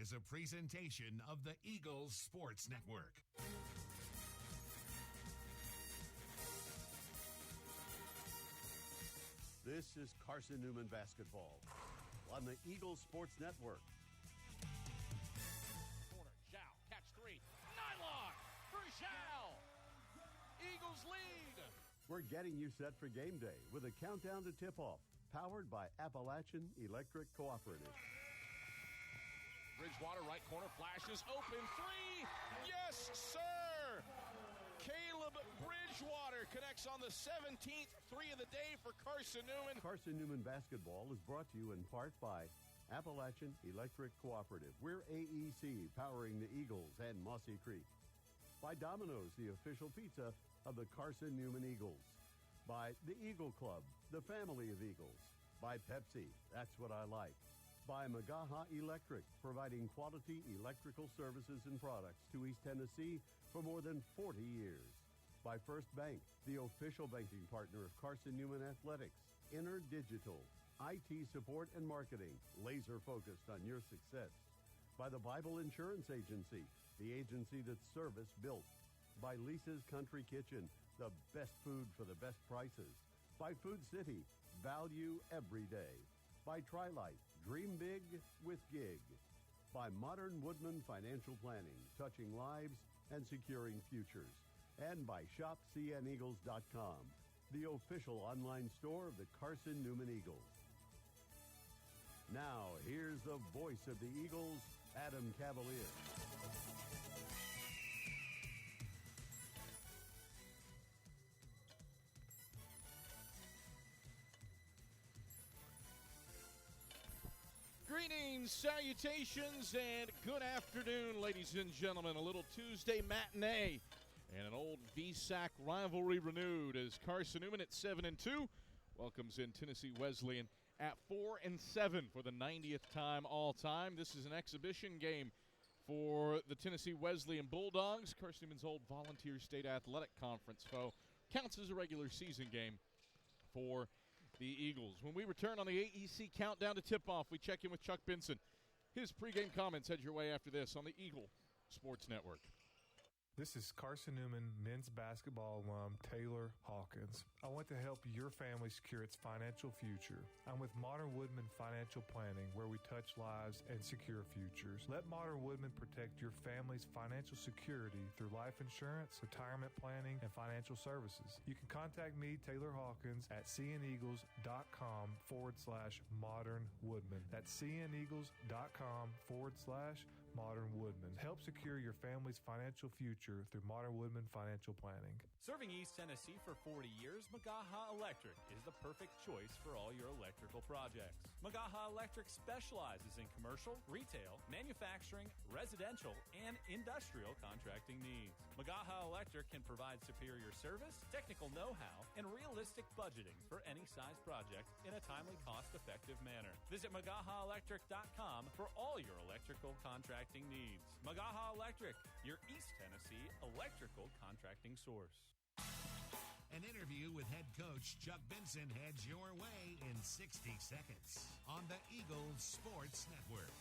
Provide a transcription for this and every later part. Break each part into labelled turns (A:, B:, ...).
A: is a presentation of the Eagles Sports Network.
B: This is Carson-Newman basketball on the Eagles Sports Network.
C: Corner, Zhao, catch three, nylon for Zhao. Eagles lead.
B: We're getting you set for game day with a countdown to tip-off, powered by Appalachian Electric Cooperative.
C: Bridgewater, right corner, flashes, open three. Yes, sir. Caleb Bridgewater connects on the 17th three of the day for Carson-Newman.
B: Carson-Newman basketball is brought to you in part by Appalachian Electric Cooperative. We're AEC, powering the Eagles and Mossy Creek. By Domino's, the official pizza of the Carson-Newman Eagles. By the Eagle Club, the family of Eagles. By Pepsi, that's what I like. By Magaha Electric, providing quality electrical services and products to East Tennessee for more than 40 years. By First Bank, the official banking partner of Carson-Newman Athletics. InterDigital, IT support and marketing, laser focused on your success. By the Bible Insurance Agency, the agency that's service built. By Lisa's Country Kitchen, the best food for the best prices. By Food City, value every day. By Trilight, dream big with gig. By Modern Woodman Financial Planning, touching lives and securing futures. And by ShopCNEagles.com, the official online store of the Carson-Newman Eagles. Now, here's the voice of the Eagles, Adam Cavalier.
C: Greetings, salutations, and good afternoon, ladies and gentlemen. A little Tuesday matinee and an old VSAC rivalry renewed as Carson-Newman at 7-2 welcomes in Tennessee Wesleyan at 4-7 for the 90th time all time. This is an exhibition game for the Tennessee Wesleyan Bulldogs. Carson-Newman's old Volunteer State Athletic Conference foe counts as a regular season game for the Eagles. When we return on the AEC Countdown to Tip-Off, we check in with Chuck Benson. His pregame comments head your way after this on the Eagle Sports Network.
D: This is Carson-Newman men's basketball alum Taylor Hawkins. I want to help your family secure its financial future. I'm with Modern Woodman Financial Planning, where we touch lives and secure futures. Let Modern Woodman protect your family's financial security through life insurance, retirement planning, and financial services. You can contact me, Taylor Hawkins, at cneagles.com/Modern Woodman. That's cneagles.com/Modern Woodman. Help secure your family's financial future through Modern Woodman Financial Planning.
E: Serving East Tennessee for 40 years, Magaha Electric is the perfect choice for all your electrical projects. Magaha Electric specializes in commercial, retail, manufacturing, residential, and industrial contracting needs. Magaha Electric can provide superior service, technical know-how, and realistic budgeting for any size project in a timely, cost-effective manner. Visit MagahaElectric.com for all your electrical contracting needs. Magaha Electric, your East Tennessee electrical contracting source.
A: An interview with head coach Chuck Benson heads your way in 60 seconds on the Eagles Sports Network.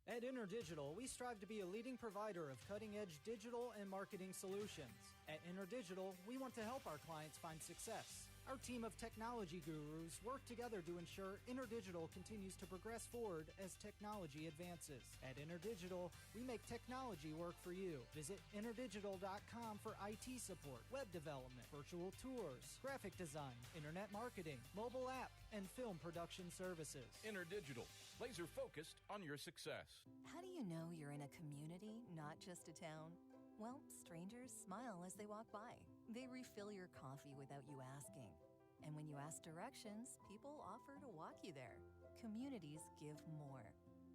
F: At InterDigital, we strive to be a leading provider of cutting-edge digital and marketing solutions. At InterDigital, we want to help our clients find success. Our team of technology gurus work together to ensure InterDigital continues to progress forward as technology advances. At InterDigital, we make technology work for you. Visit InterDigital.com for IT support, web development, virtual tours, graphic design, internet marketing, mobile app, and film production services.
C: InterDigital, laser focused on your success.
G: How do you know you're in a community, not just a town? Well, strangers smile as they walk by. They refill your coffee without you asking. And when you ask directions, people offer to walk you there. Communities give more.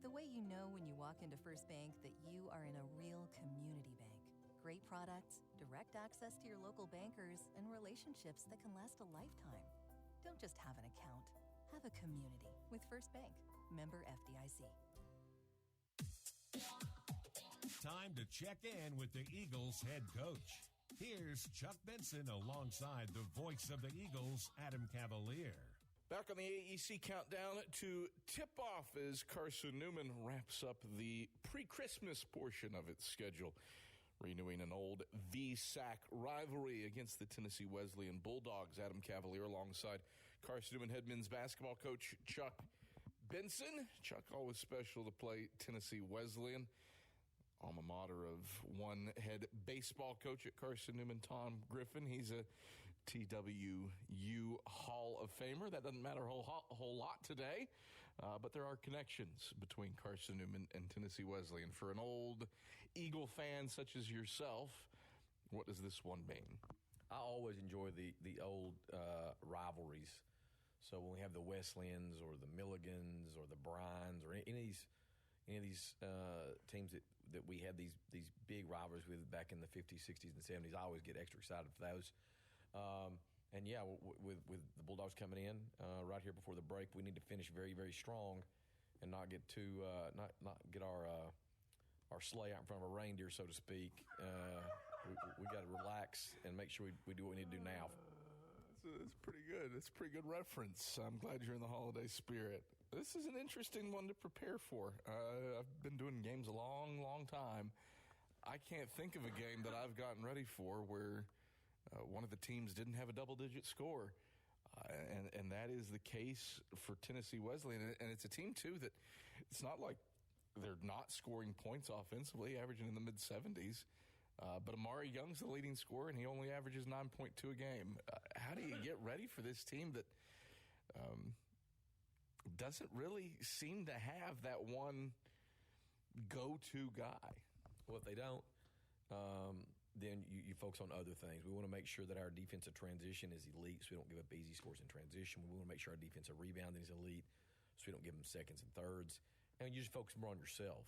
G: The way you know when you walk into First Bank that you are in a real community bank. Great products, direct access to your local bankers, and relationships that can last a lifetime. Don't just have an account. Have a community with First Bank. Member FDIC.
A: Time to check in with the Eagles head coach. Here's Chuck Benson alongside the voice of the Eagles, Adam Cavalier.
C: Back on the AEC countdown to tip-off as Carson-Newman wraps up the pre-Christmas portion of its schedule, renewing an old VSAC rivalry against the Tennessee Wesleyan Bulldogs. Adam Cavalier alongside Carson-Newman head men's basketball coach Chuck Benson. Chuck, always special to play Tennessee Wesleyan, alma mater of one head baseball coach at Carson-Newman, Tom Griffin. He's a TWU Hall of Famer. That doesn't matter a whole lot today, but there are connections between Carson-Newman and Tennessee Wesleyan. For an old Eagle fan such as yourself, what does this one mean?
H: I always enjoy the old rivalries. So when we have the Wesleyans or the Milligans or the Bryans or any of these teams that we had these big rivalries with back in the 50s, 60s, and 70s, I always get extra excited for those. And yeah, with the Bulldogs coming in right here before the break, we need to finish very, very strong and not get too not get our sleigh out in front of a reindeer, so to speak. We got to relax and make sure we do what we need to do now.
C: That's pretty good. That's a pretty good reference. I'm glad you're in the holiday spirit. This is an interesting one to prepare for. I've been doing games a long, long time. I can't think of a game that I've gotten ready for where one of the teams didn't have a double-digit score, and that is the case for Tennessee Wesleyan. And it's a team, too, that it's not like they're not scoring points offensively, averaging in the mid-70s. But Amari Young's the leading scorer, and he only averages 9.2 a game. How do you get ready for this team that doesn't really seem to have that one go-to guy?
H: Well, if they don't, then you focus on other things. We want to make sure that our defensive transition is elite so we don't give up easy scores in transition. We want to make sure our defensive rebounding is elite so we don't give them seconds and thirds. And you just focus more on yourself.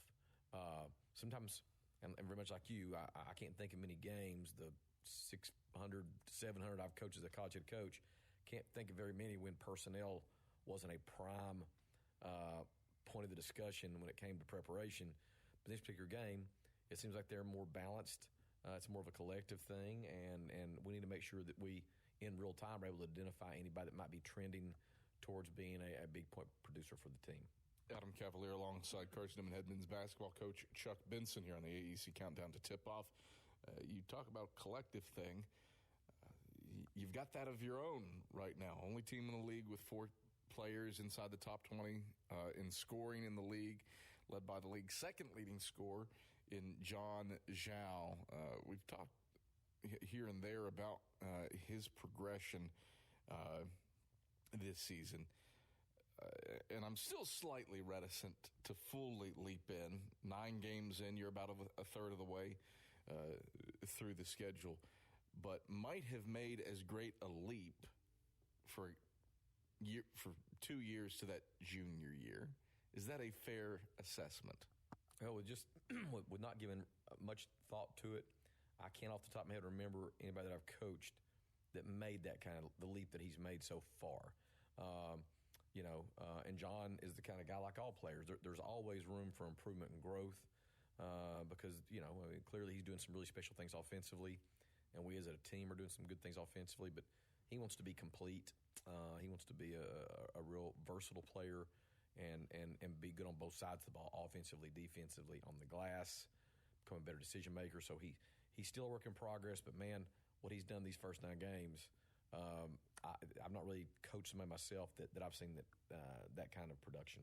H: Sometimes, and very much like you, I can't think of many games, the 600, 700 I've coached as a college head coach, can't think of very many when personnel wasn't a prime point of the discussion when it came to preparation. But this particular game, it seems like they're more balanced. It's more of a collective thing, and we need to make sure that we, in real time, are able to identify anybody that might be trending towards being a big point producer for the team.
C: Adam Cavalier alongside Carson-Newman head men's basketball coach Chuck Benson here on the AEC Countdown to Tip-Off. You talk about collective thing. You've got that of your own right now. Only team in the league with 4 players inside the top 20 in scoring in the league, led by the league's second leading scorer in John Zhao. We've talked here and there about his progression this season. And I'm still slightly reticent to fully leap in. 9 games in, you're about a third of the way through the schedule, but might have made as great a leap for 2 years to that junior year. Is that a fair assessment?
H: Well, just with not giving much thought to it, I can't off the top of my head remember anybody that I've coached that made that kind of the leap that he's made so far. And John is the kind of guy like all players. There's always room for improvement and growth because, clearly he's doing some really special things offensively, and we as a team are doing some good things offensively, but he wants to be complete. He wants to be a real versatile player and be good on both sides of the ball, offensively, defensively, on the glass, become a better decision maker. So he's still a work in progress, but man, what he's done these first 9 games, I've not really coached somebody myself that I've seen that kind of production.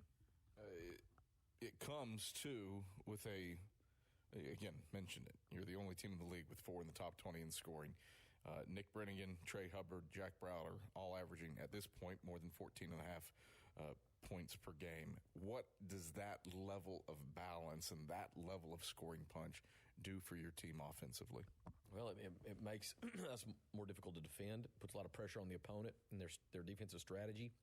C: It comes, too, with again, mentioned it. You're the only team in the league with 4 in the top 20 in scoring. Nick Brennigan, Trey Hubbard, Jack Browder, all averaging, at this point, more than 14.5 points per game. What does that level of balance and that level of scoring punch do for your team offensively?
H: Well, it makes us more difficult to defend, puts a lot of pressure on the opponent and their defensive strategy.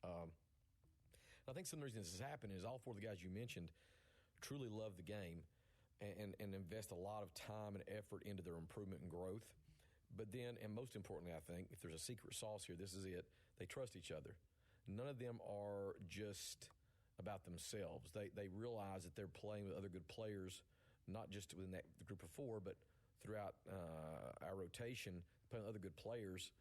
H: I think some of the reasons this has happened is all 4 of the guys you mentioned truly love the game and invest a lot of time and effort into their improvement and growth. But then, and most importantly, I think, if there's a secret sauce here, this is it. They trust each other. None of them are just about themselves. They realize that they're playing with other good players, not just within that group of 4, but throughout our rotation, playing with other good players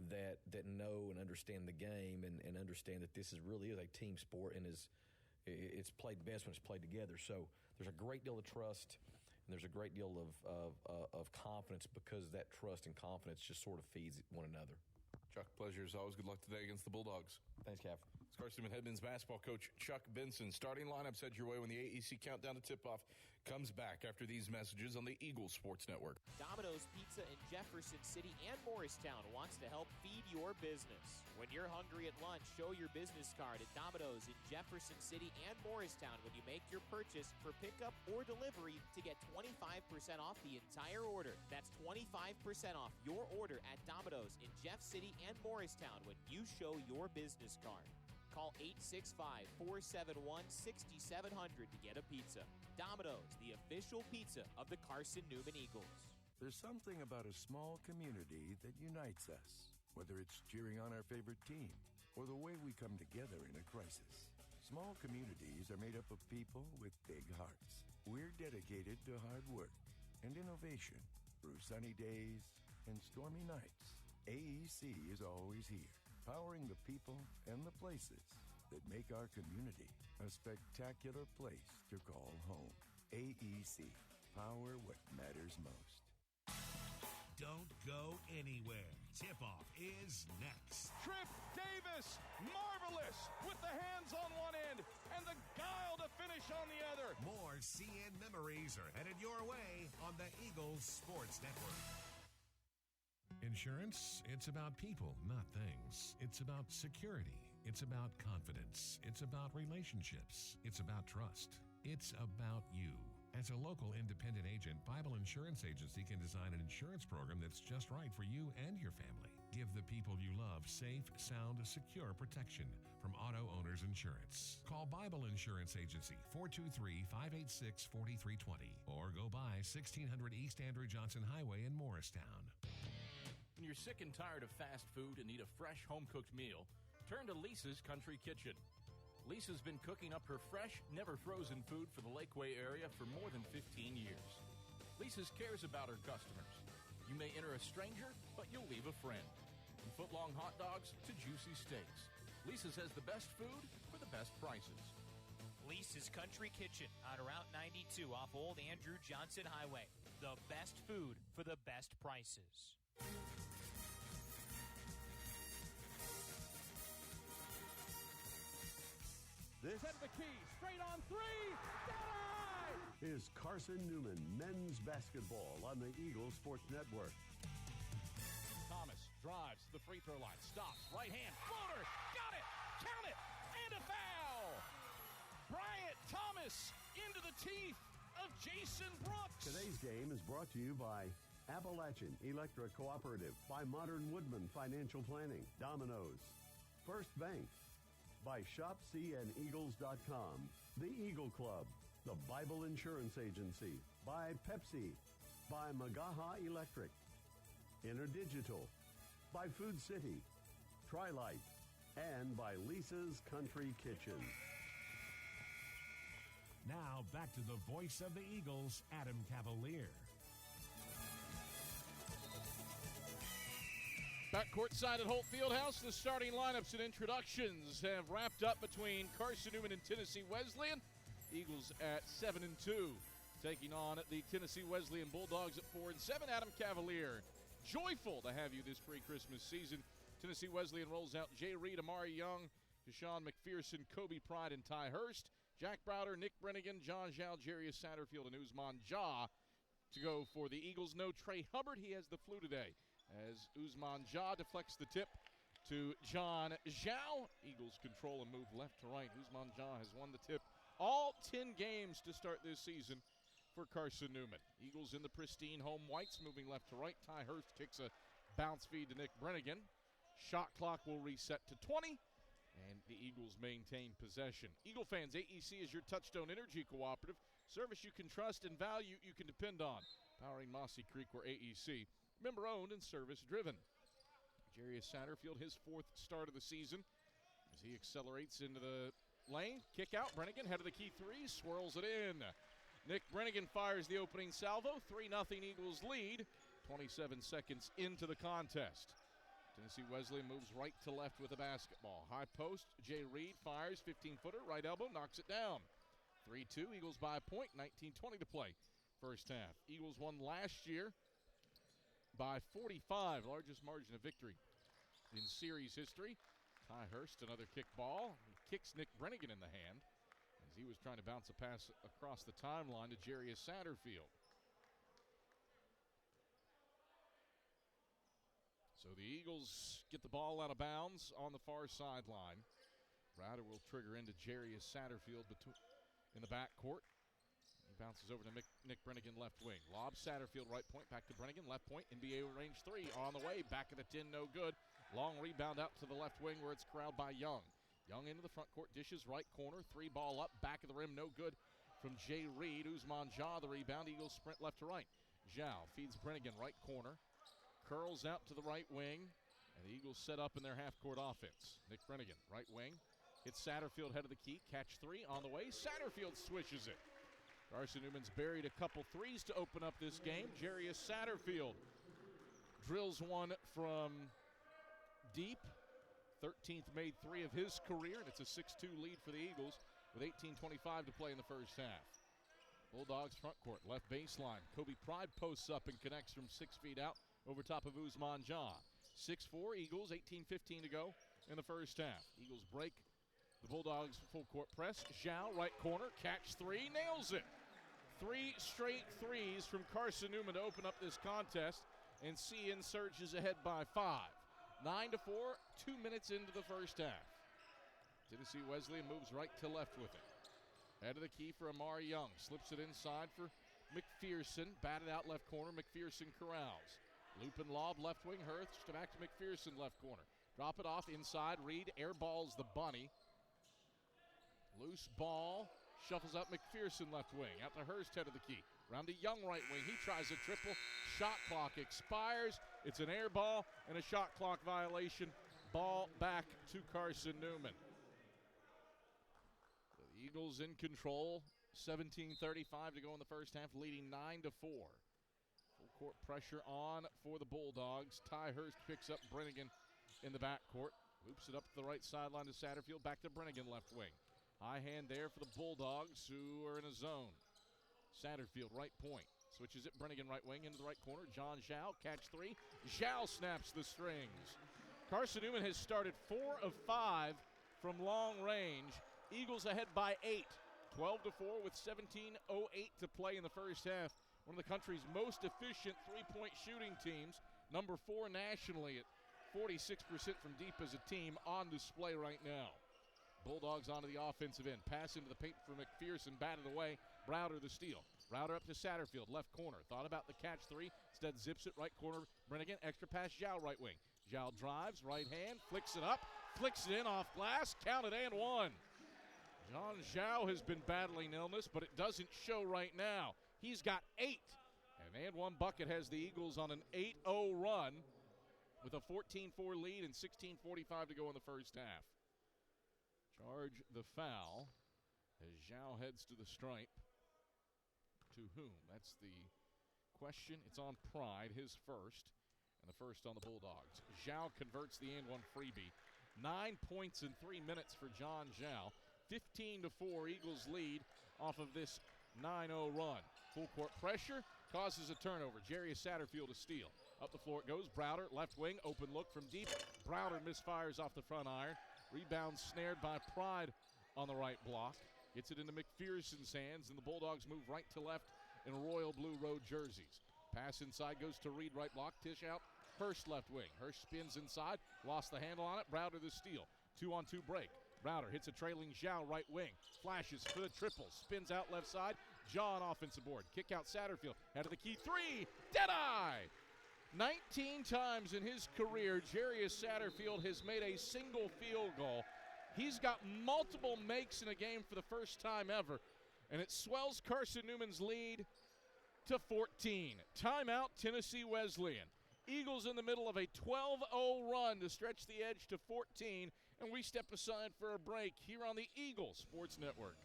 H: that know and understand the game and understand that this really is a team sport and it's played best when it's played together. So there's a great deal of trust and there's a great deal of confidence because that trust and confidence just sort of feeds one another.
I: Chuck, pleasure as always. Good luck today against the Bulldogs.
H: Thanks, Cav.
I: It's Carson-Newman head men's basketball coach Chuck Benson. Starting lineups head your way when the AEC countdown to tip-off comes back after these messages on the Eagles Sports Network.
J: Domino's Pizza in Jefferson City and Morristown wants to help feed your business. When you're hungry at lunch, show your business card at Domino's in Jefferson City and Morristown when you make your purchase for pickup or delivery to get 25% off the entire order. That's 25% off your order at Domino's in Jeff City and Morristown when you show your business card. Call 865-471-6700 to get a pizza. Domino's, the official pizza of the Carson-Newman Eagles.
K: There's something about a small community that unites us, whether it's cheering on our favorite team or the way we come together in a crisis. Small communities are made up of people with big hearts. We're dedicated to hard work and innovation through sunny days and stormy nights. AEC is always here, powering the people and the places that make our community a spectacular place to call home. AEC, power what matters most.
A: Don't go anywhere. Tip-off is next.
C: Trip Davis, marvelous, with the hands on one end and the guile to finish on the other.
A: More CN memories are headed your way on the Eagles Sports Network. Insurance, it's about people, not things. It's about security. It's about confidence. It's about relationships. It's about trust. It's about you. As a local independent agent, Bible Insurance Agency can design an insurance program that's just right for you and your family. Give the people you love safe, sound, secure protection from Auto Owners Insurance. Call Bible Insurance Agency, 423-586-4320, or go by 1600 East Andrew Johnson Highway in Morristown.
E: When you're sick and tired of fast food and need a fresh home-cooked meal, turn to Lisa's Country Kitchen. Lisa's been cooking up her fresh, never-frozen food for the Lakeway area for more than 15 years. Lisa's cares about her customers. You may enter a stranger, but you'll leave a friend. From foot-long hot dogs to juicy steaks, Lisa's has the best food for the best prices.
J: Lisa's Country Kitchen on Route 92 off Old Andrew Johnson Highway. The best food for the best prices.
B: This
C: Set the key, straight on three, denied!
B: is Carson-Newman men's basketball on the Eagles Sports Network.
C: Thomas drives to the free throw line, stops, right hand, floater, got it, count it, and a foul! Bryant Thomas into the teeth of Jason Brooks.
B: Today's game is brought to you by Appalachian Electric Cooperative, by Modern Woodman Financial Planning, Domino's, First Bank, by ShopCNEagles.com, The Eagle Club, the Bible Insurance Agency, by Pepsi, by Magaha Electric, InterDigital, by Food City, Tri-Light, and by Lisa's Country Kitchen.
A: Now back to the voice of the Eagles, Adam Cavalier.
C: Back courtside at Holt Fieldhouse, the starting lineups and introductions have wrapped up between Carson-Newman and Tennessee Wesleyan. Eagles at 7-2, taking on the Tennessee Wesleyan Bulldogs at 4-7. Adam Cavalier, joyful to have you this pre-Christmas season. Tennessee Wesleyan rolls out Jay Reed, Amari Young, Deshaun McPherson, Kobe Pride, and Ty Hurst. Jack Browder, Nick Brennigan, John Zhao, Jarius Satterfield, and Usman Ja to go for the Eagles. No Trey Hubbard. He has the flu today, as Usman Ja deflects the tip to John Zhao. Eagles control and move left to right. Usman Ja has won the tip all 10 games to start this season for Carson-Newman. Eagles in the pristine home whites, moving left to right. Ty Hurst kicks a bounce feed to Nick Brennigan. Shot clock will reset to 20, and the Eagles maintain possession. Eagle fans, AEC is your Touchstone Energy Cooperative. Service you can trust and value you can depend on. Powering Mossy Creek, where AEC. Member-owned and service-driven. Jarius Satterfield, his fourth start of the season, as he accelerates into the lane. Kick out, Brennigan, head of the key three, swirls it in. Nick Brennigan fires the opening salvo, 3-0 Eagles lead, 27 seconds into the contest. Tennessee Wesleyan moves right to left with the basketball. High post, Jay Reed fires, 15-footer, right elbow, knocks it down. 3-2, Eagles by a point, 19:20 to play. First half. Eagles won last year by 45, largest margin of victory in series history. Ty Hurst, another kick ball. He kicks Nick Brennigan in the hand as he was trying to bounce a pass across the timeline to Jarius Satterfield. So the Eagles get the ball out of bounds on the far sideline. Browder will trigger into Jarius Satterfield in the backcourt. He bounces over to Nick Brennigan, left wing. Lob Satterfield, right point, back to Brennigan, left point. NBA range three on the way. Back of the 10, no good. Long rebound out to the left wing where it's corralled by Young. Young into the front court, dishes right corner. Three ball up, back of the rim, no good from Jay Reed. Usman Jah the rebound. Eagles sprint left to right. Zhao feeds Brennigan, right corner. Curls out to the right wing, and the Eagles set up in their half-court offense. Nick Brennigan, right wing, hits Satterfield, head of the key, catch three on the way. Satterfield swishes it. Carson-Newman's buried a couple threes to open up this game. Jarius Satterfield drills one from deep. 13th made three of his career, and it's a 6-2 lead for the Eagles with 18:25 to play in the first half. Bulldogs front court, left baseline. Kobe Pride posts up and connects from 6 feet out over top of Usman Jah. 6-4 Eagles, 18:15 to go in the first half. Eagles break the Bulldogs full court press. Zhao, right corner, catch three, nails it. 3 straight threes from Carson-Newman to open up this contest, and CN surges ahead by 5. 9-4, 2 minutes into the first half. Tennessee Wesleyan moves right to left with it. Head of the key for Amari Young. Slips it inside for McPherson. Batted out left corner. McPherson corrals. Loop and lob left wing. Hurst back to McPherson left corner. Drop it off inside. Reed airballs the bunny. Loose ball. Shuffles up McPherson left wing. Out to Hurst, head of the key. Round to Young right wing. He tries a triple. Shot clock expires. It's an air ball and a shot clock violation. Ball back to Carson-Newman. The Eagles in control. 17:35 to go in the first half, leading 9-4. Full court pressure on for the Bulldogs. Ty Hurst picks up Brennigan in the backcourt. Loops it up to the right sideline to Satterfield. Back to Brennigan left wing. High hand there for the Bulldogs, who are in a zone. Satterfield, right point. Switches it, Brennigan right wing into the right corner. John Zhao, catch three. Zhao snaps the strings. Carson-Newman has started 4 of 5 from long range. Eagles ahead by 8. 12-4 with 17:08 to play in the first half. One of the country's most efficient three-point shooting teams. Number 4 nationally at 46% from deep as a team, on display right now. Bulldogs onto the offensive end. Pass into the paint for McPherson. Batted away. Browder the steal. Browder up to Satterfield. Left corner. Thought about the catch three. Instead zips it right corner. Brennigan. Extra pass. Zhao right wing. Zhao drives. Right hand. Flicks it up. Flicks it in off glass. Counted and one. John Zhao has been battling illness, but it doesn't show right now. He's got 8. And one bucket has the Eagles on an 8-0 run with a 14-4 lead and 16:45 to go in the first half. Charge the foul as Zhao heads to the stripe. To whom? That's the question. It's on Pride, his first, and the first on the Bulldogs. Zhao converts the and one freebie. 9 points in 3 minutes for John Zhao. 15-4 Eagles lead off of this 9-0 run. Full court pressure causes a turnover. Jarius Satterfield a steal. Up the floor it goes. Browder, left wing, open look from deep. Browder misfires off the front iron. Rebound snared by Pride on the right block. Gets it into McPherson's hands, and the Bulldogs move right to left in royal blue road jerseys. Pass inside goes to Reed, right block. Tish out. Hurst left wing. Hurst spins inside. Lost the handle on it. Browder the steal. 2-on-2 break. Browder hits a trailing Zhao right wing. Flashes for the triple. Spins out left side. John offensive board. Kick out Satterfield. Out of the key. 3. Deadeye. 19 times in his career, Jarius Satterfield has made a single field goal. He's got multiple makes in a game for the first time ever, and it swells Carson-Newman's lead to 14. Timeout, Tennessee Wesleyan. Eagles in the middle of a 12-0 run to stretch the edge to 14, and we step aside for a break here on the Eagle Sports Network.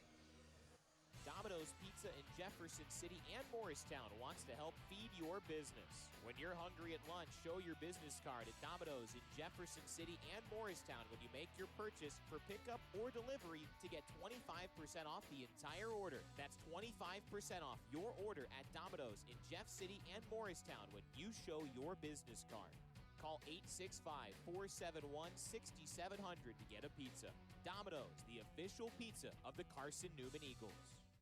J: Domino's Pizza in Jefferson City and Morristown wants to help feed your business. When you're hungry at lunch, show your business card at Domino's in Jefferson City and Morristown when you make your purchase for pickup or delivery to get 25% off the entire order. That's 25% off your order at Domino's in Jeff City and Morristown when you show your business card. Call 865-471-6700 to get a pizza. Domino's, the official pizza of the Carson-Newman Eagles.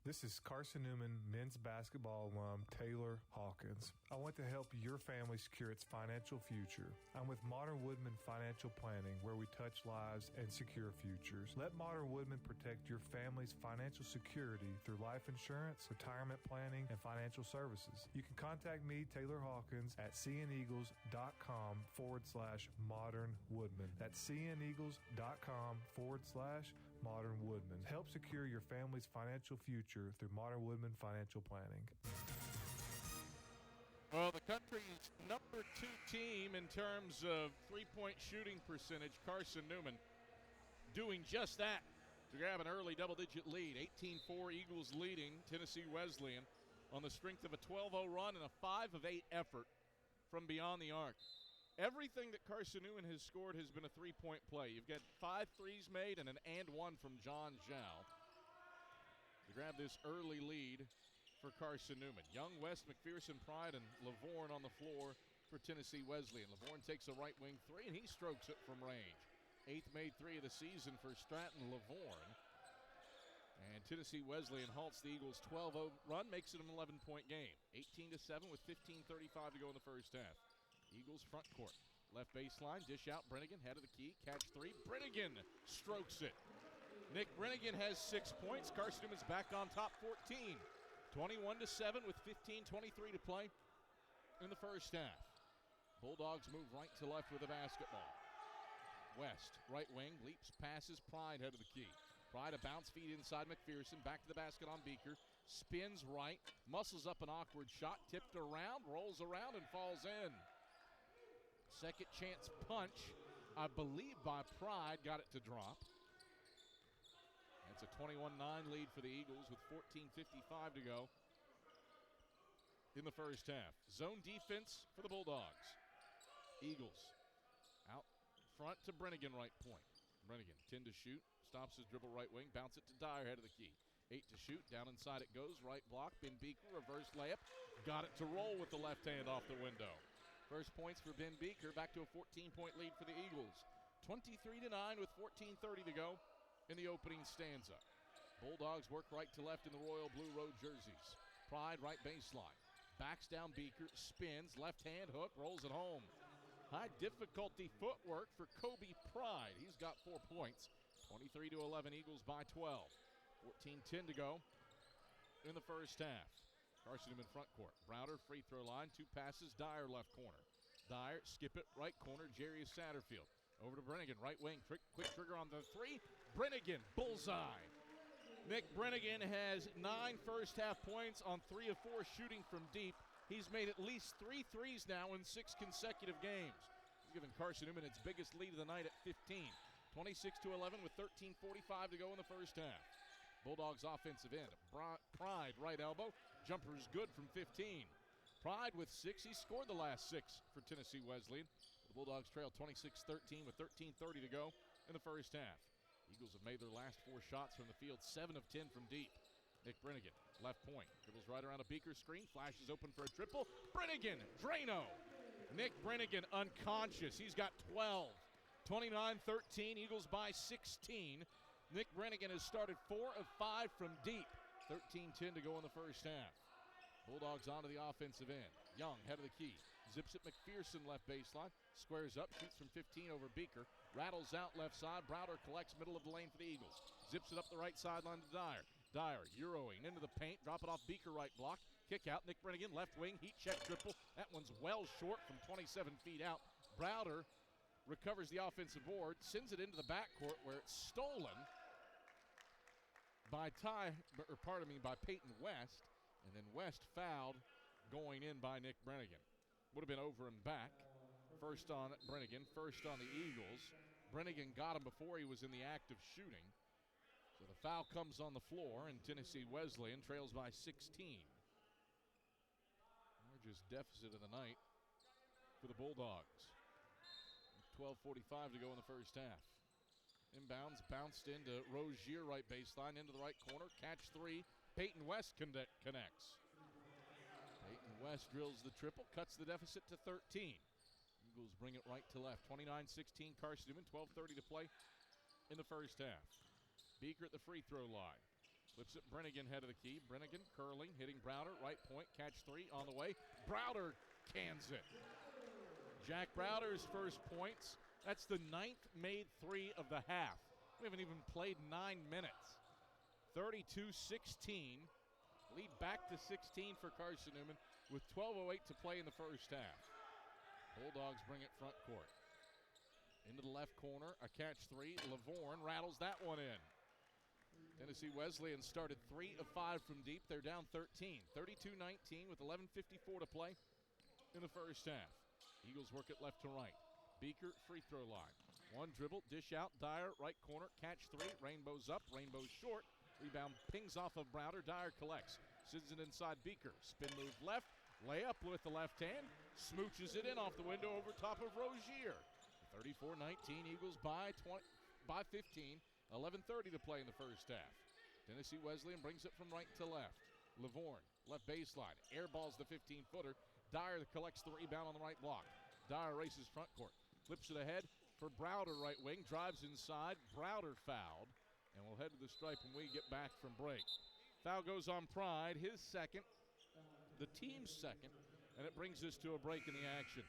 D: This is Carson-Newman men's basketball alum Taylor Hawkins. I want to help your family secure its financial future. I'm with Modern Woodman Financial Planning, where we touch lives and secure futures. Let Modern Woodman protect your family's financial security through life insurance, retirement planning, and financial services. You can contact me, Taylor Hawkins, at cneagles.com/Modern Woodman. That's cneagles.com/Modern Woodman. Help secure your family's financial future through Modern Woodman Financial Planning.
C: Well, the country's number 2 team in terms of three-point shooting percentage, Carson-Newman, doing just that to grab an early double-digit lead. 18-4 Eagles leading Tennessee Wesleyan on the strength of a 12-0 run and a 5-of-8 effort from beyond the arc. Everything that Carson-Newman has scored has been a three-point play. You've got 5 threes made and an and one from John Zhao to grab this early lead for Carson-Newman. Young, West, McPherson, Pride, and Lavorne on the floor for Tennessee Wesleyan. Lavorne takes a right wing three, and he strokes it from range. 8th made three of the season for Stratton Lavorne. And Tennessee Wesleyan halts the Eagles' 12-0 run, makes it an 11-point game. 18-7 with 15:35 to go in the first half. Eagles front court. Left baseline, dish out, Brennigan, head of the key, catch three. Brennigan strokes it. Nick Brennigan has 6 points. Carson-Newman's back on top 14. 21-7 with 15:23 to play in the first half. Bulldogs move right to left with the basketball. West, right wing, leaps, passes, Pride head of the key. Pride a bounce feed inside McPherson, back to the basket on Beaker. Spins right, muscles up an awkward shot, tipped around, rolls around, and falls in. Second chance punch, I believe by Pride, got it to drop. It's a 21-9 lead for the Eagles with 14:55 to go in the first half. Zone defense for the Bulldogs. Eagles out front to Brennigan, right point. Brennigan, 10 to shoot, stops his dribble right wing, bounce it to Dyer, head of the key. 8 to shoot, down inside it goes, right block, Ben Beaker, reverse layup, got it to roll with the left hand off the window. First points for Ben Beaker, back to a 14-point lead for the Eagles. 23-9 with 14:30 to go in the opening stanza. Bulldogs work right to left in the royal blue road jerseys. Pride right baseline. Backs down Beaker, spins, left hand hook, rolls it home. High difficulty footwork for Kobe Pride. He's got 4 points. 23-11, Eagles by 12. 14:10 to go in the first half. Carson-Newman front court. Browder free throw line, 2 passes, Dyer left corner. Dyer, skip it, right corner, Jarius Satterfield. Over to Brennigan, right wing, quick trigger on the three. Brennigan, bullseye. Nick Brennigan has 9 first half points on 3 of 4 shooting from deep. He's made at least 3 threes now in 6 consecutive games. He's given Carson-Newman its biggest lead of the night at 15. 26-11 with 13:45 to go in the first half. Bulldogs offensive end. Pride right elbow. Jumper is good from 15. Pride with 6. He scored the last 6 for Tennessee Wesleyan. The Bulldogs trail 26-13 with 13:30 to go in the first half. Eagles have made their last 4 shots from the field, 7 of 10 from deep. Nick Brennigan, left point, dribbles right around a Beaker screen, flashes open for a triple. Brennigan, Drano. Nick Brennigan unconscious. He's got 12. 29-13, Eagles by 16. Nick Brennigan has started 4 of 5 from deep. 13:10 to go in the first half. Bulldogs onto the offensive end. Young, head of the key. Zips it McPherson left baseline. Squares up, shoots from 15 over Beaker. Rattles out left side. Browder collects middle of the lane for the Eagles. Zips it up the right sideline to Dyer. Dyer, Euroing into the paint. Drop it off Beaker right block. Kick out. Nick Brennigan, left wing. Heat check triple. That one's well short from 27 feet out. Browder recovers the offensive board. Sends it into the backcourt where it's stolen by by Peyton West. And then West fouled going in by Nick Brennigan. Would have been over and back. First on Brennigan, first on the Eagles. Brennigan got him before he was in the act of shooting. So the foul comes on the floor, and Tennessee Wesleyan trails by 16. Largest deficit of the night for the Bulldogs. 12:45 to go in the first half. Inbounds, bounced into Rozier, right baseline, into the right corner. Catch three. Peyton West connects. Peyton West drills the triple, cuts the deficit to 13. Eagles bring it right to left. 29-16, Carson-Newman, 12:30 to play in the first half. Beaker at the free throw line. Flips it, Brennigan head of the key. Brennigan curling, hitting Browder, right point, catch three on the way. Browder cans it. Jack Browder's first points. That's the 9th made three of the half. We haven't even played 9 minutes. 32-16. Lead back to 16 for Carson-Newman with 12:08 to play in the first half. Bulldogs bring it front court. Into the left corner, a catch three. Lavorne rattles that one in. Tennessee Wesleyan started 3 of 5 from deep. They're down 13. 32-19 with 11:54 to play in the first half. Eagles work it left to right. Beaker, free throw line. One dribble, dish out, Dyer, right corner, catch three. Rainbow's up, Rainbow's short. Rebound pings off of Browder. Dyer collects. Sends it inside Beaker. Spin move left. Layup with the left hand. Smooches it in off the window over top of Rozier. 34-19, Eagles by 15. 11:30 to play in the first half. Tennessee Wesleyan brings it from right to left. Lavorne, left baseline. Airballs the 15-footer. Dyer collects the rebound on the right block. Dyer races front court. Flips it ahead for Browder, right wing. Drives inside. Browder fouled. And we'll head to the stripe when we get back from break. Foul goes on Pride, his second, the team's second, and it brings us to a break in the action.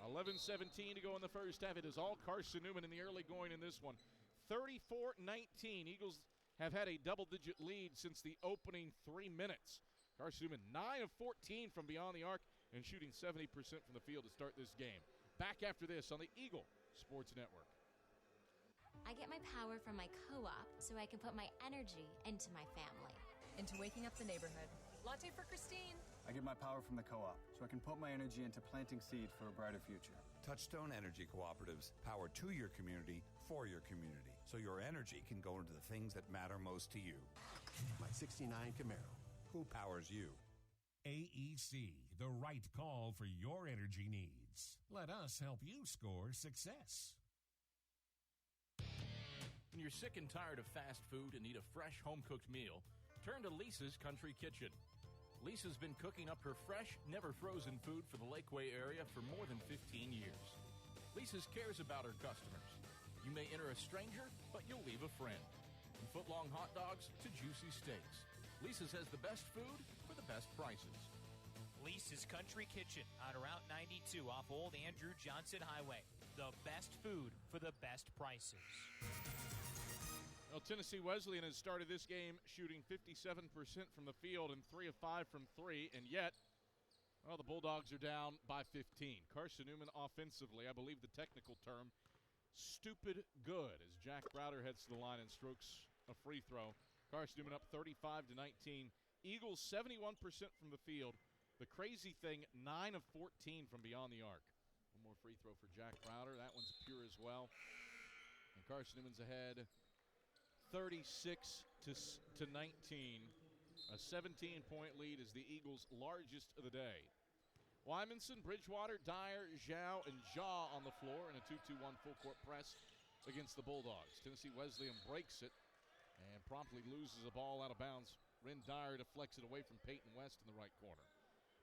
C: 11:17 to go in the first half. It is all Carson-Newman in the early going in this one. 34-19. Eagles have had a double-digit lead since the opening 3 minutes. Carson-Newman 9 of 14 from beyond the arc and shooting 70% from the field to start this game. Back after this on the Eagle Sports Network.
L: I get my power from my co-op so I can put my energy into my family.
M: Into waking up the neighborhood. Latte for Christine.
N: I get my power from the co-op so I can put my energy into planting seeds for a brighter future.
O: Touchstone Energy Cooperatives, power to your community, for your community, so your energy can go into the things that matter most to you.
P: My 69 Camaro.
O: Who powers you?
A: AEC, the right call for your energy needs. Let us help you score success.
I: When you're sick and tired of fast food and need a fresh home-cooked meal, turn to Lisa's Country Kitchen. Lisa's been cooking up her fresh, never-frozen food for the Lakeway area for more than 15 years. Lisa's cares about her customers. You may enter a stranger, but you'll leave a friend. From foot-long hot dogs to juicy steaks, Lisa's has the best food for the best prices.
Q: Lisa's Country Kitchen on Route 92 off Old Andrew Johnson Highway. The best food for the best prices.
C: Well, Tennessee Wesleyan has started this game shooting 57% from the field and 3 of 5 from 3, and yet, well, the Bulldogs are down by 15. Carson-Newman offensively, I believe the technical term, stupid good, as Jack Browder heads to the line and strokes a free throw. Carson-Newman up 35-19. Eagles 71% from the field. The crazy thing, 9 of 14 from beyond the arc. One more free throw for Jack Browder. That one's pure as well. And Carson-Newman's ahead 36-19. A 17-point lead is the Eagles' largest of the day. Wymanson, Bridgewater, Dyer, Zhao, and Jaw on the floor in a 2-2-1 full-court press against the Bulldogs. Tennessee Wesleyan breaks it and promptly loses a ball out of bounds. Ren Dyer deflects it away from Peyton West in the right corner.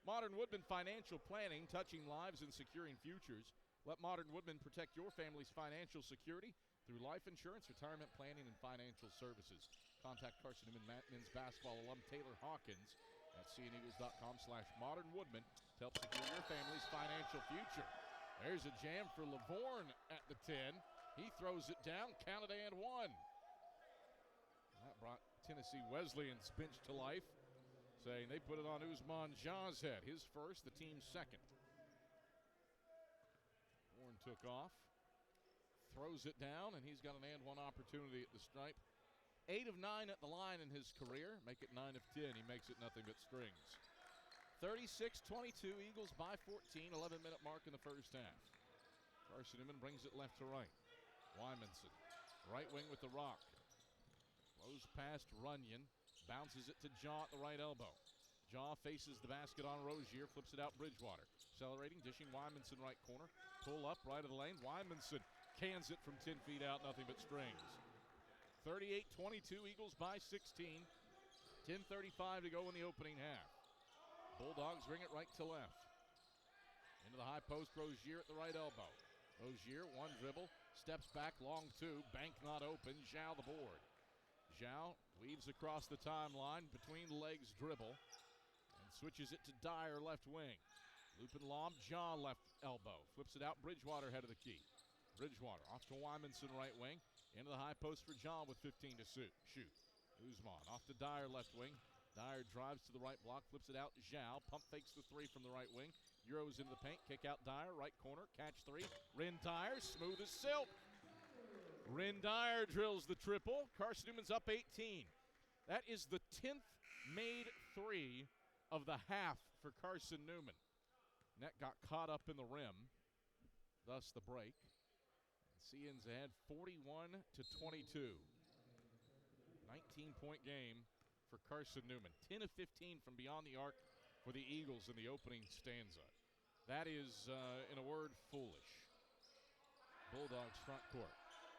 C: Modern Woodman Financial Planning, touching lives and securing futures. Let Modern Woodman protect your family's financial security through life insurance, retirement planning, and financial services. Contact Carson-Newman men's basketball alum Taylor Hawkins at cneagles.com/modernwoodman to help secure your family's financial future. There's a jam for Lavorne at the 10. He throws it down, counted and one. That brought Tennessee Wesleyan's bench to life, saying they put it on Usman Jah's head. His first, the team's second. Warren took off, throws it down, and he's got an and one opportunity at the stripe. 8 of 9 at the line in his career. Make it 9 of 10. He makes it nothing but strings. 36-22, Eagles by 14, 11-minute mark in the first half. Carson-Newman brings it left to right. Wymanson, right wing with the rock. Throws past Runyon. Bounces it to Jaw at the right elbow. Jaw faces the basket on Rozier. Flips it out Bridgewater. Accelerating, dishing Wymanson right corner. Pull up, right of the lane. Wymanson cans it from 10 feet out. Nothing but strings. 38-22, Eagles by 16. 10:35 to go in the opening half. Bulldogs ring it right to left. Into the high post, Rozier at the right elbow. Rozier, one dribble, steps back, long two, bank not open, Zhao the board. Zhao weaves across the timeline, between legs dribble, and switches it to Dyer, left wing. Loop and lob, John left elbow, flips it out, Bridgewater head of the key. Bridgewater off to Wymanson right wing, into the high post for John with 15 to shoot. Usman off to Dyer left wing. Dyer drives to the right block, flips it out, Zhao, pump fakes the three from the right wing. Euros into the paint, kick out Dyer, right corner, catch three. Rin Dyer, smooth as silk. Rin Dyer drills the triple. Carson-Newman's up 18. That is the 10th made three of the half for Carson-Newman. Net got caught up in the rim, thus the break. Cians ahead 41-22. 19-point game for Carson-Newman. 10 of 15 from beyond the arc for the Eagles in the opening stanza. That is, in a word, foolish. Bulldogs front court.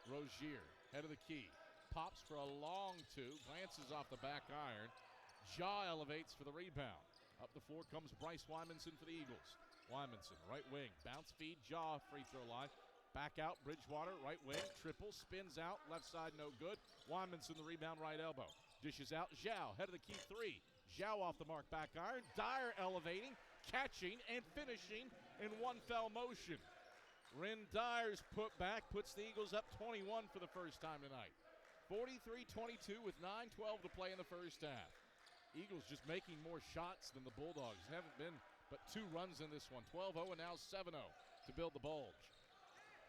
C: Rozier, head of the key. Pops for a long two. Glances off the back iron. Jaw elevates for the rebound. Up the floor comes Bryce Wymanson for the Eagles. Wymanson, right wing. Bounce feed, Jaw, free throw line. Back out, Bridgewater, right wing. Triple, spins out, left side no good. Wymanson the rebound, right elbow. Dishes out, Zhao, head of the key three. Zhao off the mark, back iron. Dyer elevating, catching, and finishing in one fell motion. Rin Dyer's put back puts the Eagles up 21 for the first time tonight. 43-22 with 9:12 to play in the first half. Eagles just making more shots than the Bulldogs. Haven't been but two runs in this one. 12-0 and now 7-0 to build the bulge.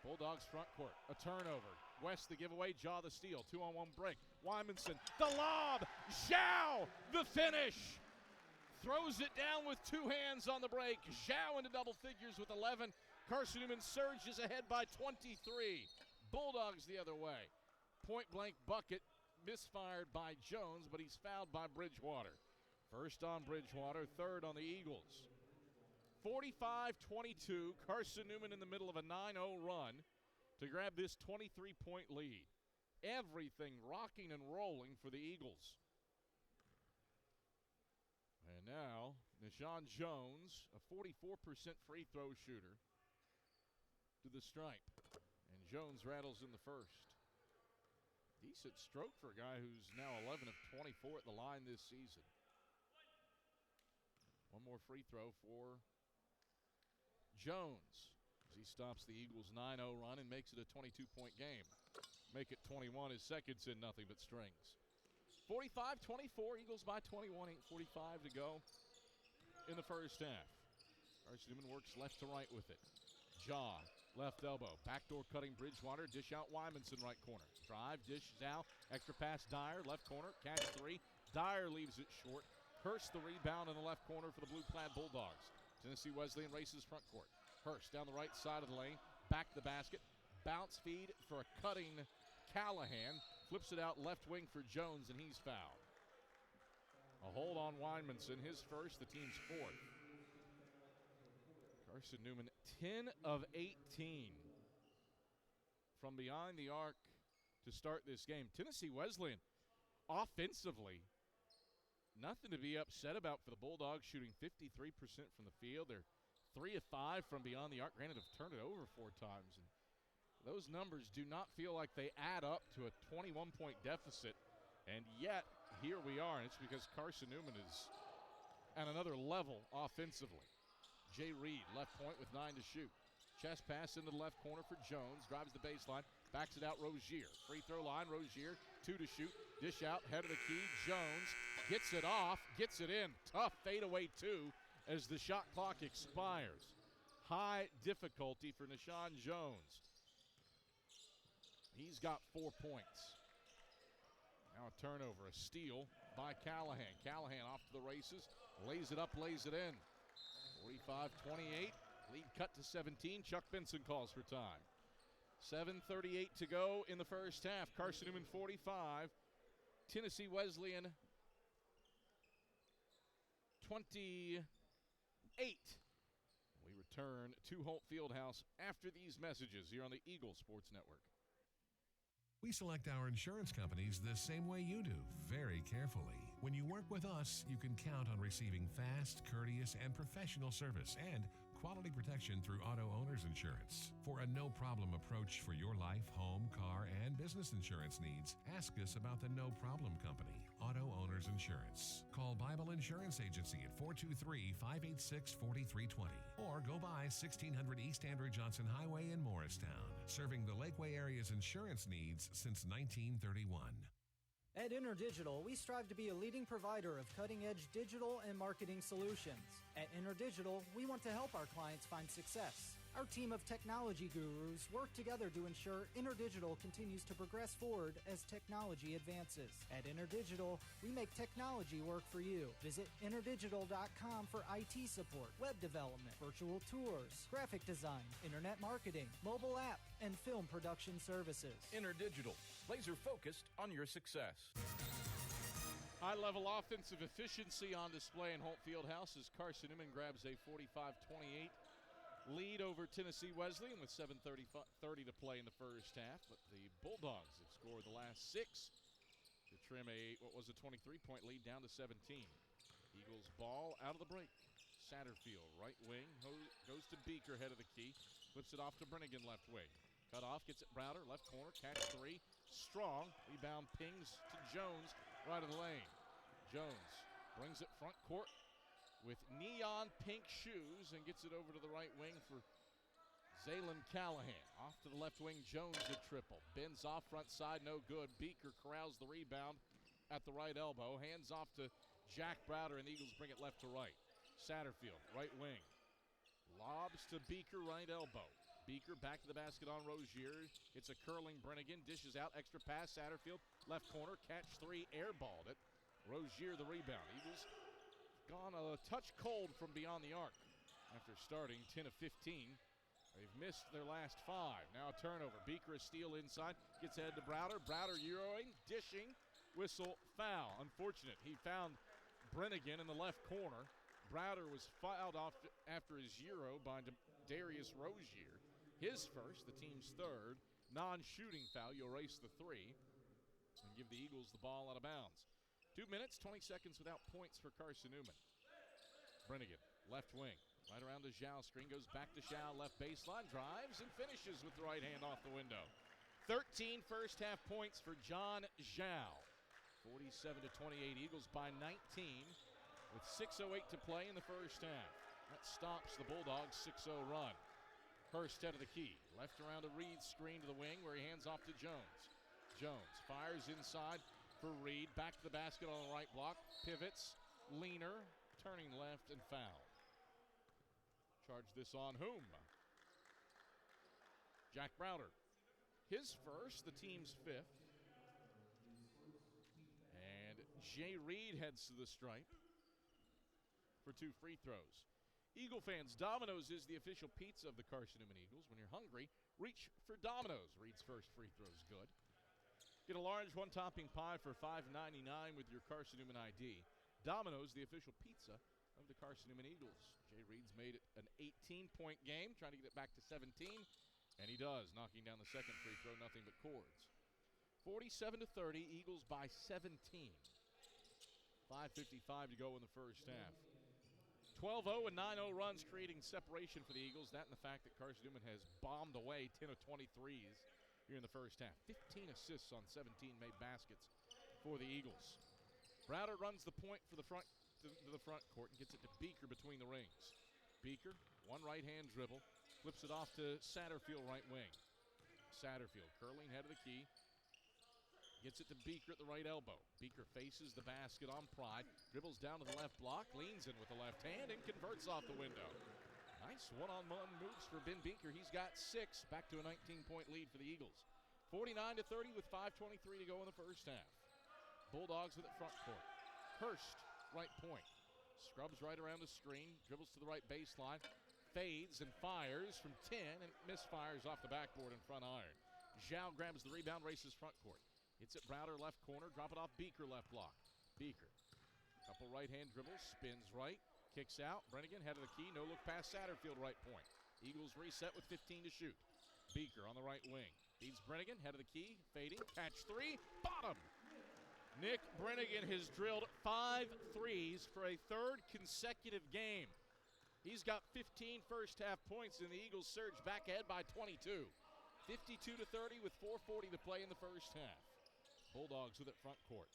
C: Bulldogs front court, a turnover. West the giveaway, Jaw the steal. 2-on-1 break. Wymanson, the lob. Zhao, the finish. Throws it down with two hands on the break. Zhao into double figures with 11. Carson-Newman surges ahead by 23. Bulldogs the other way. Point-blank bucket misfired by Jones, but he's fouled by Bridgewater. First on Bridgewater, third on the Eagles. 45-22, Carson-Newman in the middle of a 9-0 run to grab this 23-point lead. Everything rocking and rolling for the Eagles. And now, Nishan Jones, a 44% free throw shooter, to the stripe. And Jones rattles in the first. Decent stroke for a guy who's now 11 of 24 at the line this season. One more free throw for Jones as he stops the Eagles' 9-0 run and makes it a 22-point game. Make it 21 as seconds in nothing but strings. 45-24, Eagles by 21, 8:45 to go in the first half. Carson-Newman works left to right with it. Jaw, left elbow, backdoor cutting Bridgewater, dish out Wymanson right corner. Drive, dish out, extra pass Dyer, left corner, catch three. Dyer leaves it short. Hurst the rebound in the left corner for the blue-clad Bulldogs. Tennessee Wesleyan races front court. Hurst down the right side of the lane, back to the basket. Bounce feed for a cutting Callahan. Flips it out left wing for Jones, and he's fouled. A hold on Wymanson, his first, the team's fourth. Carson-Newman, 10 of 18 from behind the arc to start this game. Tennessee Wesleyan, offensively, nothing to be upset about for the Bulldogs, shooting 53% from the field. They're 3 of 5 from beyond the arc. Granted, have turned it over 4 times. And those numbers do not feel like they add up to a 21-point deficit. And yet, here we are. And it's because Carson-Newman is at another level offensively. Jay Reed, left point with 9 to shoot. Chest pass into the left corner for Jones. Drives the baseline. Backs it out, Rozier. Free throw line, Rozier. 2 to shoot. Dish out, head of the key. Jones gets it off, gets it in. Tough fadeaway 2 as the shot clock expires. High difficulty for Nishan Jones. He's got 4 points. Now a turnover, a steal by Callahan. Callahan off to the races. Lays it up, lays it in. 45-28. Lead cut to 17. Chuck Benson calls for time. 7:38 to go in the first half. Carson-Newman 45. Tennessee Wesleyan 28. We return to Holt Fieldhouse after these messages here on the Eagle Sports Network.
A: We select our insurance companies the same way you do, very carefully. When you work with us, you can count on receiving fast, courteous, and professional service and quality protection through auto owner's insurance. For a no-problem approach for your life, home, car, and business insurance needs, ask us about the No Problem Company, Auto Owners Insurance. Call Bible Insurance Agency at 423-586-4320 or go by 1600 East Andrew Johnson Highway in Morristown, serving the Lakeway area's insurance needs since 1931.
F: At InterDigital, we strive to be a leading provider of cutting-edge digital and marketing solutions. At InterDigital, we want to help our clients find success. Our team of technology gurus work together to ensure InterDigital continues to progress forward as technology advances. At InterDigital, we make technology work for you. Visit interdigital.com for IT support, web development, virtual tours, graphic design, internet marketing, mobile app, and film production services.
I: InterDigital, laser focused on your success.
C: High-level offensive efficiency on display in Holt Fieldhouse as Carson-Newman grabs a 45-28 lead over Tennessee Wesleyan with 7:30 to play in the first half. But the Bulldogs have scored the last 6 to trim what was a 23-point lead down to 17. Eagles ball out of the break. Satterfield, right wing, goes to Beaker, head of the key. Flips it off to Brennigan, left wing. Cut off, gets it Browder, left corner, catch 3. Strong, rebound pings to Jones, right of the lane. Jones brings it front court with neon pink shoes and gets it over to the right wing for Zaylen Callahan. Off to the left wing, Jones a triple. Bends off front side, no good. Beaker corrals the rebound at the right elbow. Hands off to Jack Browder, and the Eagles bring it left to right. Satterfield, right wing. Lobs to Beaker, right elbow. Beaker back to the basket on Rozier. It's a curling Brennigan. Dishes out, extra pass, Satterfield. Left corner, catch 3, airballed it. Rozier the rebound. Eagles gone a touch cold from beyond the arc after starting 10 of 15. They've missed their last 5. Now a turnover. Beaker a steal inside. Gets ahead to Browder. Browder Euroing, dishing. Whistle, foul. Unfortunate. He found Brennigan in the left corner. Browder was fouled off after his Euro by Darius Rozier. His first, the team's third. Non-shooting foul. You erase the 3 and give the Eagles the ball out of bounds. 2 minutes, 20 seconds without points for Carson-Newman. Brennigan, left wing, right around the Zhao screen, goes back to Zhao, left baseline, drives and finishes with the right hand off the window. 13 first half points for John Zhao. 47-28, Eagles by 19 with 6:08 to play in the first half. That stops the Bulldogs' 6-0 run. Hurst head of the key, left around a Reed screen to the wing where he hands off to Jones. Jones fires inside for Reed, back to the basket on the right block, pivots, leaner, turning left, and foul. Charge this on whom? Jack Browder. His first, the team's 5th. And Jay Reed heads to the stripe for 2 free throws. Eagle fans, Domino's is the official pizza of the Carson-Newman Eagles. When you're hungry, reach for Domino's. Reed's first free throw is good. Get a large one-topping pie for $5.99 with your Carson-Newman ID. Domino's, the official pizza of the Carson-Newman Eagles. Jay Reed's made it an 18-point game, trying to get it back to 17, and he does, knocking down the second free throw, nothing but cords. 47-30, Eagles by 17. 5:55 to go in the first half. 12-0 and 9-0 runs creating separation for the Eagles. That and the fact that Carson-Newman has bombed away 10 of 23s here in the first half. 15 assists on 17 made baskets for the Eagles. Browder runs the point for the front to the front court and gets it to Beaker between the rings. Beaker, one right-hand dribble, flips it off to Satterfield, right wing. Satterfield, curling head of the key, gets it to Beaker at the right elbow. Beaker faces the basket on Pride, dribbles down to the left block, leans in with the left hand, and converts off the window. Nice one-on-one moves for Ben Beaker. He's got 6, back to a 19-point lead for the Eagles. 49-30 with 5:23 to go in the first half. Bulldogs with it front court. Hurst, right point. Scrubs right around the screen, dribbles to the right baseline, fades and fires from 10 and misfires off the backboard in front iron. Zhao grabs the rebound, races front court. Hits it Browder left corner, drop it off Beaker left block. Beaker, couple right-hand dribbles, spins right, kicks out. Brennigan head of the key, no look past Satterfield right point. Eagles reset with 15 to shoot. Beaker on the right wing. Feeds Brennigan, head of the key, fading, catch three, bottom. Nick Brennigan has drilled 5 threes for a third consecutive game. He's got 15 first-half points, and the Eagles surge back ahead by 22. 52-30 with 4:40 to play in the first half. Bulldogs with it front court.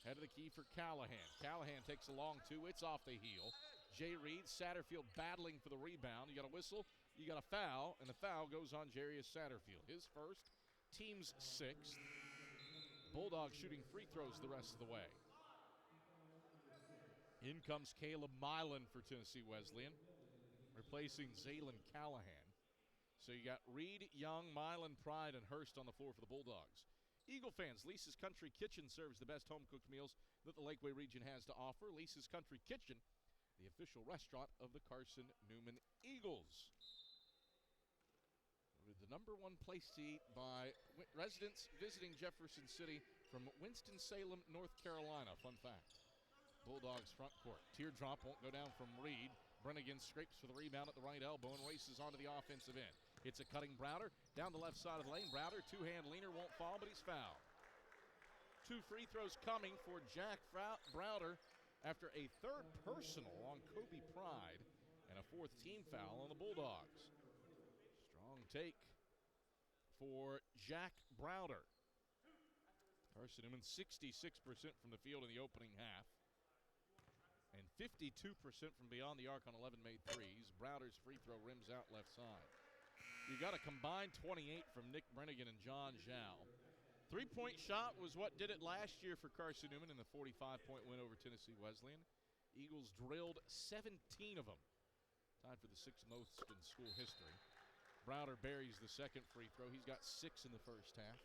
C: Head of the key for Callahan. Callahan takes a long two. It's off the heel. Jay Reed, Satterfield battling for the rebound. You got a whistle, you got a foul, and the foul goes on Jarius Satterfield. His first, team's sixth. Bulldogs shooting free throws the rest of the way. In comes Caleb Milan for Tennessee Wesleyan, replacing Zaylen Callahan. So you got Reed, Young, Milan, Pride, and Hurst on the floor for the Bulldogs. Eagle fans, Lisa's Country Kitchen serves the best home-cooked meals that the Lakeway region has to offer. Lisa's Country Kitchen, the official restaurant of the Carson-Newman Eagles. With the number one place to eat by residents visiting Jefferson City from Winston-Salem, North Carolina. Fun fact. Bulldogs front court. Teardrop won't go down from Reed. Brennigan scrapes for the rebound at the right elbow and races onto the offensive end. It's a cutting Browder down the left side of the lane. Browder, two-hand leaner, won't fall, but he's fouled. 2 free throws coming for Jack Browder after a third personal on Kobe Pride and a 4th team foul on the Bulldogs. Strong take for Jack Browder. Carson-Newman 66% from the field in the opening half and 52% from beyond the arc on 11 made threes. Browder's free throw rims out left side. You got a combined 28 from Nick Brennigan and John Zhao. 3-point shot was what did it last year for Carson-Newman in the 45-point win over Tennessee Wesleyan. Eagles drilled 17 of them, tied for the 6th most in school history. Browder buries the second free throw. He's got 6 in the first half.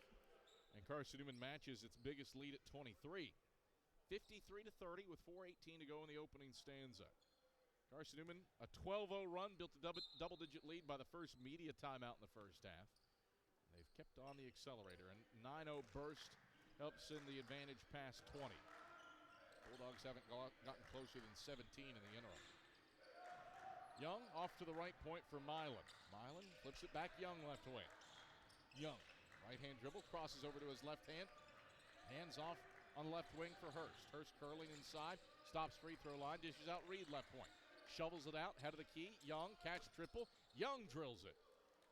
C: And Carson-Newman matches its biggest lead at 23. 53-30 with 4:18 to go in the opening stanza. Carson-Newman, a 12-0 run, built a double-digit lead by the first media timeout in the first half. They've kept on the accelerator, and 9-0 burst helps send the advantage past 20. Bulldogs haven't gotten closer than 17 in the interim. Young off to the right point for Milan. Milan flips it back, Young left wing. Young, right-hand dribble, crosses over to his left hand. Hands off on the left wing for Hurst. Hurst curling inside, stops free throw line, dishes out Reed left point. Shovels it out, head of the key. Young, catch triple. Young drills it.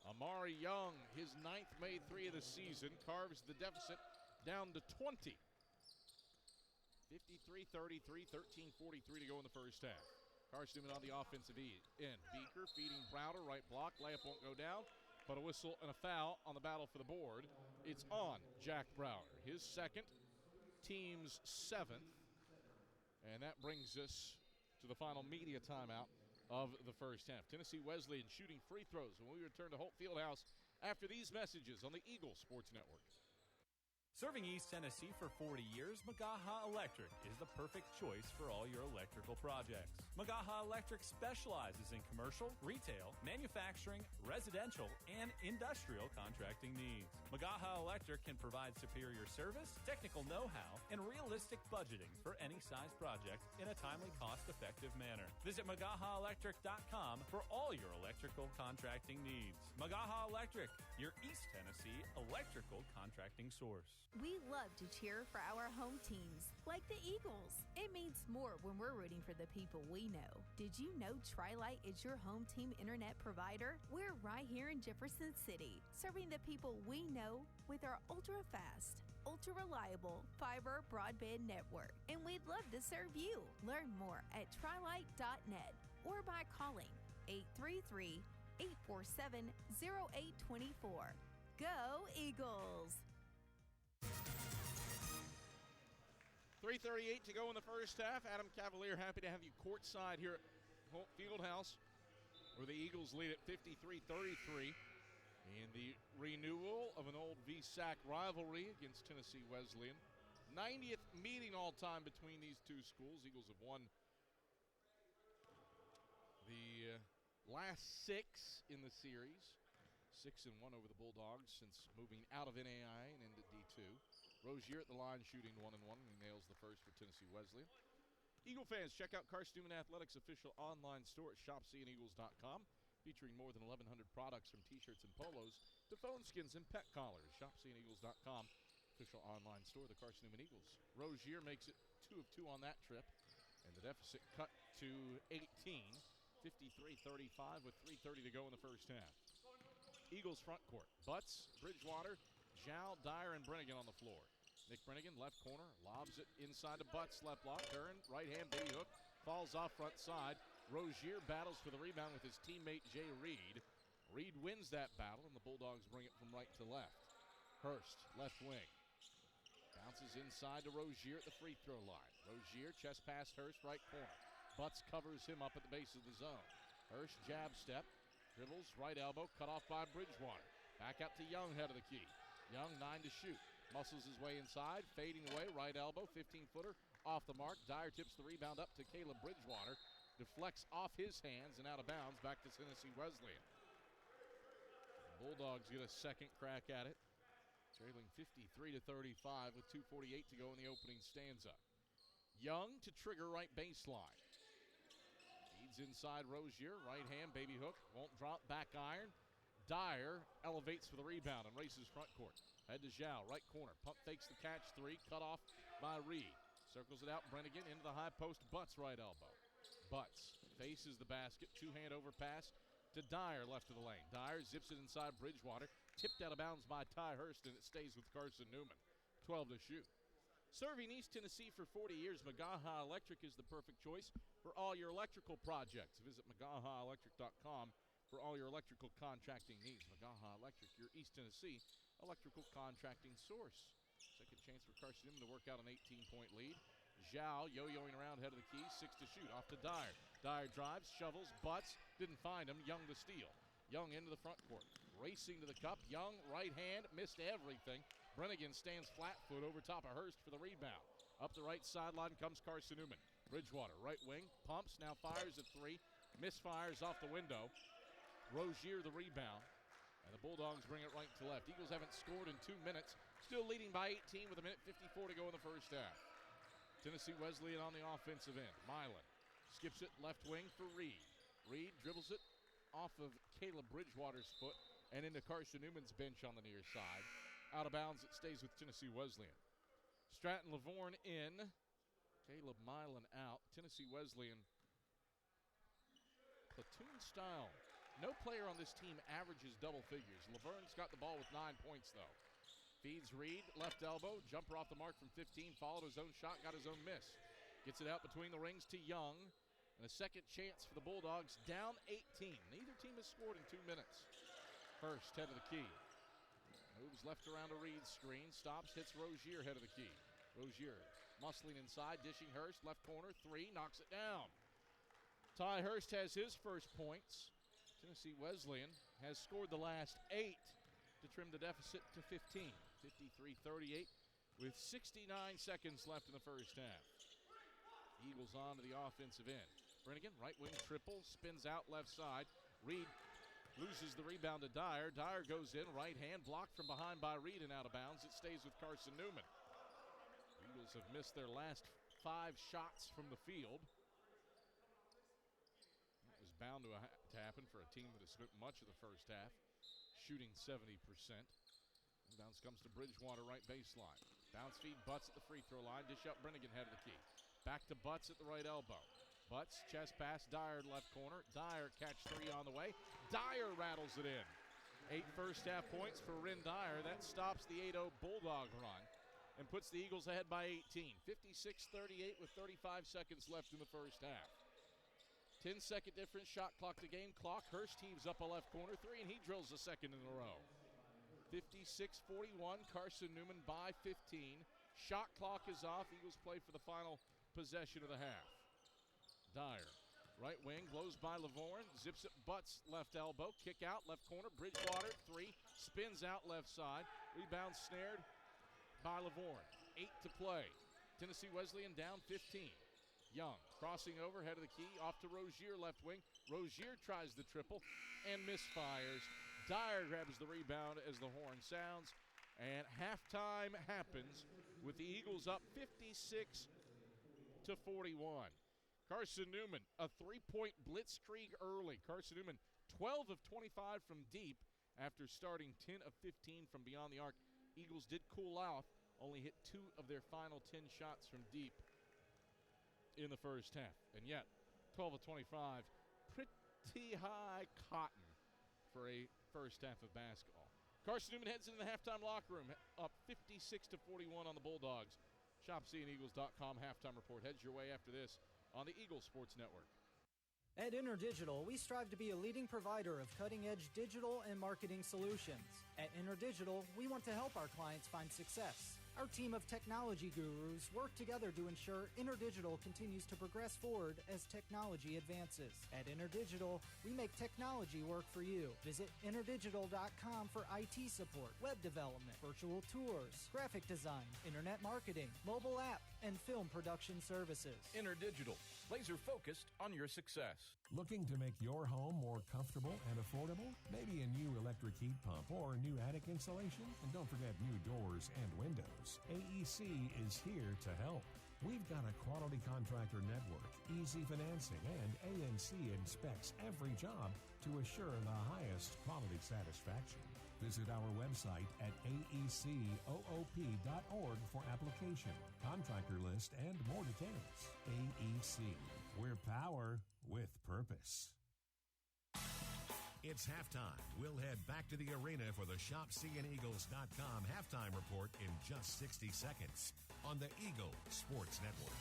C: Amari Young, his 9th made 3 of the season, carves the deficit down to 20. 53-33, 13:43 to go in the first half. Carson-Newman on the offensive end. Beaker feeding Browder, right block. Layup won't go down, but a whistle and a foul on the battle for the board. It's on Jack Browder. His second, team's 7th. And that brings us to the final media timeout of the first half. Tennessee Wesleyan shooting free throws when we return to Holt Fieldhouse after these messages on the Eagle Sports Network.
E: Serving East Tennessee for 40 years, Magaha Electric is the perfect choice for all your electrical projects. Magaha Electric specializes in commercial, retail, manufacturing, residential, and industrial contracting needs. Magaha Electric can provide superior service, technical know-how, and realistic budgeting for any size project in a timely, cost-effective manner. Visit MagahaElectric.com for all your electrical contracting needs. Magaha Electric, your East Tennessee electrical contracting source.
R: We love to cheer for our home teams, like the Eagles. It means more when we're rooting for the people we know. Did you know Tri-Lite is your home team internet provider? We're right here in Jefferson City, serving the people we know with our ultra-fast, ultra-reliable fiber broadband network. And we'd love to serve you. Learn more at trilite.net or by calling 833-847-0824. Go Eagles!
C: 3:38 to go in the first half. Adam Cavalier, happy to have you courtside here at Holt Fieldhouse, where the Eagles lead at 53-33 in the renewal of an old VSAC rivalry against Tennessee Wesleyan. 90th meeting all-time between these two schools. Eagles have won the last 6 in the series. 6-1 over the Bulldogs since moving out of NAI and into D2. Rozier at the line shooting 1-1, and he nails the first for Tennessee Wesleyan. Eagle fans, check out Carson-Newman Athletics' official online store at shopseeandeagles.com, featuring more than 1,100 products from T-shirts and polos to phone skins and pet collars. Shopseeandeagles.com, official online store of the Carson-Newman Eagles. Rozier makes it 2 of 2 on that trip, and the deficit cut to 18, 53-35 with 3:30 to go in the first half. Eagles front court. Butts, Bridgewater, Zhao, Dyer, and Brennigan on the floor. Nick Brennigan, left corner, lobs it inside to Butts, left block, turn, right hand, baby hook, falls off front side. Rozier battles for the rebound with his teammate Jay Reed. Reed wins that battle, and the Bulldogs bring it from right to left. Hurst, left wing. Bounces inside to Rozier at the free throw line. Rozier, chest pass Hurst, right corner. Butts covers him up at the base of the zone. Hurst, jab step, dribbles, right elbow, cut off by Bridgewater. Back out to Young, head of the key. Young, 9 to shoot. Muscles his way inside, fading away, right elbow, 15-footer, off the mark. Dyer tips the rebound up to Caleb Bridgewater. Deflects off his hands and out of bounds back to Tennessee Wesleyan. Bulldogs get a second crack at it, trailing 53-35 with 2:48 to go in the opening stanza. Young to trigger right baseline. Feeds inside Rozier, right hand, baby hook, won't drop, back iron. Dyer elevates for the rebound and races front court. Head to Zhao, right corner. Pump fakes the catch three, cut off by Reed. Circles it out, Brennigan into the high post, Butts right elbow. Butts faces the basket, two-hand overpass to Dyer left of the lane. Dyer zips it inside Bridgewater, tipped out of bounds by Ty Hurst, and it stays with Carson-Newman. 12 to shoot. Serving East Tennessee for 40 years, Magaha Electric is the perfect choice for all your electrical projects. Visit MagahaElectric.com for all your electrical contracting needs. Magaha Electric, your East Tennessee electrical contracting source. Second chance for Carson-Newman to work out an 18-point lead. Zhao yo-yoing around head of the key, 6 to shoot, off to Dyer. Dyer drives, shovels, Butts, didn't find him. Young to steal. Young into the front court, racing to the cup. Young, right hand, missed everything. Brennigan stands flat-foot over top of Hurst for the rebound. Up the right sideline comes Carson-Newman. Bridgewater, right wing, pumps, now fires at 3. Misfires off the window. Rozier the rebound. And the Bulldogs bring it right to left. Eagles haven't scored in 2 minutes. Still leading by 18 with 1:54 to go in the first half. Tennessee Wesleyan on the offensive end. Milan skips it left wing for Reed. Reed dribbles it off of Caleb Bridgewater's foot and into Carson-Newman's bench on the near side. Out of bounds, it stays with Tennessee Wesleyan. Stratton Lavorne in. Caleb Milan out. Tennessee Wesleyan platoon style. No player on this team averages double figures. Laverne's got the ball with 9 points, though. Feeds Reed, left elbow, jumper off the mark from 15, followed his own shot, got his own miss. Gets it out between the rings to Young, and a second chance for the Bulldogs, down 18. Neither team has scored in 2 minutes. Hurst, head of the key. Moves left around a Reed screen, stops, hits Rozier, head of the key. Rozier muscling inside, dishing Hurst, left corner, 3, knocks it down. Ty Hurst has his first points. Tennessee Wesleyan has scored the last 8 to trim the deficit to 15. 53-38 with 69 seconds left in the first half. Eagles on to the offensive end. Brennigan, right wing triple, spins out left side. Reed loses the rebound to Dyer. Dyer goes in, right hand, blocked from behind by Reed and out of bounds. It stays with Carson-Newman. Eagles have missed their last 5 shots from the field. That was bound to happen for a team that has spent much of the first half shooting 70%. Bounce comes to Bridgewater, right baseline. Bounce feed, Butts at the free throw line. Dish up, Brennigan, head of the key. Back to Butts at the right elbow. Butts, chest pass, Dyer left corner. Dyer catch 3 on the way. Dyer rattles it in. 8 first half points for Ren Dyer. That stops the 8-0 Bulldog run and puts the Eagles ahead by 18. 56-38 with 35 seconds left in the first half. 10-second difference, shot clock to game clock. Hurst heaves up a left corner 3, and he drills the second in a row. 56-41, Carson-Newman by 15. Shot clock is off. Eagles play for the final possession of the half. Dyer, right wing, blows by Lavorne, zips it, Butts, left elbow, kick out, left corner, Bridgewater, 3, spins out left side, rebound snared by Lavorne. 8 to play. Tennessee Wesleyan down 15. Young, crossing over, head of the key, off to Rozier, left wing. Rozier tries the triple and misfires. Dyer grabs the rebound as the horn sounds, And halftime happens with the Eagles up 56-41. Carson-Newman, a three-point blitzkrieg early. Carson-Newman, 12 of 25 from deep after starting 10 of 15 from beyond the arc. Eagles did cool off, only hit 2 of their final 10 shots from deep in the first half. And yet, 12 of 25, pretty high cotton for a first half of basketball. Carson-Newman heads into the halftime locker room, up 56-41 on the Bulldogs. ShopCandEagles.com halftime report heads your way after this on the Eagle Sports Network.
F: At InterDigital, we strive to be a leading provider of cutting-edge digital and marketing solutions. At InterDigital, we want to help our clients find success. Our team of technology gurus work together to ensure InterDigital continues to progress forward as technology advances. At InterDigital, we make technology work for you. Visit InterDigital.com for IT support, web development, virtual tours, graphic design, internet marketing, mobile app, and film production services.
I: InterDigital, laser-focused on your success.
A: Looking to make your home more comfortable and affordable? Maybe a new electric heat pump or new attic insulation? And don't forget new doors and windows. AEC is here to help. We've got a quality contractor network, easy financing, and ANC inspects every job to assure the highest quality satisfaction. Visit our website at aecoop.org for application, contractor list, and more details. AEC, we're power with purpose. It's halftime. We'll head back to the arena for the ShopCandEagles.com halftime report in just 60 seconds on the Eagle Sports Network.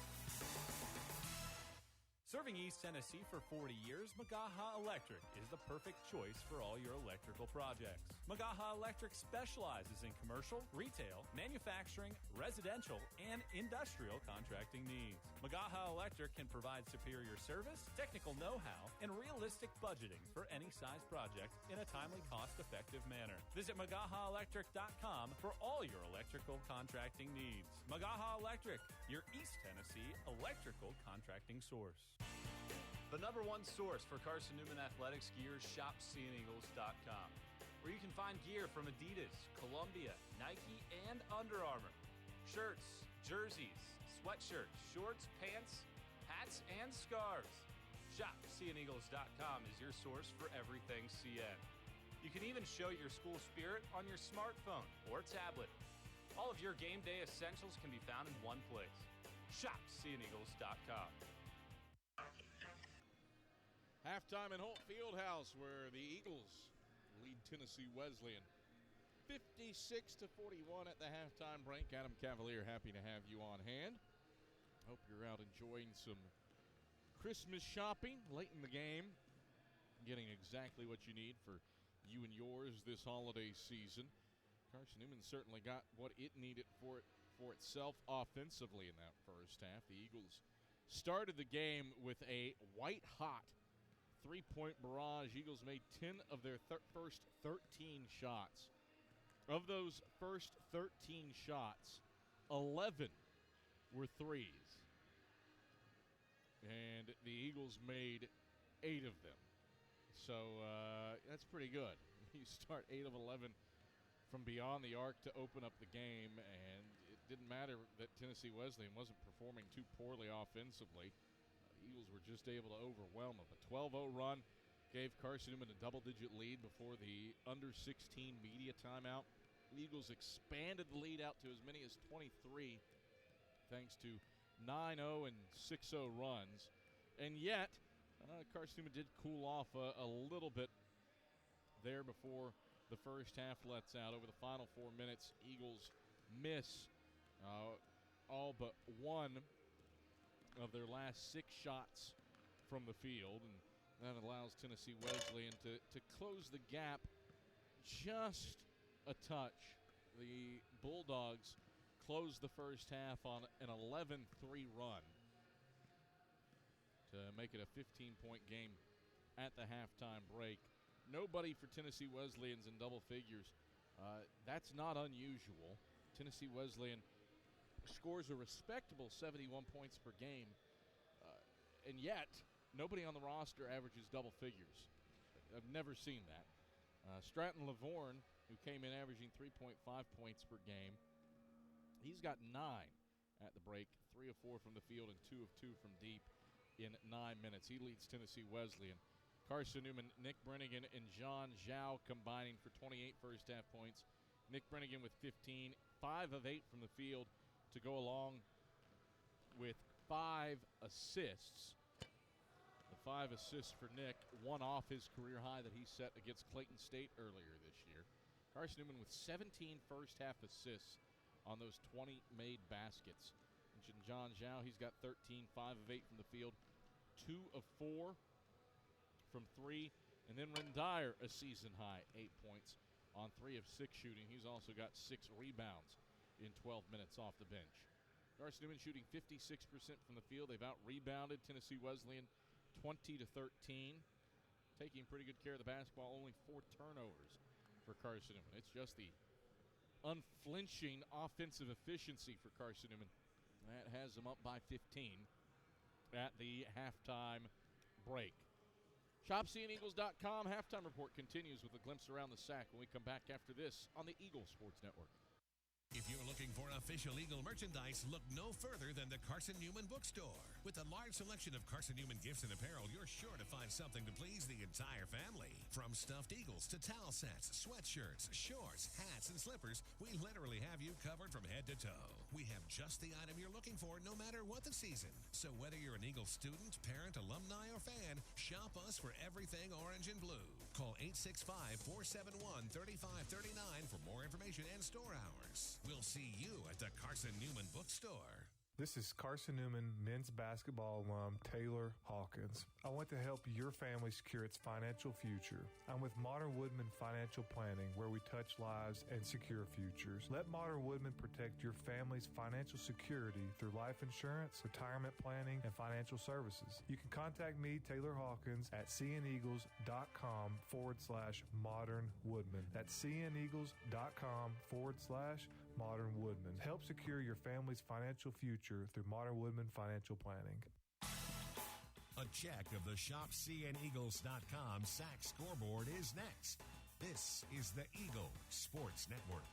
E: Serving East Tennessee for 40 years, Magaha Electric is the perfect choice for all your electrical projects. Magaha Electric specializes in commercial, retail, manufacturing, residential, and industrial contracting needs. Magaha Electric can provide superior service, technical know-how, and realistic budgeting for any size project in a timely, cost-effective manner. Visit MagahaElectric.com for all your electrical contracting needs. Magaha Electric, your East Tennessee electrical contracting source.
S: The number one source for Carson-Newman athletics gear is ShopCandEagles.com, where you can find gear from Adidas, Columbia, Nike, and Under Armour. Shirts, jerseys, sweatshirts, shorts, pants, hats, and scarves. ShopCandEagles.com is your source for everything CN. You can even show your school spirit on your smartphone or tablet. All of your game day essentials can be found in one place. ShopCandEagles.com.
C: Halftime in Holt Fieldhouse, where the Eagles lead Tennessee Wesleyan 56-41 at the halftime break. Adam Cavalier, happy to have you on hand. Hope you're out enjoying some Christmas shopping late in the game, getting exactly what you need for you and yours this holiday season. Carson-Newman certainly got what it needed for itself offensively in that first half. The Eagles started the game with a white-hot three-point barrage. Eagles made 10 of their first 13 shots. Of those first 13 shots, 11 were threes. And the Eagles made 8 of them. So that's pretty good. You start 8 of 11 from beyond the arc to open up the game, and it didn't matter that Tennessee Wesleyan wasn't performing too poorly offensively. Eagles were just able to overwhelm them. A 12-0 run gave Carson-Newman a double-digit lead before the under-16 media timeout. The Eagles expanded the lead out to as many as 23 thanks to 9-0 and 6-0 runs. And yet, Carson-Newman did cool off a little bit there before the first half lets out. Over the final 4 minutes, Eagles miss all but one of their last 6 shots from the field, and that allows Tennessee Wesleyan to close the gap just a touch. The Bulldogs closed the first half on an 11-3 run to make it a 15-point game at the halftime break. Nobody for Tennessee Wesleyan's in double figures. That's not unusual. Tennessee Wesleyan scores a respectable 71 points per game, and yet nobody on the roster averages double figures. I've never seen that. Stratton Lavorne who came in averaging 3.5 points per game. He's got 9 at the break, 3 of 4 from the field and 2 of 2 from deep in 9 minutes. He leads Tennessee Wesleyan. Carson-Newman, Nick Brennigan, and John Zhao combining for 28 first-half points. Nick Brennigan with 15, 5 of 8 from the field to go along with 5 assists. The 5 assists for Nick, one off his career high that he set against Clayton State earlier this year. Carson-Newman with 17 first-half assists on those 20 made baskets. And John Zhao, he's got 13, 5 of 8 from the field, 2 of 4 from 3. And then Rendire, a season high, 8 points on 3 of 6 shooting. He's also got 6 rebounds in 12 minutes off the bench. Carson-Newman shooting 56% from the field. They've out-rebounded Tennessee Wesleyan 20-13. Taking pretty good care of the basketball, only 4 turnovers for Carson-Newman. It's just the unflinching offensive efficiency for Carson-Newman that has them up by 15 at the halftime break. ShopSeeingEagles.com halftime report continues with a glimpse around the SAC when we come back after this on the Eagle Sports Network.
A: If you're looking for official Eagle merchandise, look no further than the Carson-Newman bookstore. With a large selection of Carson-Newman gifts and apparel, you're sure to find something to please the entire family. From stuffed eagles to towel sets, sweatshirts, shorts, hats, and slippers, we literally have you covered from head to toe. We have just the item you're looking for no matter what the season. So whether you're an Eagle student, parent, alumni, or fan, shop us for everything orange and blue. Call 865-471-3539 for more information and store hours. We'll see you at the Carson-Newman bookstore.
D: This is Carson-Newman men's basketball alum Taylor Hawkins. I want to help your family secure its financial future. I'm with Modern Woodman Financial Planning, where we touch lives and secure futures. Let Modern Woodman protect your family's financial security through life insurance, retirement planning, and financial services. You can contact me, Taylor Hawkins, at cneagles.com/Modern Woodman. That's cneagles.com/Modern Woodman. Help secure your family's financial future through Modern Woodman Financial Planning.
A: A check of the ShopCNEagles.com SAC scoreboard is next. This is the Eagle Sports Network.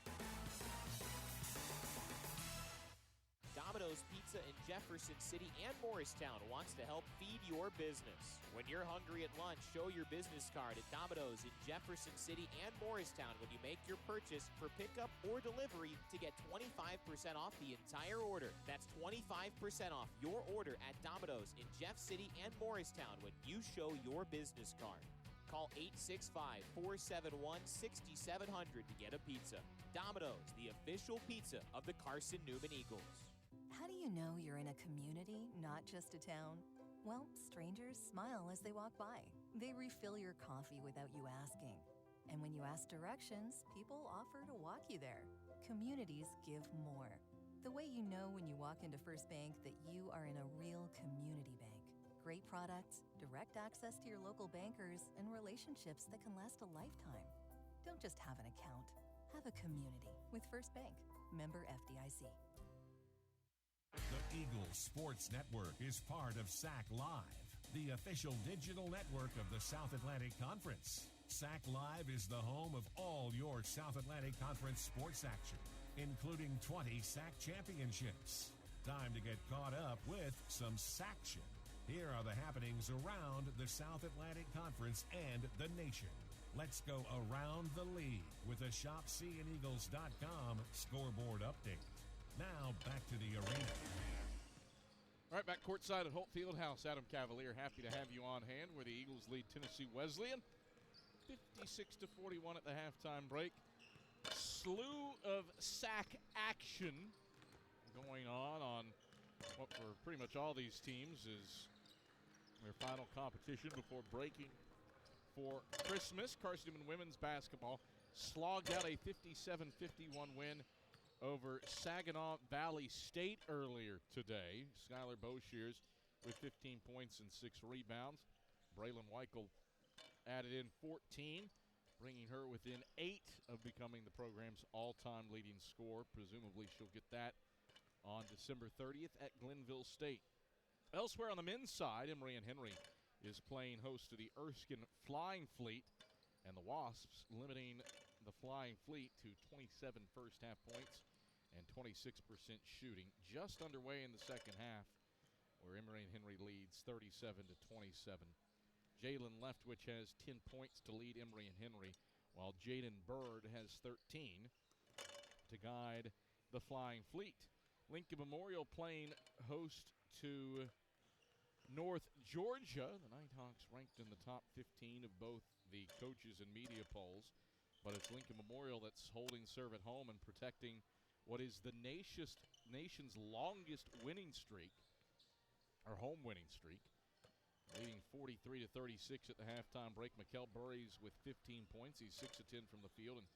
J: Domino's Pizza in Jefferson City and Morristown wants to help feed your business. When you're hungry at lunch, show your business card at Domino's in Jefferson City and Morristown when you make your purchase for pickup or delivery to get 25% off the entire order. That's 25% off your order at Domino's in Jeff City and Morristown when you show your business card. Call 865-471-6700 to get a pizza. Domino's, the official pizza of the Carson-Newman Eagles.
G: How do you know you're in a community, not just a town? Well, strangers smile as they walk by. They refill your coffee without you asking. And when you ask directions, people offer to walk you there. Communities give more. The way you know when you walk into First Bank that you are in a real community bank. Great products, direct access to your local bankers, and relationships that can last a lifetime. Don't just have an account. Have a community with First Bank. Member FDIC.
A: The Eagle Sports Network is part of SAC Live, the official digital network of the South Atlantic Conference. SAC Live is the home of all your South Atlantic Conference sports action, including 20 SAC championships. Time to get caught up with some SACtion. Here are the happenings around the South Atlantic Conference and the nation. Let's go around the league with a ShopSeeingEagles.com scoreboard update. Now, back to the arena.
C: All right, back courtside at Holt Fieldhouse. Adam Cavalier, happy to have you on hand where the Eagles lead Tennessee Wesleyan 56-41 at the halftime break. Slew of SAC action going on what for pretty much all these teams is their final competition before breaking for Christmas. Carson-Newman women's basketball slogged out a 57-51 win over Saginaw Valley State earlier today. Skylar Boshears with 15 points and 6 rebounds. Braylon Weichel added in 14, bringing her within 8 of becoming the program's all-time leading scorer. Presumably she'll get that on December 30th at Glenville State. Elsewhere on the men's side, Emory and Henry is playing host to the Erskine Flying Fleet, and the Wasps limiting the Flying Fleet to 27 first-half points and 26% shooting. Just underway in the second half, where Emory and Henry leads 37-27. Jalen Leftwich has 10 points to lead Emory and Henry, while Jaden Bird has 13 to guide the Flying Fleet. Lincoln Memorial playing host to North Georgia. The Nighthawks ranked in the top 15 of both the coaches and media polls, but it's Lincoln Memorial that's holding serve at home and protecting what is the nation's longest winning streak, or home winning streak, leading 43-36 at the halftime break. Mikkel Burries with 15 points. He's 6 of 10 from the field and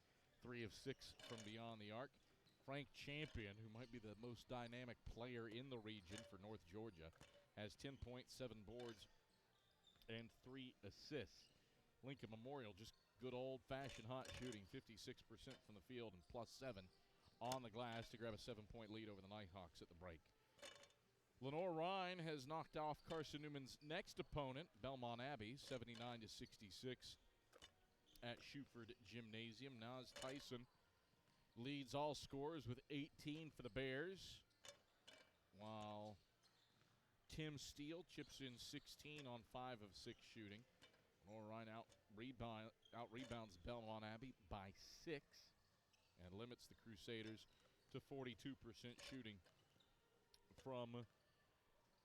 C: 3 of 6 from beyond the arc. Frank Champion, who might be the most dynamic player in the region for North Georgia, has 10 points, 7 boards, and 3 assists. Lincoln Memorial, just good old-fashioned hot shooting, 56% from the field and +7 on the glass to grab a 7-point lead over the Nighthawks at the break. Lenore Rhine has knocked off Carson-Newman's next opponent, Belmont Abbey, 79-66 at Shuford Gymnasium. Naz Tyson leads all scorers with 18 for the Bears, while Tim Steele chips in 16 on 5 of 6 shooting. Lenore Rhine out-rebounds Belmont Abbey by 6 and limits the Crusaders to 42% shooting from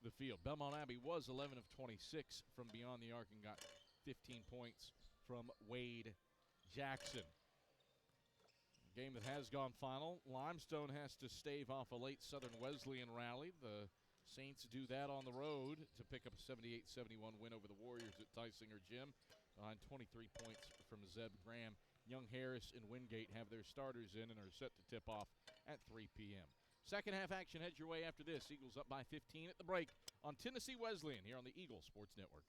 C: the field. Belmont Abbey was 11 of 26 from beyond the arc and got 15 points from Wade Jackson. Game that has gone final. Limestone has to stave off a late Southern Wesleyan rally. The Saints do that on the road to pick up a 78-71 win over the Warriors at Tysinger Gym, behind 23 points from Zeb Graham. Young Harris and Wingate have their starters in and are set to tip off at 3 p.m. Second half action heads your way after this. Eagles up by 15 at the break on Tennessee Wesleyan here on the Eagle Sports Network.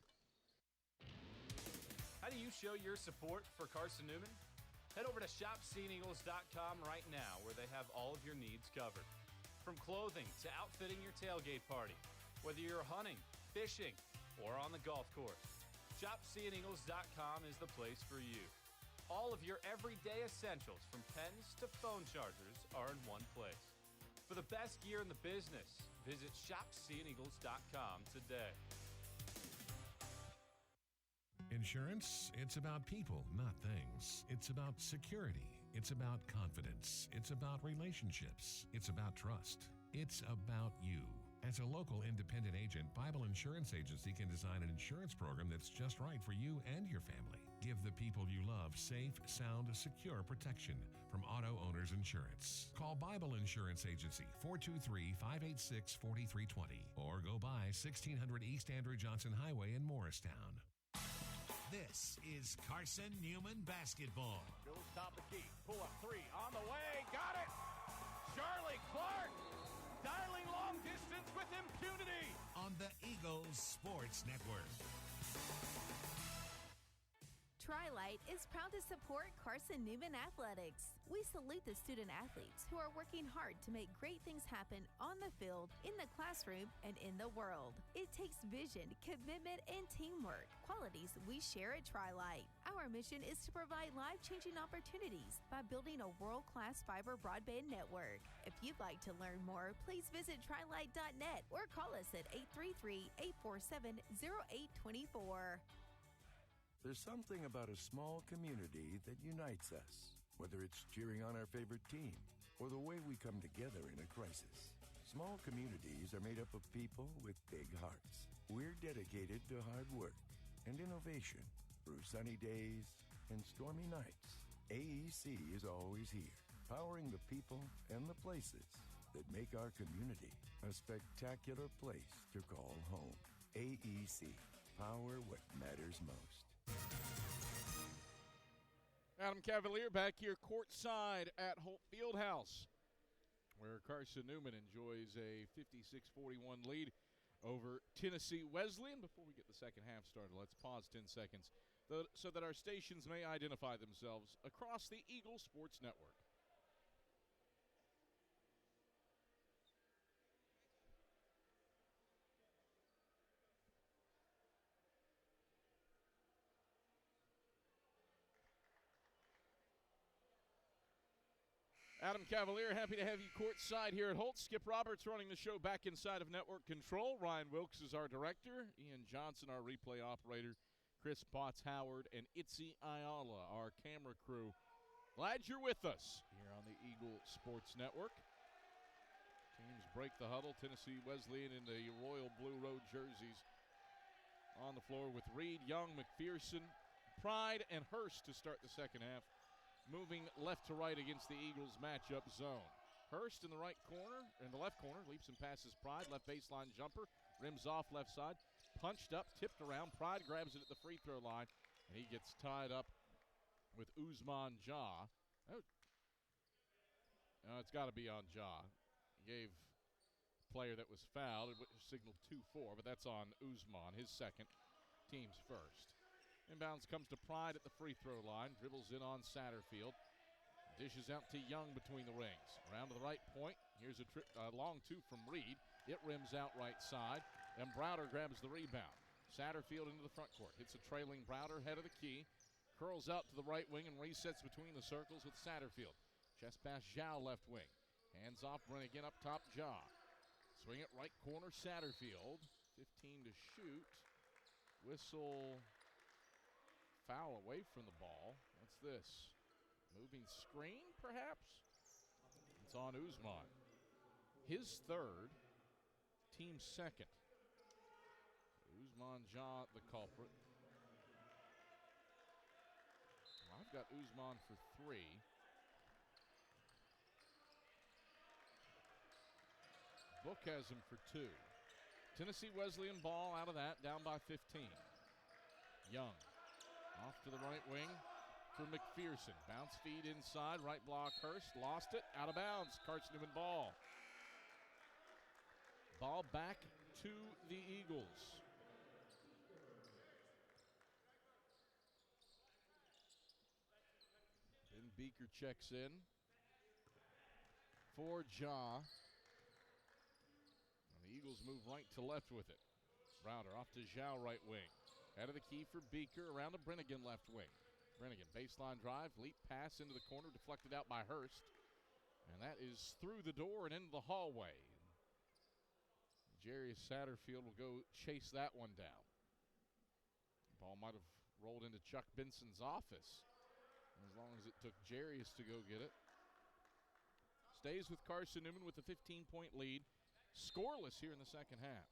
S: How do you show your support for Carson-Newman? Head over to shopseeingeagles.com right now, where they have all of your needs covered. From clothing to outfitting your tailgate party, whether you're hunting, fishing, or on the golf course, shopseeingeagles.com is the place for you. All of your everyday essentials, from pens to phone chargers, are in one place. For the best gear in the business, visit shopseeingeagles.com today.
A: Insurance, it's about people, not things. It's about security. It's about confidence. It's about relationships. It's about trust. It's about you. As a local independent agent, Bible Insurance Agency can design an insurance program that's just right for you and your family. Give the people you love safe, sound, secure protection from Auto Owners Insurance. Call Bible Insurance Agency, 423-586-4320, or go by 1600 East Andrew Johnson Highway in Morristown.
T: This is Carson-Newman basketball.
U: Goes top of key. Pull up 3 on the way. Got it. Charlie Clark dialing long distance with impunity.
T: On the Eagles Sports Network.
R: Tri-Light is proud to support Carson-Newman Athletics. We salute the student athletes who are working hard to make great things happen on the field, in the classroom, and in the world. It takes vision, commitment, and teamwork, qualities we share at Tri-Light. Our mission is to provide life-changing opportunities by building a world-class fiber broadband network. If you'd like to learn more, please visit trilight.net or call us at 833-847-0824.
K: There's something about a small community that unites us, whether it's cheering on our favorite team or the way we come together in a crisis. Small communities are made up of people with big hearts. We're dedicated to hard work and innovation through sunny days and stormy nights. AEC is always here, powering the people and the places that make our community a spectacular place to call home. AEC, power what matters most.
C: Adam Cavalier back here courtside at Holt Fieldhouse, where Carson-Newman enjoys a 56-41 lead over Tennessee Wesleyan. Before we get the second half started, let's pause 10 seconds so that our stations may identify themselves across the Eagle Sports Network. Adam Cavalier, happy to have you courtside here at Holt. Skip Roberts running the show back inside of Network Control. Ryan Wilkes is our director. Ian Johnson, our replay operator. Chris Potts-Howard and Itzy Ayala, our camera crew. Glad you're with us here on the Eagle Sports Network. Teams break the huddle. Tennessee Wesleyan in the royal blue road jerseys on the floor with Reed, Young, McPherson, Pride, and Hurst to start the second half. Moving left to right against the Eagles matchup zone. Hurst in the right corner, in the left corner, leaps and passes Pride. Left baseline jumper, rims off left side. Punched up, tipped around. Pride grabs it at the free throw line, and he gets tied up with Usman Ja. Oh, it's got to be on Ja. He gave player that was fouled. It signaled 2-4, but that's on Usman, his second, team's first. Inbounds comes to Pride at the free throw line. Dribbles in on Satterfield. Dishes out to Young between the rings. Around to the right point. Here's a long two from Reed. It rims out right side. And Browder grabs the rebound. Satterfield into the front court. Hits a trailing Browder, head of the key. Curls out to the right wing and resets between the circles with Satterfield. Chest pass Zhao left wing. Hands off, run again up top, Ja. Swing it right corner, Satterfield. 15 to shoot. Whistle. Foul away from the ball. What's this? Moving screen, perhaps? It's on Usman. His third, team's second. Usman Ja, the culprit. I've got Usman for 3. Book has him for 2. Tennessee Wesleyan ball out of that, down by 15. Young. Off to the right wing for McPherson. Bounce feed inside, right block Hurst. Lost it, out of bounds. Carson-Newman ball. Ball back to the Eagles. Then Beaker checks in for Ja. And the Eagles move right to left with it. Browder off to Zhao, right wing. Out of the key for Beaker, around to Brennigan, left wing. Brennigan, baseline drive, leap pass into the corner, deflected out by Hurst. And that is through the door and into the hallway. Jarius Satterfield will go chase that one down. The ball might have rolled into Chuck Benson's office, as long as it took Jarius to go get it. Stays with Carson-Newman with a 15-point lead. Scoreless here in the second half.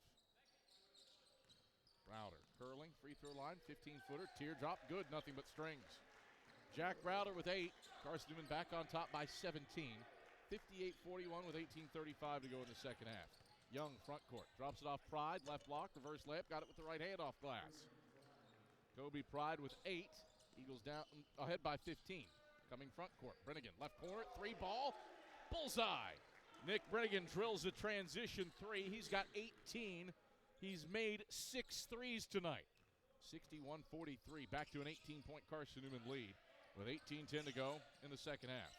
C: Browder curling, free throw line, 15-footer, teardrop, good, nothing but strings. Jack Browder with 8. Carson-Newman back on top by 17. 58-41 with 18:35 to go in the second half. Young front court, drops it off Pride, left block, reverse layup, got it with the right hand off glass. Kobe Pride with 8. Eagles down ahead by 15. Coming front court, Brennigan, left corner, 3 ball, bullseye. Nick Brennigan drills a transition 3. He's got 18. He's made 6 threes tonight. 61-43, back to an 18-point Carson-Newman lead with 18:10 to go in the second half.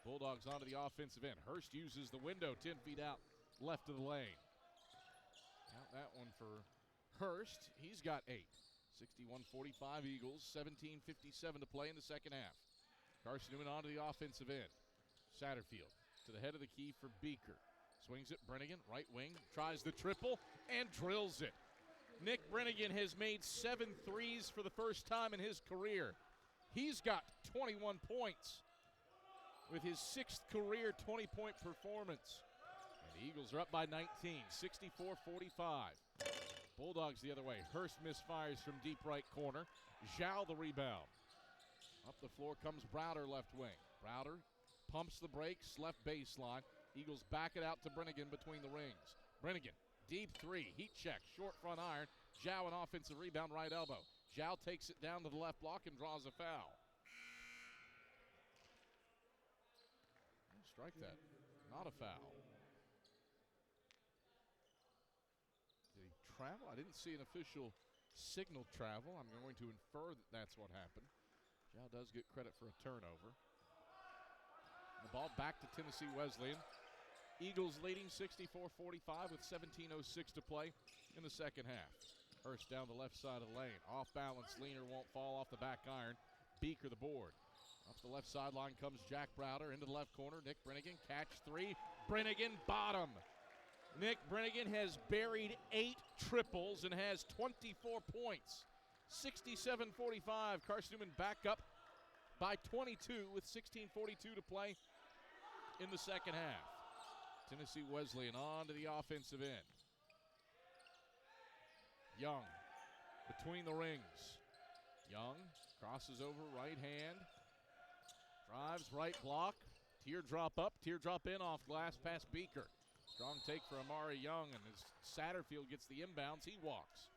C: Bulldogs onto the offensive end. Hurst uses the window 10 feet out left of the lane. Count that one for Hurst. He's got 8. 61-45 Eagles, 17:57 to play in the second half. Carson-Newman onto the offensive end. Satterfield to the head of the key for Beaker. Swings it, Brennigan, right wing, tries the triple, and drills it. Nick Brennigan has made 7 threes for the first time in his career. He's got 21 points with his 6th career 20-point performance. And the Eagles are up by 19, 64-45. Bulldogs the other way. Hurst misfires from deep right corner. Zhao the rebound. Up the floor comes Browder, left wing. Browder pumps the brakes, left baseline. Eagles back it out to Brennigan between the rings. Brennigan, deep 3, heat check, short front iron. Zhao an offensive rebound, right elbow. Zhao takes it down to the left block and draws a foul. Strike that. Not a foul. Did he travel? I didn't see an official signal travel. I'm going to infer that that's what happened. Zhao does get credit for a turnover. The ball back to Tennessee Wesleyan. Eagles leading 64-45 with 17:06 to play in the second half. Hurst down the left side of the lane. Off balance, leaner won't fall off the back iron. Beaker the board. Up the left sideline comes Jack Browder into the left corner. Nick Brennigan, catch three. Brennigan, bottom. Nick Brennigan has buried 8 triples and has 24 points. 67-45. Carson-Newman back up by 22 with 16:42 to play in the second half. Tennessee Wesleyan on to the offensive end. Young between the rings. Young crosses over, right hand. Drives, right block. Teardrop up, teardrop in off glass past Beaker. Strong take for Amari Young, and as Satterfield gets the inbounds, he walks.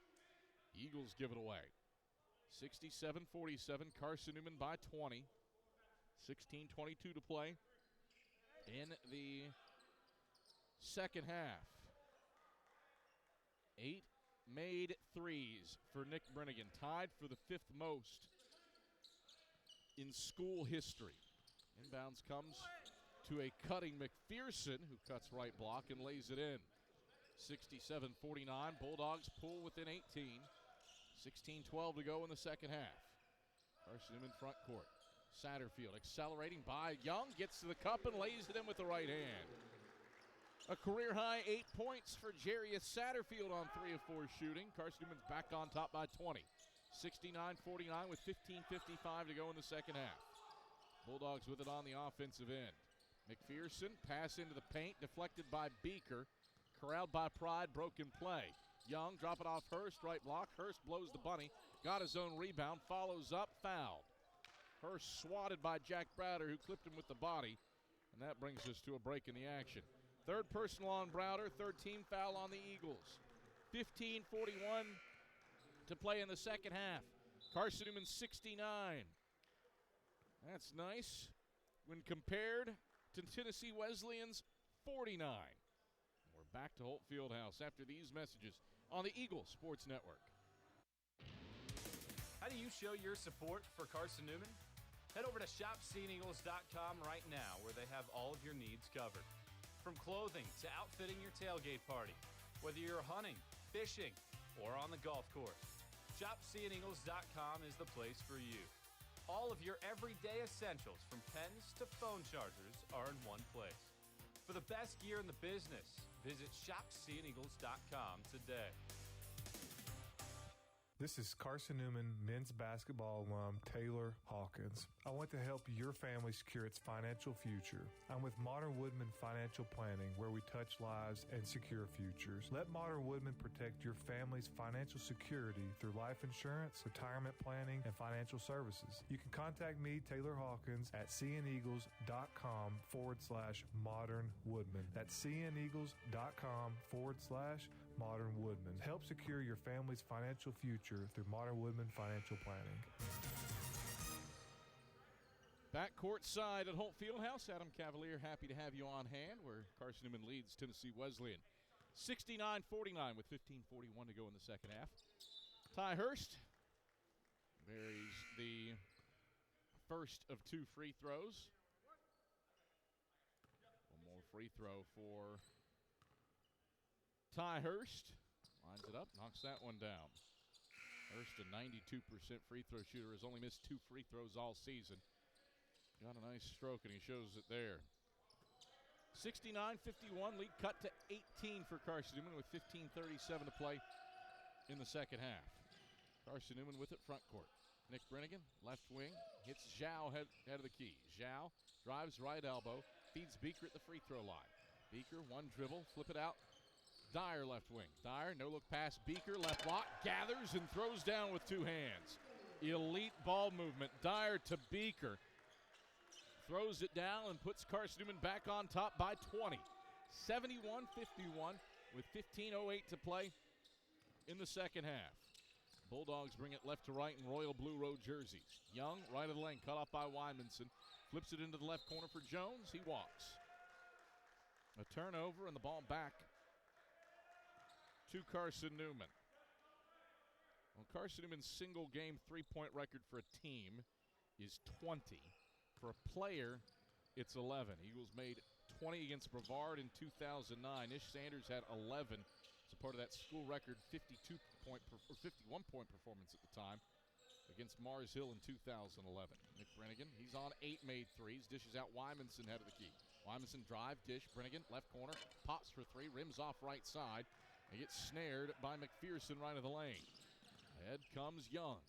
C: Eagles give it away. 67-47, Carson-Newman by 20. 16:22 to play in the second half. 8 made threes for Nick Brennigan, tied for the 5th most in school history. Inbounds comes to a cutting McPherson, who cuts right block and lays it in. 67-49, Bulldogs pull within 18. 16:12 to go in the second half. Carson-Newman front court. Satterfield accelerating by Young, gets to the cup and lays it in with the right hand. A career-high 8 points for Jarius Satterfield on 3 of 4 shooting. Carson-Newman's back on top by 20. 69-49 with 15:55 to go in the second half. Bulldogs with it on the offensive end. McPherson, pass into the paint, deflected by Beaker. Corralled by Pride, broken play. Young, drop it off Hurst, right block. Hurst blows the bunny, got his own rebound, follows up, fouled. Hurst swatted by Jack Browder, who clipped him with the body, and that brings us to a break in the action. Third personal on Browder, third team foul on the Eagles. 15:41 to play in the second half. Carson-Newman 69. That's nice when compared to Tennessee Wesleyan's 49. We're back to Holt Fieldhouse after these messages on the Eagles Sports Network.
S: How do you show your support for Carson-Newman? Head over to shopseeandeagles.com right now, where they have all of your needs covered. From clothing to outfitting your tailgate party, whether you're hunting, fishing, or on the golf course, shopseeandeagles.com is the place for you. All of your everyday essentials, from pens to phone chargers, are in one place. For the best gear in the business, visit shopseeandeagles.com today.
D: This is Carson-Newman men's basketball alum Taylor Hawkins. I want to help your family secure its financial future. I'm with Modern Woodman Financial Planning, where we touch lives and secure futures. Let Modern Woodman protect your family's financial security through life insurance, retirement planning, and financial services. You can contact me, Taylor Hawkins, at cneagles.com/Modern Woodman. That's cneagles.com/Modern Woodman. Help secure your family's financial future through Modern Woodman Financial Planning.
C: Back courtside at Holt Fieldhouse, Adam Cavalier happy to have you on hand, where Carson-Newman leads Tennessee Wesleyan 69-49 with 15:41 to go in the second half. Ty Hurst buries the first of 2 free throws. One more free throw for Ty Hurst. Lines it up, knocks that one down. Hurst, a 92% free throw shooter, has only missed 2 free throws all season. Got a nice stroke, and he shows it there. 69-51, lead cut to 18 for Carson-Newman with 15:37 to play in the second half. Carson-Newman with it front court. Nick Brennigan, left wing, hits Zhao head of the key. Zhao drives right elbow, feeds Beaker at the free throw line. Beaker, one dribble, flip it out. Dyer left wing. Dyer, no-look pass. Beaker, left block, gathers and throws down with 2 hands. Elite ball movement. Dyer to Beaker. Throws it down and puts Carson-Newman back on top by 20. 71-51 with 15:08 to play in the second half. Bulldogs bring it left to right in royal blue road jerseys. Young, right of the lane, cut off by Wymanson. Flips it into the left corner for Jones. He walks. A turnover and the ball back to Carson-Newman. Well, Carson-Newman's single game 3-point record for a team is 20. For a player, it's 11. Eagles made 20 against Brevard in 2009. Ish Sanders had 11 as a part of that school record 51-point performance at the time against Mars Hill in 2011. Nick Brennigan, he's on 8 made threes, dishes out Wymanson head of the key. Wymanson drive, dish, Brennigan, left corner, pops for 3, rims off right side. He gets snared by McPherson right of the lane. Ahead comes Young.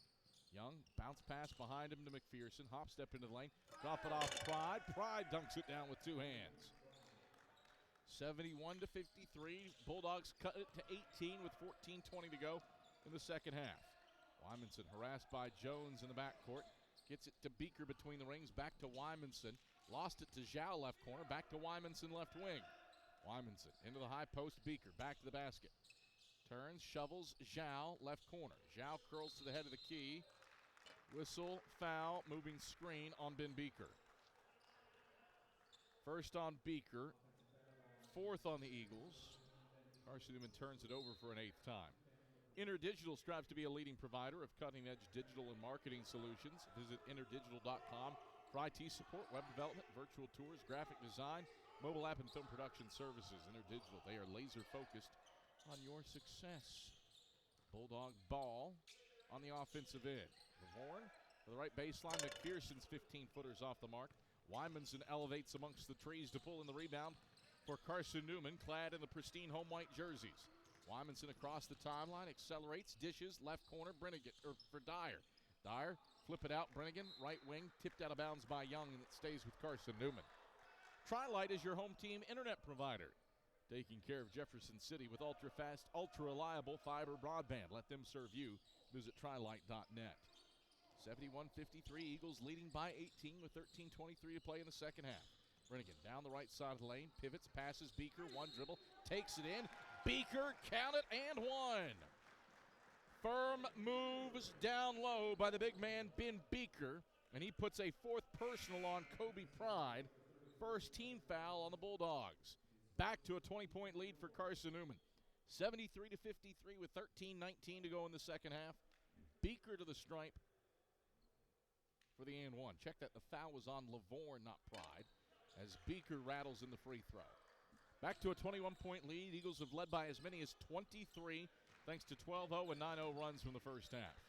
C: Young, bounce pass behind him to McPherson. Hop step into the lane. Drop it off Pride. Pride dunks it down with 2 hands. 71-53. Bulldogs cut it to 18 with 14:20 to go in the second half. Wymanson harassed by Jones in the backcourt. Gets it to Beaker between the rings. Back to Wymanson. Lost it to Zhao left corner. Back to Wymanson left wing. Wymanson into the high post. Beaker back to the basket. Turns, shovels, Zhao left corner. Zhao curls to the head of the key. Whistle, foul, moving screen on Ben Beaker. First on Beaker, 4th on the Eagles. Carson-Newman turns it over for an 8th time. InterDigital strives to be a leading provider of cutting-edge digital and marketing solutions. Visit interdigital.com for IT support, web development, virtual tours, graphic design, mobile app and film production services. InterDigital, they are laser-focused on your success. Bulldog ball on the offensive end. Lavorne for the right baseline. McPherson's 15-footers off the mark. Wymanson elevates amongst the trees to pull in the rebound for Carson-Newman, clad in the pristine home white jerseys. Wymanson across the timeline, accelerates, dishes, left corner, Brennigan, for Dyer. Dyer, flip it out, Brennigan, right wing, tipped out of bounds by Young, and it stays with Carson-Newman. Tri-Lite is your home team internet provider, taking care of Jefferson City with ultra-fast, ultra-reliable fiber broadband. Let them serve you. Visit trilite.net. 71-53, Eagles leading by 18 with 13:23 to play in the second half. Brennigan down the right side of the lane, pivots, passes Beaker, 1 dribble, takes it in. Beaker, count it, and 1. Firm moves down low by the big man, Ben Beaker, and he puts a 4th personal on Kobe Pride. First team foul on the Bulldogs. Back to a 20-point lead for Carson-Newman. 73-53 with 13:19 to go in the second half. Beaker to the stripe for the and 1. Check that the foul was on Lavorne, not Pride, as Beaker rattles in the free throw. Back to a 21-point lead. Eagles have led by as many as 23 thanks to 12-0 and 9-0 runs from the first half.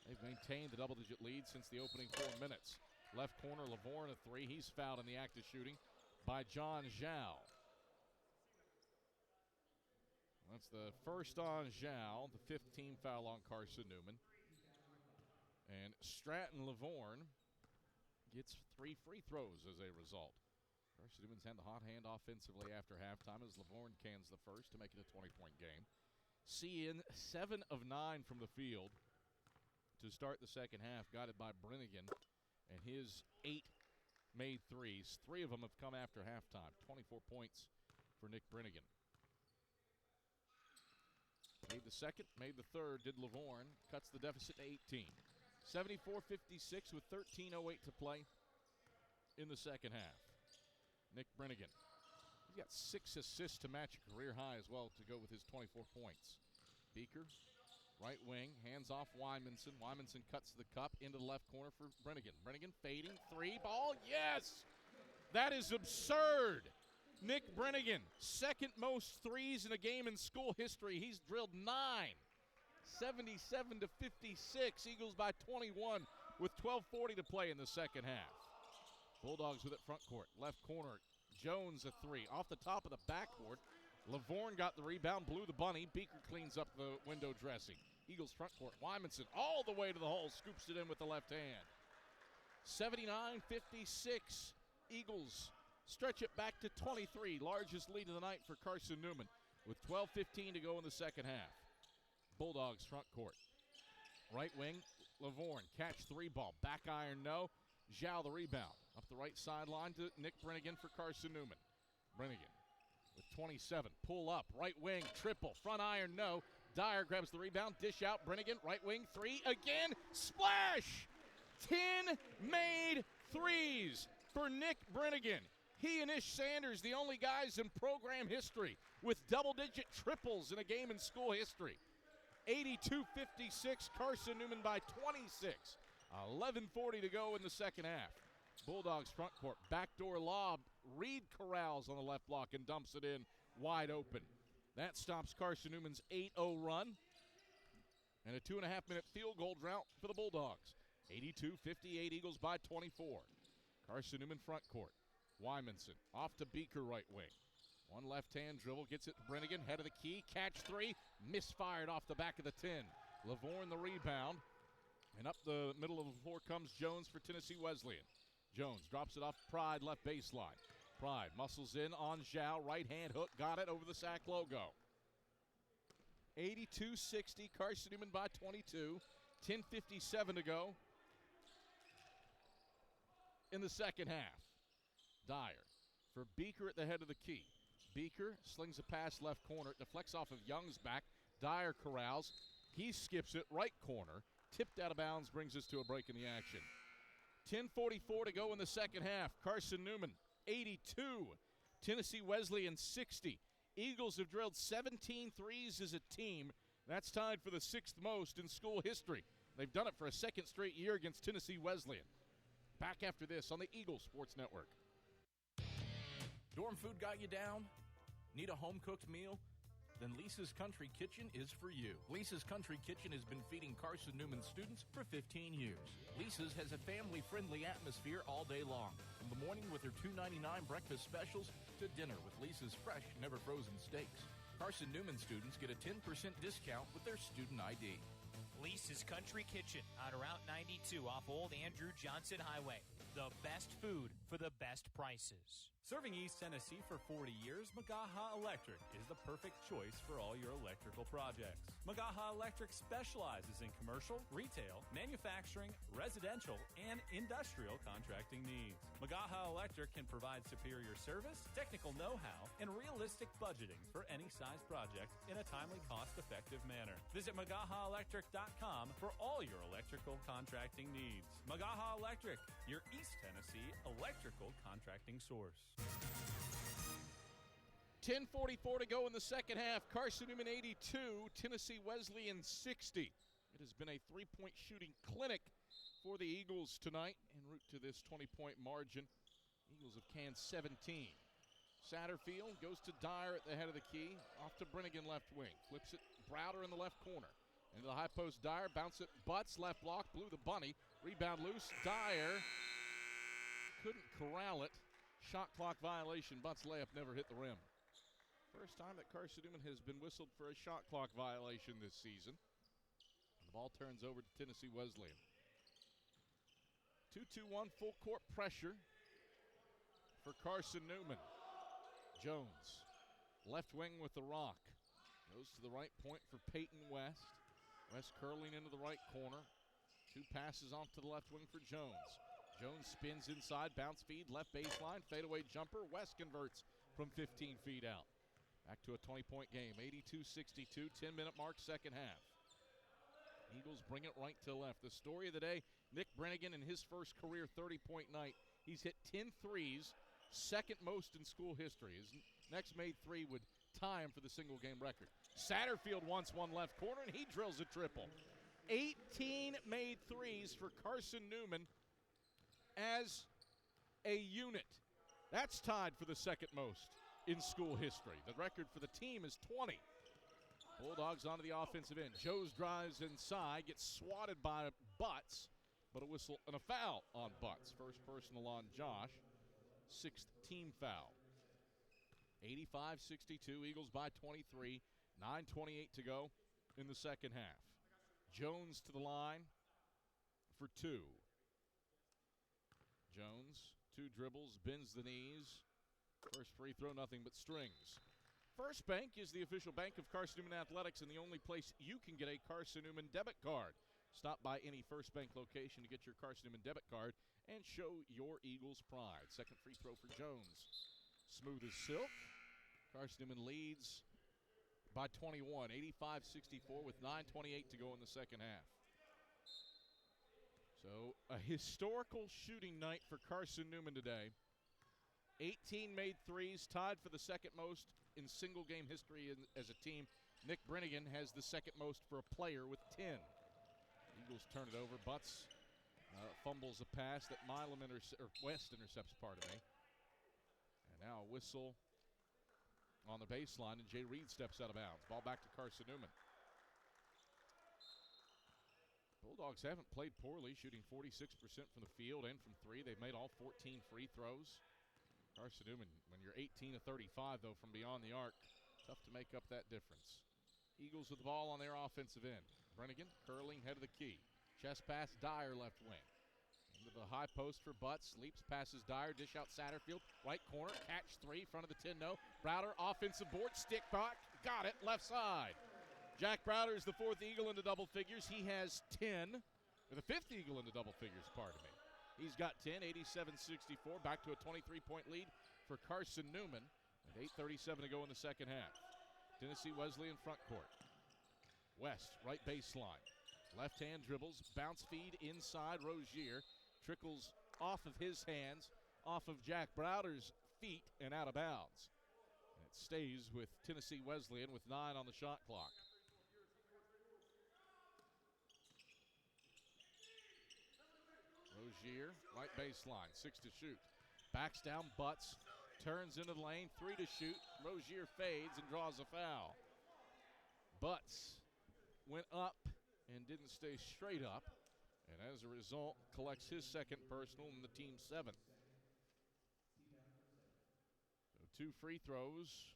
C: They've maintained the double-digit lead since the opening 4 minutes. Left corner, Lavorne a 3. He's fouled in the act of shooting by John Zhao. That's the first on Zhao, the 5th team foul on Carson-Newman. And Stratton Lavorne gets 3 free throws as a result. Carson-Newman's had the hot hand offensively after halftime as Lavorne cans the first to make it a 20-point game. Cian, 7 of 9 from the field to start the second half, guided by Brennigan and his 8 made threes. 3 of them have come after halftime. 24 points for Nick Brennigan. Made the second, made the third, did Lavorne. Cuts the deficit to 18. 74-56 with 13:08 to play in the second half. Nick Brennigan, he's got 6 assists to match a career high as well to go with his 24 points. Beaker, right wing, hands off Wymanson. Wymanson cuts the cup into the left corner for Brennigan. Brennigan fading, 3 ball, yes! That is absurd. Nick Brennigan, 2nd most threes in a game in school history. He's drilled 9. 77-56, Eagles by 21 with 12:40 to play in the second half. Bulldogs with it front court. Left corner, Jones a 3. Off the top of the backboard, Lavorne got the rebound, blew the bunny. Beaker cleans up the window dressing. Eagles front court, Wymanson all the way to the hole, scoops it in with the left hand. 79-56, Eagles stretch it back to 23, largest lead of the night for Carson-Newman with 12:15 to go in the second half. Bulldogs front court. Right wing, Lavorne, catch 3 ball. Back iron, no. Zhao the rebound. Up the right sideline to Nick Brennigan for Carson-Newman. Brennigan with 27. Pull up, right wing, triple. Front iron, no. Dyer grabs the rebound, dish out. Brennigan, right wing, 3 again. Splash! 10 made threes for Nick Brennigan. He and Ish Sanders, the only guys in program history with double-digit triples in a game in school history. 82-56, Carson-Newman by 26. 11:40 to go in the second half. Bulldogs front court, backdoor lob. Reed corrals on the left block and dumps it in wide open. That stops Carson-Newman's 8-0 run. And a 2.5-minute field goal drought for the Bulldogs. 82-58, Eagles by 24. Carson-Newman front court. Wymanson off to Beaker right wing. One left-hand dribble, gets it to Brennigan, head of the key, catch three, misfired off the back of the 10. Lavorne the rebound, and up the middle of the floor comes Jones for Tennessee Wesleyan. Jones drops it off Pride, left baseline. Pride muscles in on Zhao, right-hand hook, got it over the sack logo. 82-60, Carson-Newman by 22, 10:57 to go in the second half. Dyer for Beaker at the head of the key. Beaker slings a pass left corner. It deflects off of Young's back. Dyer corrals. He skips it right corner. Tipped out of bounds, brings us to a break in the action. 10:44 to go in the second half. Carson-Newman, 82. Tennessee Wesleyan, 60. Eagles have drilled 17 threes as a team. That's tied for the 6th most in school history. They've done it for a second straight year against Tennessee Wesleyan. Back after this on the Eagles Sports Network.
I: Dorm food got you down? Need a home-cooked meal? Then Lisa's Country Kitchen is for you. Lisa's Country Kitchen has been feeding Carson-Newman students for 15 years. Lisa's has a family-friendly atmosphere all day long. From the morning with her $2.99 breakfast specials to dinner with Lisa's fresh, never-frozen steaks. Carson-Newman students get a 10% discount with their student ID.
Q: Lisa's Country Kitchen on Route 92 off Old Andrew Johnson Highway. The best food for the best prices.
S: Serving East Tennessee for 40 years, Magaha Electric is the perfect choice for all your electrical projects. Magaha Electric specializes in commercial, retail, manufacturing, residential, and industrial contracting needs. Magaha Electric can provide superior service, technical know-how, and realistic budgeting for any size project in a timely, cost-effective manner. Visit MagahaElectric.com for all your electrical contracting needs. Magaha Electric, your East Tennessee electrical contracting source.
C: 10:44 to go in the second half. Carson-Newman 82, Tennessee Wesleyan 60. It has been a three-point shooting clinic for the Eagles tonight en route to this 20-point margin. Eagles have canned 17. Satterfield goes to Dyer at the head of the key. Off to Brennigan left wing. Flips it Browder in the left corner. Into the high post Dyer. Bounce it Butts left block. Blew the bunny. Rebound loose. Dyer couldn't corral it. Shot clock violation. Butts layup never hit the rim. First time that Carson-Newman has been whistled for a shot clock violation this season. The ball turns over to Tennessee Wesleyan. 2-2-1 full court pressure for Carson-Newman. Jones, left wing with the rock. Goes to the right point for Peyton West. West curling into the right corner. Two passes off to the left wing for Jones. Jones spins inside, bounce feed, left baseline, fadeaway jumper. West converts from 15 feet out. Back to a 20-point game, 82-62, 10-minute mark, second half. Eagles bring it right to left. The story of the day, Nick Brennigan in his first career 30-point night. He's hit 10 threes, second most in school history. His next made three would tie him for the single-game record. Satterfield wants one left corner, and he drills a triple. 18 made threes for Carson-Newman as a unit. That's tied for the second most in school history. The record for the team is 20. Bulldogs onto the offensive end. Jones drives inside, gets swatted by Butts, but a whistle and a foul on Butts. First personal on Josh. Sixth team foul. 85-62, Eagles by 23. 9:28 to go in the second half. Jones to the line for two. Jones, two dribbles, bends the knees. First free throw, nothing but strings. First Bank is the official bank of Carson-Newman Athletics and the only place you can get a Carson-Newman debit card. Stop by any First Bank location to get your Carson-Newman debit card and show your Eagles pride. Second free throw for Jones. Smooth as silk. Carson-Newman leads by 21, 85-64 with 9:28 to go in the second half. So a historical shooting night for Carson-Newman today. 18 made threes, tied for the second most in single game history as a team. Nick Brennigan has the second most for a player with 10. Eagles turn it over. Butts fumbles a pass that West intercepts, pardon me. And now a whistle on the baseline, and Jay Reed steps out of bounds. Ball back to Carson-Newman. Bulldogs haven't played poorly, shooting 46% from the field and from three. They've made all 14 free throws. Carson-Newman, when you're 18 of 35, though, from beyond the arc, tough to make up that difference. Eagles with the ball on their offensive end. Brennigan curling head of the key. Chest pass, Dyer left wing. Into the high post for Butts. Leaps, passes Dyer, dish out Satterfield. Right corner, catch three, front of the 10, no. Browder, offensive board, stick back, got it, left side. Jack Browder is the fourth Eagle into double figures. He has 10, or the fifth Eagle into double figures, pardon me. He's got 10, 87-64, back to a 23-point lead for Carson-Newman with 8:37 to go in the second half. Tennessee Wesleyan front court. West, right baseline. Left hand dribbles, bounce feed inside. Rozier trickles off of his hands, off of Jack Browder's feet, and out of bounds. And it stays with Tennessee Wesleyan with 9 on the shot clock. Rozier, right baseline, 6 to shoot. Backs down, Butts, turns into the lane, 3 to shoot. Rozier fades and draws a foul. Butts went up and didn't stay straight up, and as a result, collects his second personal and the team's 7th. So 2 free throws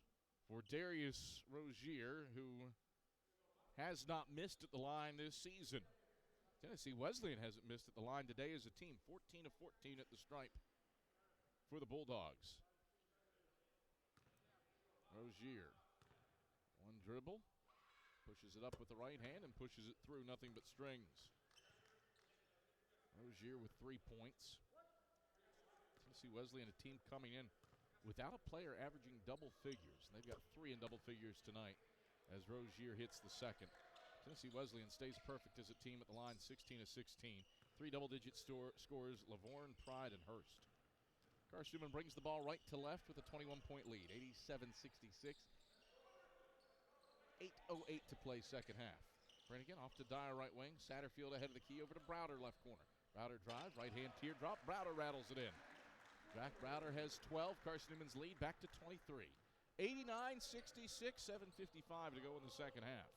C: for Darius Rozier, who has not missed at the line this season. Tennessee Wesleyan hasn't missed at the line today as a team, 14 of 14 at the stripe for the Bulldogs. Rozier, one dribble, pushes it up with the right hand and pushes it through, nothing but strings. Rozier with 3 points. Tennessee Wesleyan, a team coming in without a player averaging double figures. They've got 3 in double figures tonight as Rozier hits the second. Tennessee Wesleyan stays perfect as a team at the line, 16 of 16. 3 double-digit scores, Lavorne, Pride, and Hurst. Carson-Newman brings the ball right to left with a 21-point lead, 87-66. 8:08 to play second half. Brennigan off to Dyer right wing. Satterfield ahead of the key over to Browder left corner. Browder drive, right-hand teardrop. Browder rattles it in. Jack Browder has 12. Carson-Newman's lead back to 23. 89-66, 7:55 to go in the second half.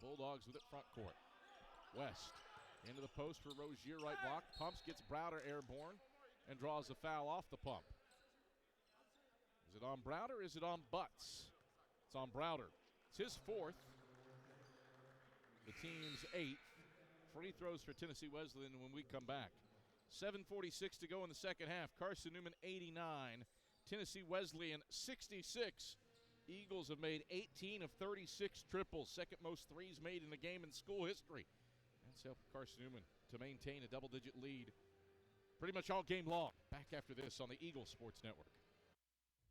C: Bulldogs with it front court. West into the post for Rozier, right block. Pumps, gets Browder airborne, and draws a foul off the pump. Is it on Browder or is it on Butts? It's on Browder. It's his 4th. The team's 8th. Free throws for Tennessee Wesleyan when we come back. 7:46 to go in the second half. Carson-Newman 89. Tennessee Wesleyan 66. Eagles have made 18 of 36 triples, second most threes made in the game in school history. That's helped Carson-Newman to maintain a double-digit lead pretty much all game long. Back after this on the Eagle Sports Network.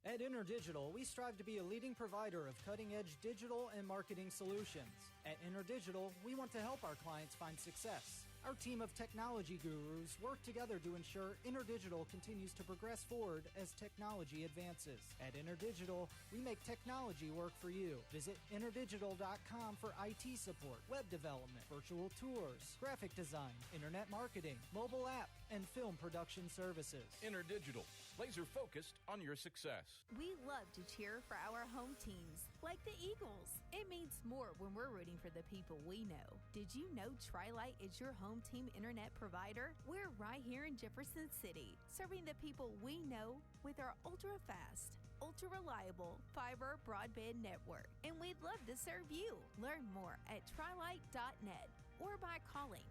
F: At InterDigital, we strive to be a leading provider of cutting-edge digital and marketing solutions. At InterDigital, we want to help our clients find success. Our team of technology gurus work together to ensure InterDigital continues to progress forward as technology advances. At InterDigital, we make technology work for you. Visit interdigital.com for IT support, web development, virtual tours, graphic design, internet marketing, mobile app, and film production services.
I: InterDigital, laser focused on your success.
R: We love to cheer for our home teams, like the Eagles. It means more when we're rooting for the people we know. Did you know Tri-Lite is your home team internet provider? We're right here in Jefferson City, serving the people we know with our ultra-fast, ultra-reliable fiber broadband network. And we'd love to serve you. Learn more at trilite.net or by calling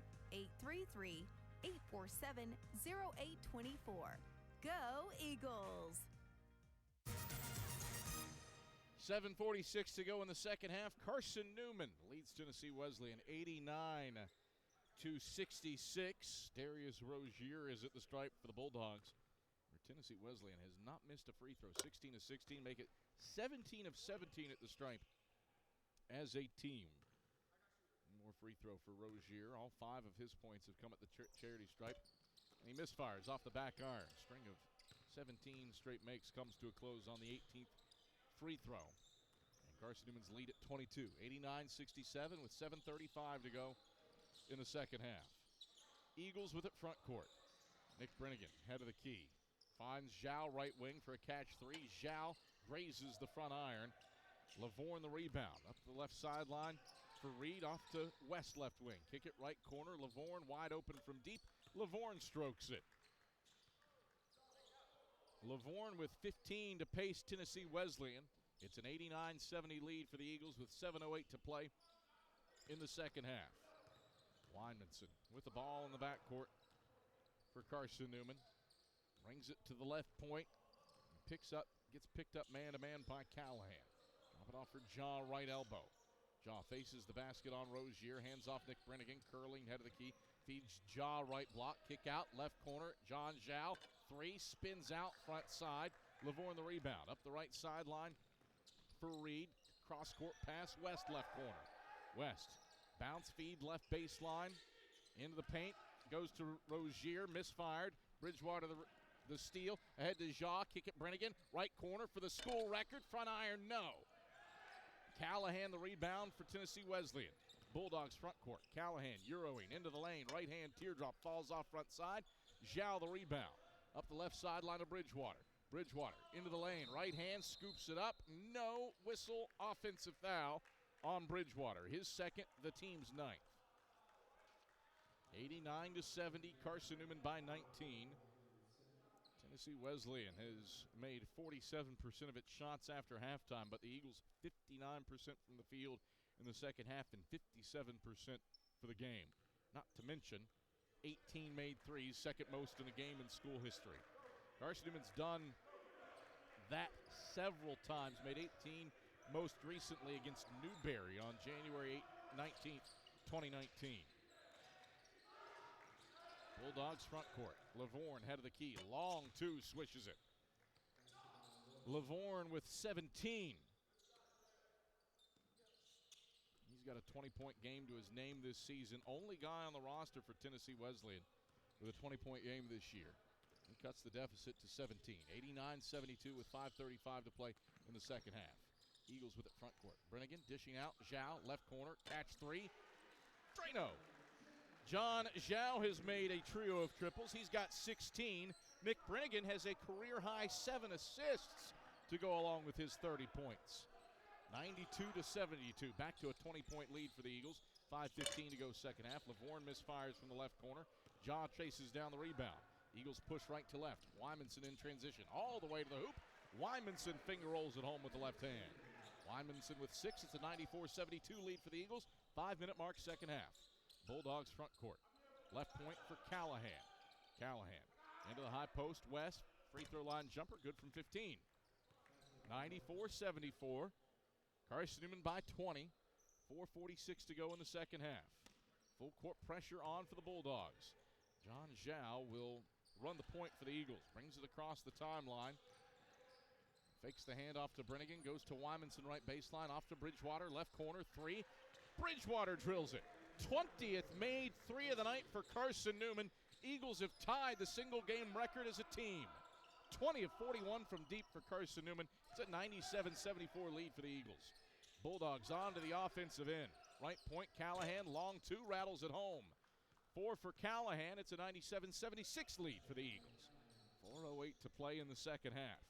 R: 833-847-0824. Go Eagles!
C: 7:46 to go in the second half. Carson-Newman leads Tennessee Wesleyan 89-66. Darius Rozier is at the stripe for the Bulldogs, where Tennessee Wesleyan has not missed a free throw. 16 of 16, make it 17 of 17 at the stripe as a team. More free throw for Rozier. All 5 of his points have come at the charity stripe. And he misfires off the back iron. String of 17 straight makes comes to a close on the 18th free throw. And Carson-Newman's lead at 22, 89-67 with 7:35 to go in the second half. Eagles with it front court. Nick Brennigan, head of the key. Finds Zhao right wing for a catch 3. Zhao grazes the front iron. Lavorne the rebound. Up the left sideline for Reed, off to West left wing. Kick it right corner. Lavorne wide open from deep. Lavorne strokes it. Lavorne with 15 to pace Tennessee Wesleyan. It's an 89-70 lead for the Eagles with 7:08 to play in the second half. Weinmanson with the ball in the backcourt for Carson-Newman. Brings it to the left point. Gets picked up man-to-man by Callahan. Drop it off for Jaw, right elbow. Jaw faces the basket on Rozier. Hands off Nick Brennigan. Curling head of the key. Feeds Jaw, right block. Kick out, left corner. John Zhao. 3. Spins out, front side. Lavorne the rebound. Up the right sideline for Reed. Cross-court pass, West left corner. West. Bounce feed, left baseline. Into the paint. Goes to Rozier. Misfired. Bridgewater the steal. Ahead to Jaw. Kick it Brennigan. Right corner for the school record. Front iron, no. Callahan the rebound for Tennessee Wesleyan. Bulldogs front court. Callahan Euroing into the lane. Right hand teardrop falls off front side. Zhao the rebound. Up the left sideline of Bridgewater. Bridgewater into the lane. Right hand scoops it up. No whistle. Offensive foul on Bridgewater. His second, the team's ninth. 89-70. Carson-Newman by 19. Tennessee Wesleyan has made 47% of its shots after halftime, but the Eagles 59% from the field in the second half and 57% for the game. Not to mention 18 made threes, second most in a game in school history. Carson-Newman's done that several times, made 18 most recently against Newberry on January 19th, 2019. Bulldogs front court. Lavorne head of the key. Long two, swishes it. Lavorne with 17. He's got a 20-point game to his name this season. Only guy on the roster for Tennessee Wesleyan with a 20-point game this year. He cuts the deficit to 17. 89-72 with 5:35 to play in the second half. Eagles with it front court. Brennigan dishing out. Zhao, left corner. Catch 3. Drano. John Zhao has made a trio of triples. He's got 16. Nick Brennigan has a career-high 7 assists to go along with his 30 points. 92-72. Back to a 20-point lead for the Eagles. 5:15 to go second half. Lavorne misfires from the left corner. Jaw chases down the rebound. Eagles push right to left. Wymanson in transition. All the way to the hoop. Wymanson finger rolls it home with the left hand. Wymanson with 6. It's a 94-72 lead for the Eagles. 5-minute mark second half. Bulldogs front court. Left point for Callahan. Callahan into the high post. West. Free throw line jumper. Good from 15. 94-74. Carson-Newman by 20. 4:46 to go in the second half. Full court pressure on for the Bulldogs. John Zhao will run the point for the Eagles. Brings it across the timeline. Fakes the handoff to Brennigan. Goes to Wymanson right baseline. Off to Bridgewater. Left corner. 3. Bridgewater drills it. 20th made 3 of the night for Carson-Newman. Eagles have tied the single game record as a team. 20 of 41 from deep for Carson-Newman. It's a 97-74 lead for the Eagles. Bulldogs on to the offensive end. Right point, Callahan, long 2, rattles it home. 4 for Callahan. It's a 97-76 lead for the Eagles. 4:08 to play in the second half.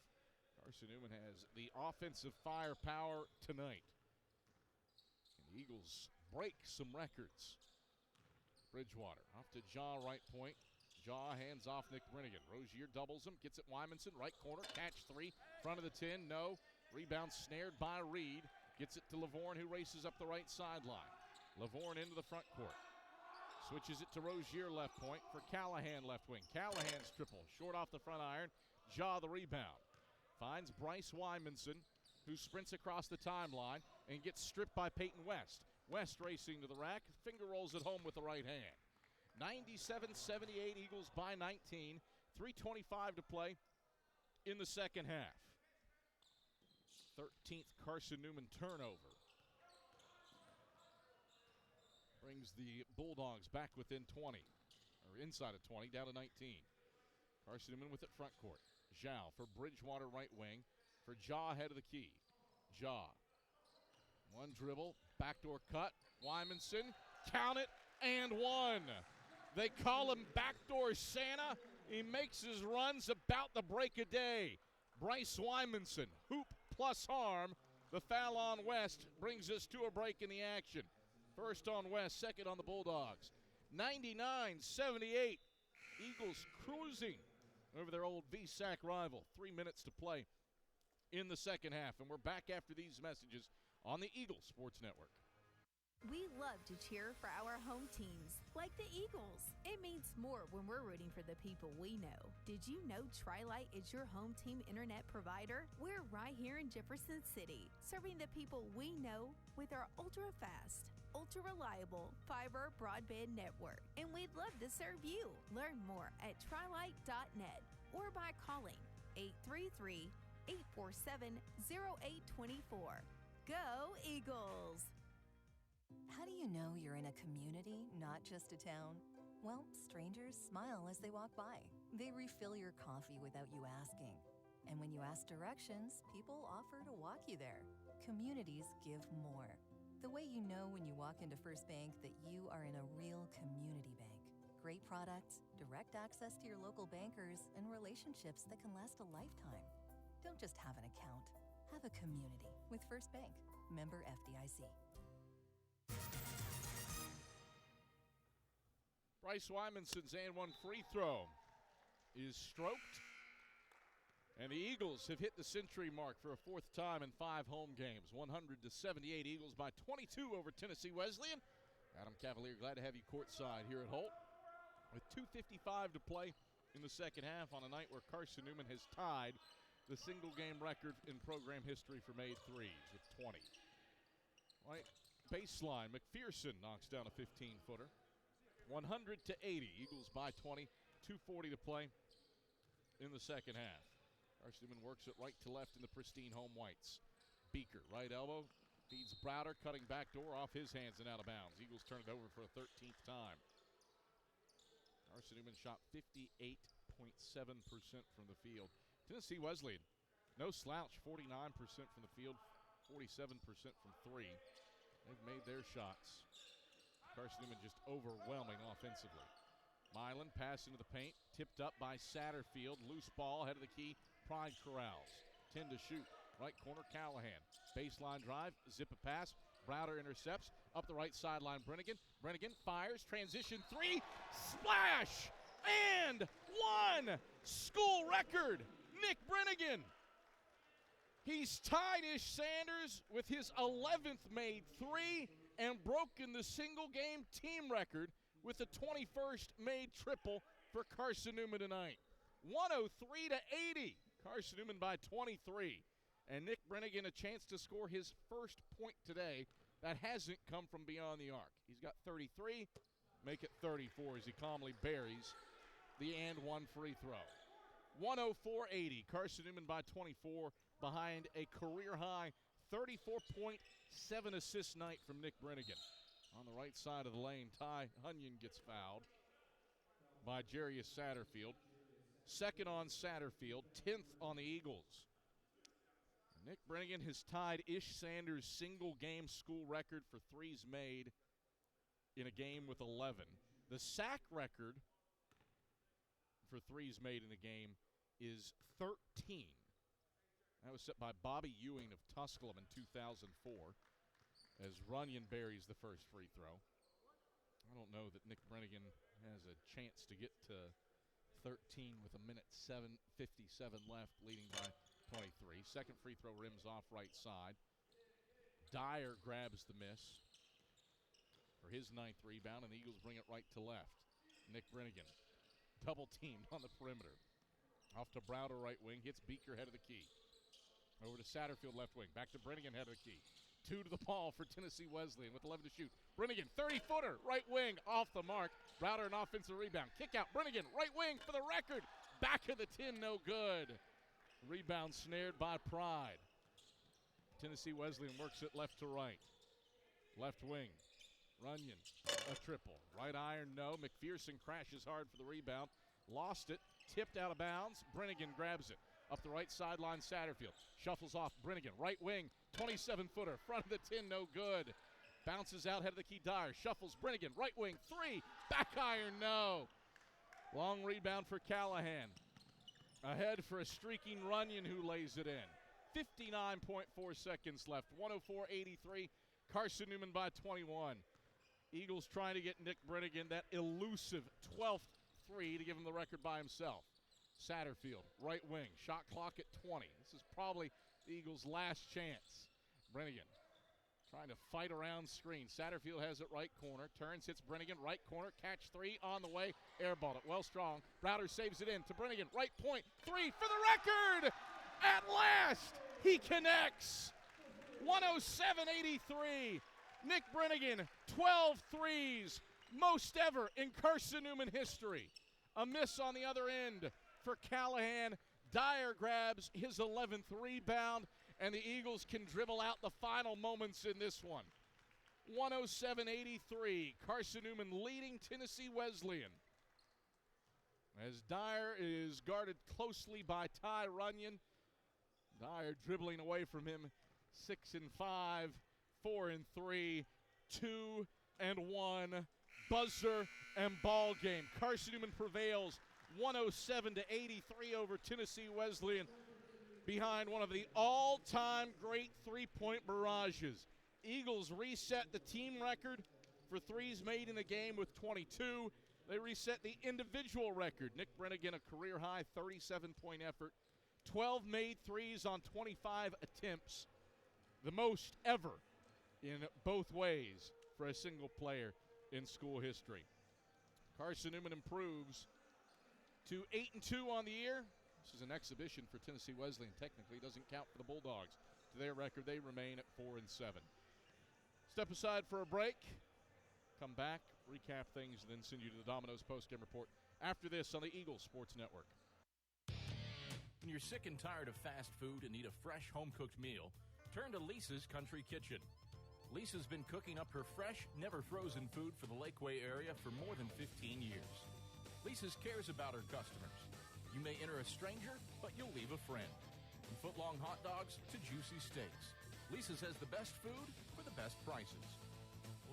C: Carson-Newman has the offensive firepower tonight. And the Eagles break some records. Bridgewater off to Jaw, right point. Jaw hands off Nick Brennigan. Rozier doubles him, gets it Wymanson, right corner, catch 3, front of the 10, no. Rebound snared by Reed. Gets it to Lavorne, who races up the right sideline. Lavorne into the front court. Switches it to Rozier, left point, for Callahan, left wing. Callahan's triple, short off the front iron. Jaw the rebound. Finds Bryce Wymanson, who sprints across the timeline and gets stripped by Peyton West. West racing to the rack, finger rolls it home with the right hand. 97-78, Eagles by 19. 3:25 to play in the second half. 13th Carson-Newman turnover. Brings the Bulldogs back within 20, or inside of 20, down to 19. Carson-Newman with it front court. Zhao for Bridgewater, right wing, for Jaw, head of the key. Jaw. One dribble, backdoor cut. Wymanson, count it, and 1. They call him Backdoor Santa. He makes his runs about the break of day. Bryce Wymanson, hoop plus harm. The foul on West brings us to a break in the action. First on West, second on the Bulldogs. 99-78. Eagles cruising over their old VSAC rival. 3 minutes to play in the second half. And we're back after these messages on the Eagles Sports Network.
R: We love to cheer for our home teams, like the Eagles. It means more when we're rooting for the people we know. Did you know Tri-Lite is your home team internet provider? We're right here in Jefferson City, serving the people we know with our ultra-fast, ultra-reliable fiber broadband network. And we'd love to serve you. Learn more at trilite.net or by calling 833-847-0824. Go Eagles!
G: How do you know you're in a community, not just a town? Well, strangers smile as they walk by. They refill your coffee without you asking. And when you ask directions, people offer to walk you there. Communities give more. The way you know when you walk into First Bank that you are in a real community bank. Great products, direct access to your local bankers, and relationships that can last a lifetime. Don't just have an account. Have a community with First Bank. Member FDIC.
C: Bryce Wymanson's and one free throw is stroked. And the Eagles have hit the century mark for a fourth time in 5 home games. 100-78 Eagles by 22 over Tennessee Wesleyan. Adam Cavalier, glad to have you courtside here at Holt. With 2:55 to play in the second half on a night where Carson-Newman has tied the single-game record in program history for made threes with 20. Right baseline, McPherson knocks down a 15-footer. 100-80, Eagles by 20, 2:40 to play in the second half. Carson-Newman works it right to left in the pristine home whites. Beaker, right elbow, feeds Browder, cutting back door off his hands and out of bounds. Eagles turn it over for a 13th time. Carson-Newman shot 58.7% from the field. Tennessee Wesleyan, no slouch, 49% from the field, 47% from three. They've made their shots. Carson-Newman just overwhelming offensively. Milan pass into the paint, tipped up by Satterfield. Loose ball, head of the key, Pride corrals. 10 to shoot, right corner Callahan. Baseline drive, zip a pass. Browder intercepts, up the right sideline, Brennigan. Brennigan fires, transition three, splash, and one! School record, Nick Brennigan. He's tied Ish Sanders with his 11th made three and broken the single-game team record with the 21st made triple for Carson-Newman tonight. 103-80, Carson-Newman by 23. And Nick Brennigan a chance to score his first point today that hasn't come from beyond the arc. He's got 33, make it 34 as he calmly buries the and one free throw. 104-80, Carson-Newman by 24 behind a career-high 34.7 assist night from Nick Brennigan. On the right side of the lane, Ty Hunyon gets fouled by Jarius Satterfield. Second on Satterfield, 10th on the Eagles. Nick Brennigan has tied Ish Sanders' single-game school record for threes made in a game with 11. The sack record for threes made in a game is 13. That was set by Bobby Ewing of Tusculum in 2004 as Runyon buries the first free throw. I don't know that Nick Brennigan has a chance to get to 13 with a minute 7:57 left, leading by 23. Second free throw rims off right side. Dyer grabs the miss for his 9th rebound, and the Eagles bring it right to left. Nick Brennigan double teamed on the perimeter. Off to Browder right wing, hits Beaker head of the key. Over to Satterfield left wing, back to Brennigan head of the key. 2 to the ball for Tennessee Wesleyan with 11 to shoot. Brennigan, 30-footer, right wing, off the mark. Browder an offensive rebound. Kick out, Brennigan, right wing for the record. Back of the 10, no good. Rebound snared by Pride. Tennessee Wesleyan works it left to right. Left wing, Runyon, a triple. Right iron, no. McPherson crashes hard for the rebound. Lost it, tipped out of bounds. Brennigan grabs it. Up the right sideline, Satterfield. Shuffles off, Brennigan, right wing, 27-footer, front of the 10, no good. Bounces out, head of the key, Dyer. Shuffles, Brennigan, right wing, 3, back iron, no. Long rebound for Callahan. Ahead for a streaking Runyon who lays it in. 59.4 seconds left, 104-83. Carson-Newman by 21. Eagles trying to get Nick Brennigan that elusive 12th three to give him the record by himself. Satterfield, right wing, shot clock at 20. This is probably the Eagles' last chance. Brennigan trying to fight around screen. Satterfield has it right corner. Turns, hits Brennigan, right corner. Catch three on the way. Airballed it. Well strong. Browder saves it in to Brennigan. Right point. Three for the record. At last, he connects. 107-83. Nick Brennigan, 12 threes. Most ever in Carson-Newman history. A miss on the other end for Callahan. Dyer grabs his 11th rebound, and the Eagles can dribble out the final moments in this one. 107-83. Carson-Newman leading Tennessee Wesleyan. As Dyer is guarded closely by Ty Runyon. Dyer dribbling away from him. 6 and 5, 4 and 3, 2 and 1. Buzzer and ball game. Carson-Newman prevails 107-83 over Tennessee Wesleyan, behind one of the all-time great three-point barrages. Eagles reset the team record for threes made in a game with 22. They reset the individual record. Nick Brennigan, a career-high 37-point effort, 12 made threes on 25 attempts, the most ever in both ways for a single player in school history. Carson-Newman improves to 8-2 on the year. This is an exhibition for Tennessee Wesleyan. Technically, doesn't count for the Bulldogs. To their record, they remain at 4-7. Step aside for a break. Come back, recap things, and then send you to the Domino's postgame report after this on the Eagles Sports Network.
I: When you're sick and tired of fast food and need a fresh home-cooked meal, turn to Lisa's Country Kitchen. Lisa's been cooking up her fresh, never-frozen food for the Lakeway area for more than 15 years. Lisa's cares about her customers. You may enter a stranger, but you'll leave a friend. From foot-long hot dogs to juicy steaks, Lisa's has the best food for the best prices.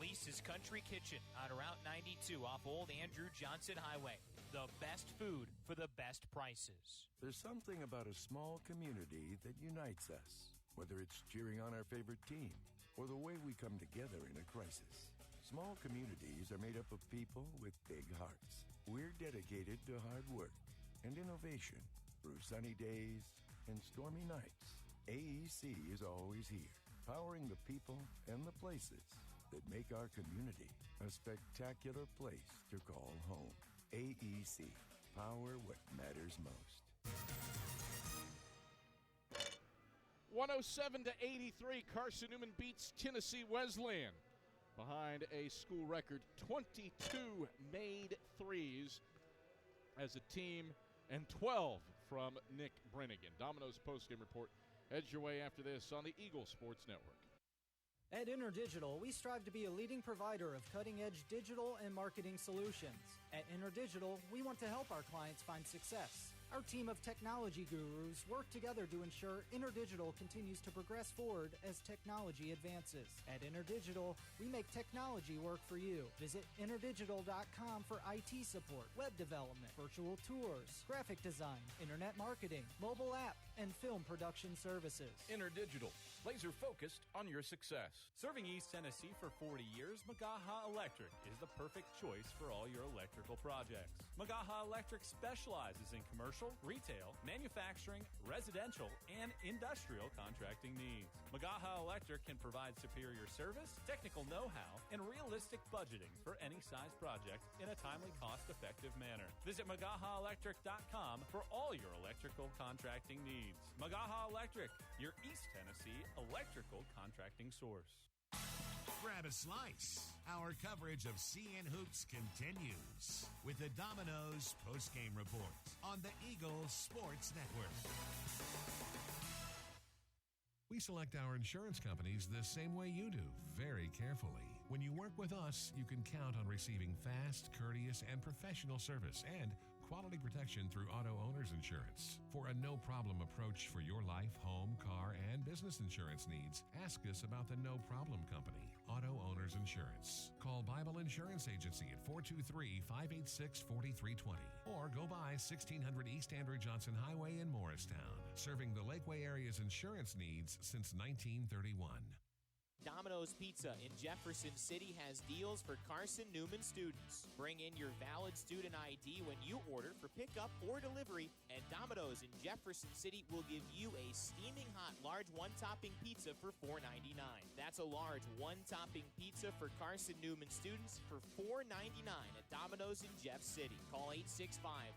Q: Lisa's Country Kitchen on Route 92 off Old Andrew Johnson Highway. The best food for the best prices.
K: There's something about a small community that unites us, whether it's cheering on our favorite team or the way we come together in a crisis. Small communities are made up of people with big hearts. We're dedicated to hard work and innovation through sunny days and stormy nights. AEC is always here, powering the people and the places that make our community a spectacular place to call home. AEC, power what matters most.
C: 107-83, Carson-Newman beats Tennessee Wesleyan behind a school record 22 made threes as a team and 12 from Nick Brennigan. Domino's postgame report heads your way after this on the Eagles Sports Network.
F: At InterDigital, we strive to be a leading provider of cutting-edge digital and marketing solutions. At InterDigital, we want to help our clients find success. Our team of technology gurus work together to ensure InterDigital continues to progress forward as technology advances. At InterDigital, we make technology work for you. Visit interdigital.com for IT support, web development, virtual tours, graphic design, internet marketing, mobile app, and film production services.
I: InterDigital, laser focused on your success.
S: Serving East Tennessee for 40 years, Magaha Electric is the perfect choice for all your electrical projects. Magaha Electric specializes in commercial, retail, manufacturing, residential, and industrial contracting needs. Magaha Electric can provide superior service, technical know-how, and realistic budgeting for any size project in a timely, cost-effective manner. Visit MagahaElectric.com for all your electrical contracting needs. Magaha Electric, your East Tennessee electrical contracting source.
T: Grab a slice. Our coverage of CN Hoops continues with the Domino's postgame report on the Eagles Sports Network.
A: We select our insurance companies the same way you do, very carefully. When you work with us, you can count on receiving fast, courteous, and professional service and quality protection through auto owner's insurance. For a no-problem approach for your life, home, car, and business insurance needs, ask us about the No Problem Company, Auto Owners Insurance. Call Bible Insurance Agency at 423-586-4320 or go by 1600 East Andrew Johnson Highway in Morristown, serving the Lakeway area's insurance needs since 1931.
J: Domino's Pizza in Jefferson City has deals for Carson-Newman students. Bring in your valid student ID when you order for pickup or delivery, and Domino's in Jefferson City will give you a steaming hot large one-topping pizza for $4.99. That's a large one-topping pizza for Carson-Newman students for $4.99 at Domino's in Jeff City. Call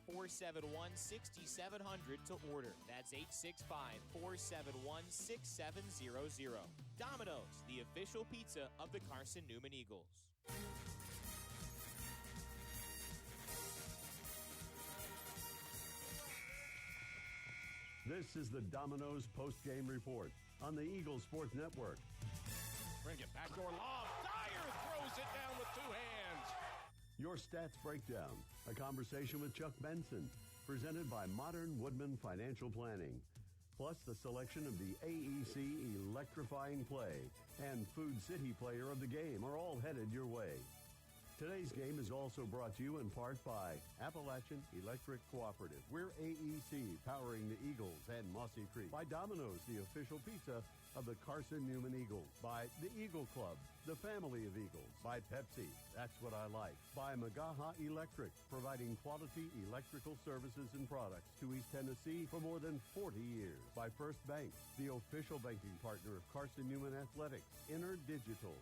J: 865-471-6700 to order. That's 865-471-6700. Domino's, the official pizza of the Carson-Newman Eagles.
B: This is the Domino's post-game report on the Eagles Sports Network.
U: Bring it backdoor lob. Dyer throws it down with two hands.
B: Your Stats Breakdown, a conversation with Chuck Benson, presented by Modern Woodman Financial Planning. Plus the selection of the AEC Electrifying Play and Food City Player of the Game are all headed your way. Today's game is also brought to you in part by Appalachian Electric Cooperative. We're AEC, powering the Eagles and Mossy Creek. By Domino's, the official pizza of the Carson-Newman Eagles. By the Eagle Club, the family of Eagles. By Pepsi, that's what I like. By Magaha Electric, providing quality electrical services and products to East Tennessee for more than 40 years. By First Bank, the official banking partner of Carson-Newman Athletics. InterDigital,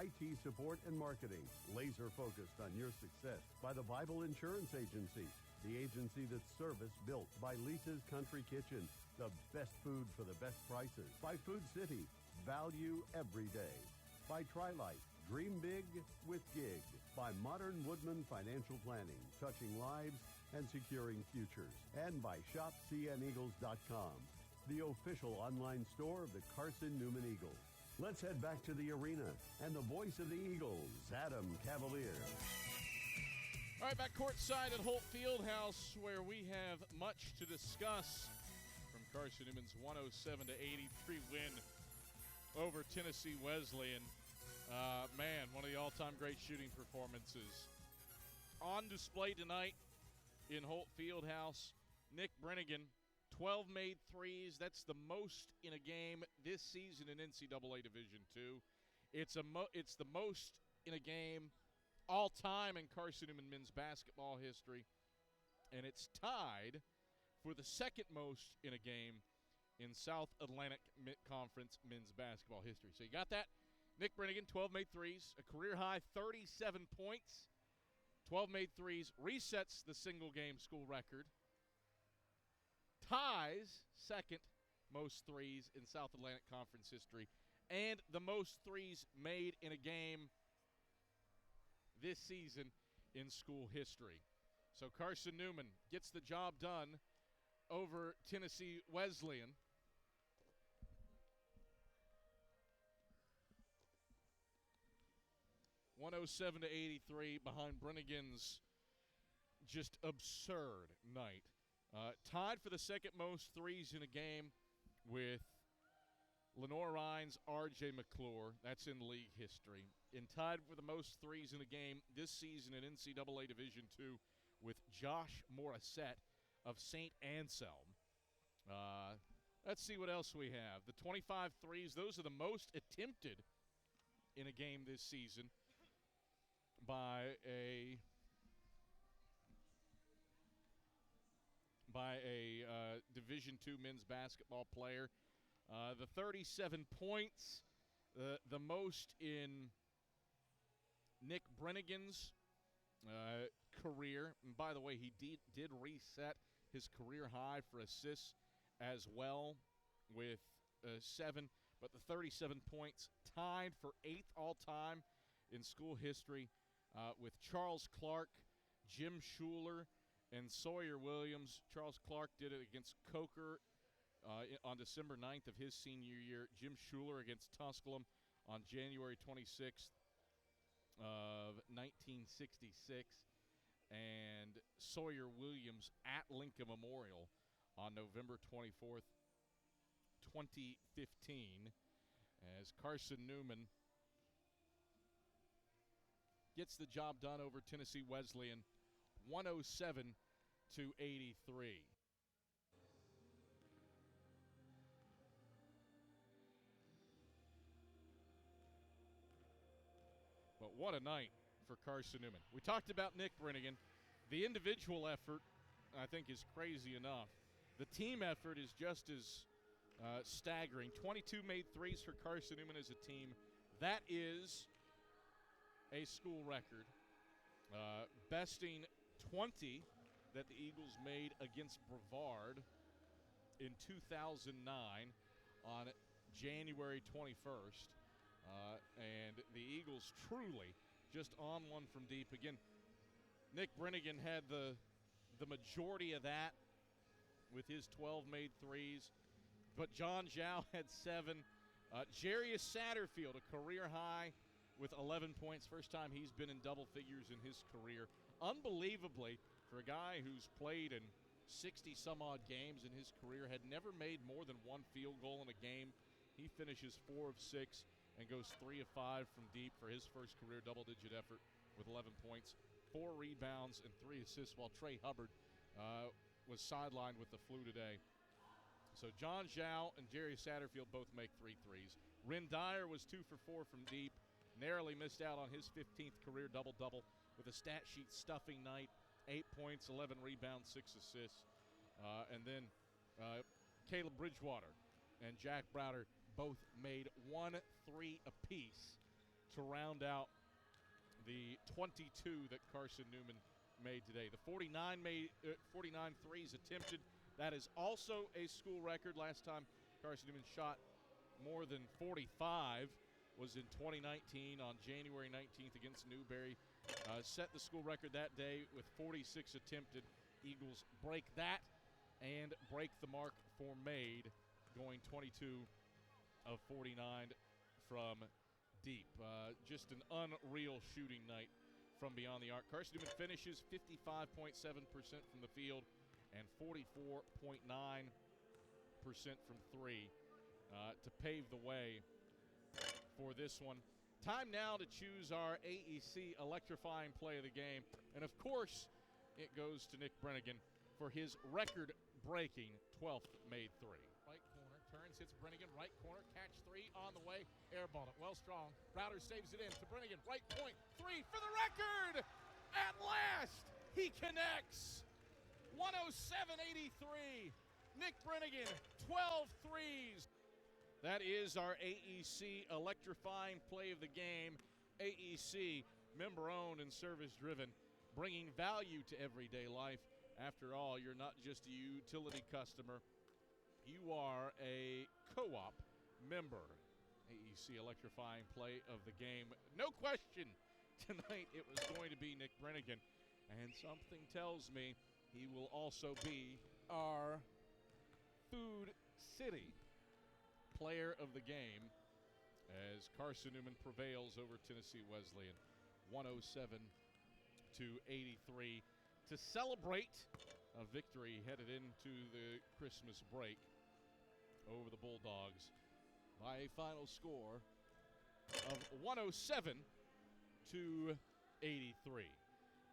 B: IT support and marketing, laser focused on your success. By the Bible Insurance Agency, the agency that's service built. By Lisa's Country Kitchen, the best food for the best prices. By Food City, value every day. By Trilight, dream big with gig. By Modern Woodman Financial Planning, touching lives and securing futures. And by ShopCNEagles.com, the official online store of the Carson-Newman Eagles. Let's head back to the arena and the voice of the Eagles, Adam Cavalier.
C: All right, back courtside at Holt Fieldhouse, where we have much to discuss from Carson-Newman's 107-83 win over Tennessee Wesleyan. Man, one of the all-time great shooting performances on display tonight in Holt Fieldhouse. Nick Brennigan, 12 made threes. That's the most in a game this season in NCAA Division II. It's the most in a game all time in Carson-Newman men's basketball history, and it's tied for the second most in a game in South Atlantic Conference men's basketball history. So you got that? Nick Brennigan, 12 made threes, a career-high 37 points. 12 made threes, resets the single-game school record. Ties second most threes in South Atlantic Conference history, and the most threes made in a game this season in school history. So Carson-Newman gets the job done over Tennessee Wesleyan. (107-83) behind Brennigan's just absurd night. Tied for the second most threes in a game with Lenore Rhines, R.J. McClure. That's in league history. And tied for the most threes in a game this season in NCAA Division II with Josh Morissette of St. Anselm. Let's see what else we have. The 25 threes, those are the most attempted in a game this season by a Division II men's basketball player. The 37 points, the most in Nick Brennigan's career. And by the way, he did reset his career high for assists as well with 7. But the 37 points tied for 8th all-time in school history with Charles Clark, Jim Schuler, and Sawyer Williams. Charles Clark did it against Coker on December 9th of his senior year. Jim Schuler against Tusculum on January 26th of 1966. And Sawyer Williams at Lincoln Memorial on November 24th, 2015, as Carson-Newman gets the job done over Tennessee Wesleyan, 107-83. what a night for Carson-Newman. We talked about Nick Brennigan. The individual effort, I think, is crazy enough. The team effort is just as staggering. 22 made threes for Carson-Newman as a team. That is a school record. Besting 20 that the Eagles made against Brevard in 2009 on January 21st. And the Eagles truly just on one from deep. Again, Nick Brennigan had the majority of that with his 12 made threes. But John Zhao had 7. Jarius Satterfield, a career high with 11 points. First time he's been in double figures in his career. Unbelievably, for a guy who's played in 60-some-odd games in his career, had never made more than one field goal in a game. He finishes 4 of 6 and goes 3 of 5 from deep for his first career double-digit effort with 11 points, 4 rebounds, and 3 assists, while Trey Hubbard was sidelined with the flu today. So John Zhao and Jerry Satterfield both make 3 threes. Ren Dyer was 2 for 4 from deep, narrowly missed out on his 15th career double-double with a stat sheet stuffing night, 8 points, 11 rebounds, 6 assists. And then Caleb Bridgewater and Jack Browder both made 1 3 apiece to round out the 22 that Carson-Newman made today. The 49 threes attempted. That is also a school record. Last time Carson-Newman shot more than 45 was in 2019 on January 19th against Newberry. Set the school record that day with 46 attempted. Eagles break that and break the mark for made, going 22 of 49 from deep. Just an unreal shooting night from beyond the arc. Carson-Newman finishes 55.7% from the field and 44.9% from 3 to pave the way for this one. Time now to choose our AEC electrifying play of the game. And, of course, it goes to Nick Brennigan for his record-breaking 12th made 3. Right corner, turns, hits Brennigan, right corner, catch 3 on the way, airball it, well strong. Browder saves it in to Brennigan, right point, 3 for the record! At last, he connects! 107-83. Nick Brennigan, 12 threes. That is our AEC electrifying play of the game. AEC, member-owned and service-driven, bringing value to everyday life. After all, you're not just a utility customer. You are a co-op member. AEC electrifying play of the game. No question, tonight it was going to be Nick Brennigan. And something tells me he will also be our Food City player of the game as Carson-Newman prevails over Tennessee Wesleyan 107-83 to celebrate a victory headed into the Christmas break over the Bulldogs by a final score of 107-83.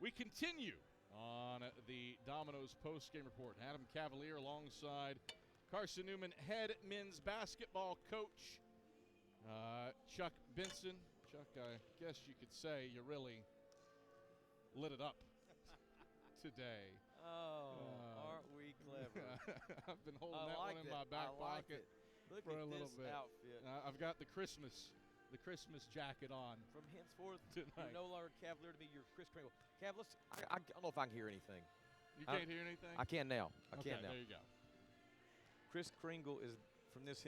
C: We continue on the Domino's post-game report. Adam Cavalier alongside Carson-Newman head men's basketball coach Chuck Benson. Chuck, I guess you could say you really lit it up today.
H: Aren't we clever?
C: I've been holding that one in my back pocket for a little bit.
H: Outfit.
C: I've got the Christmas jacket on.
H: From henceforth,
C: tonight.
H: you're no longer Cavalier to me. You're Chris Kringle. Cav, I don't know if I can hear anything.
C: You can't hear anything?
H: I can now.
C: Okay, there you go.
H: Chris Kringle is from this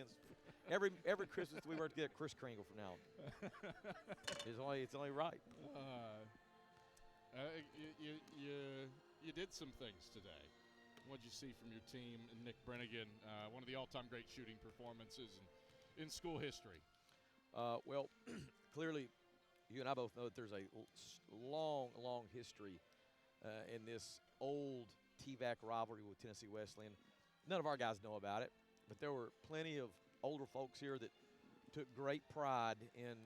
H: every Christmas we work together. Chris Kringle from now on. It's only right.
C: You did some things today. What'd you see from your team and Nick Brennigan? One of the all-time great shooting performances in school history.
H: Well, clearly, you and I both know that there's a long, long history in this old TVAC rivalry with Tennessee Wesleyan. None of our guys know about it, but there were plenty of older folks here that took great pride in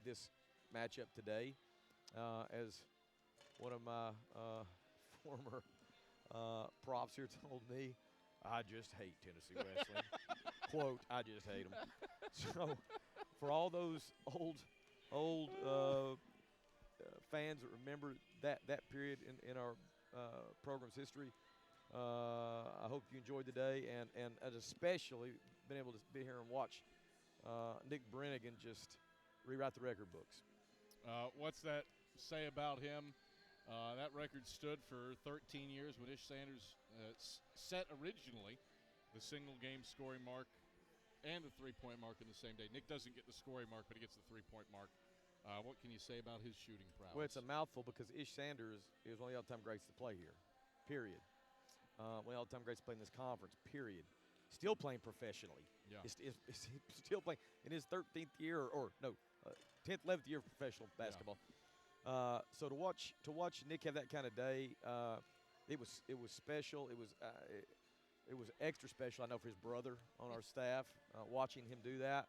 H: this matchup today. As one of my former props here told me, I just hate Tennessee Wesleyan. Quote, I just hate them. So for all those old fans that remember that period in our program's history. I hope you enjoyed the day, and especially been able to be here and watch Nick Brennigan just rewrite the record books.
C: What's that say about him? That record stood for 13 years when Ish Sanders set originally the single-game scoring mark and the three-point mark in the same day. Nick doesn't get the scoring mark, but he gets the three-point mark. What can you say about his shooting prowess?
H: Well, it's a mouthful because Ish Sanders is one of the all-time greats to play here, period. One of the all-time greats to play in this conference, period. Still playing professionally.
C: Yeah.
H: He's still playing in his 13th year, 10th, 11th year of professional basketball. Yeah. So to watch Nick have that kind of day, it was special. It was extra special, I know, for his brother on our staff, watching him do that.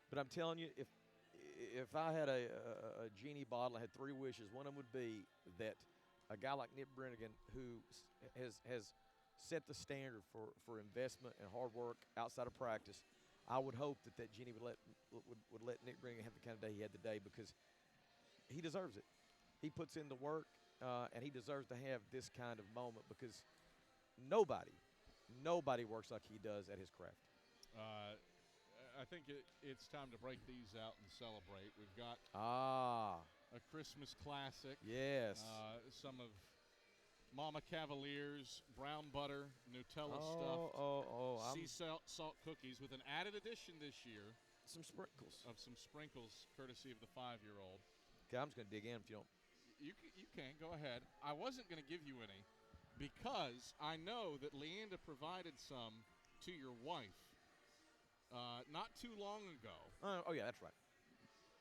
H: But I'm telling you, if I had a genie bottle, I had 3 wishes. One of them would be that a guy like Nick Brennigan, who has set the standard for investment and hard work outside of practice, I would hope that genie would let Nick Brennigan have the kind of day he had today, because he deserves it. He puts in the work, and he deserves to have this kind of moment, because nobody works like he does at his craft.
C: I think it's time to break these out and celebrate. We've got a Christmas classic.
H: Yes.
C: Some of Mama Cavalier's brown butter, Nutella stuffed sea salt cookies with an added addition this year.
H: Some sprinkles.
C: Courtesy of the 5-year-old.
H: Okay, I'm just going to dig in if you don't.
C: You can. Go ahead. I wasn't going to give you any because I know that Leanda provided some to your wife not too long ago.
H: Oh, yeah, that's right.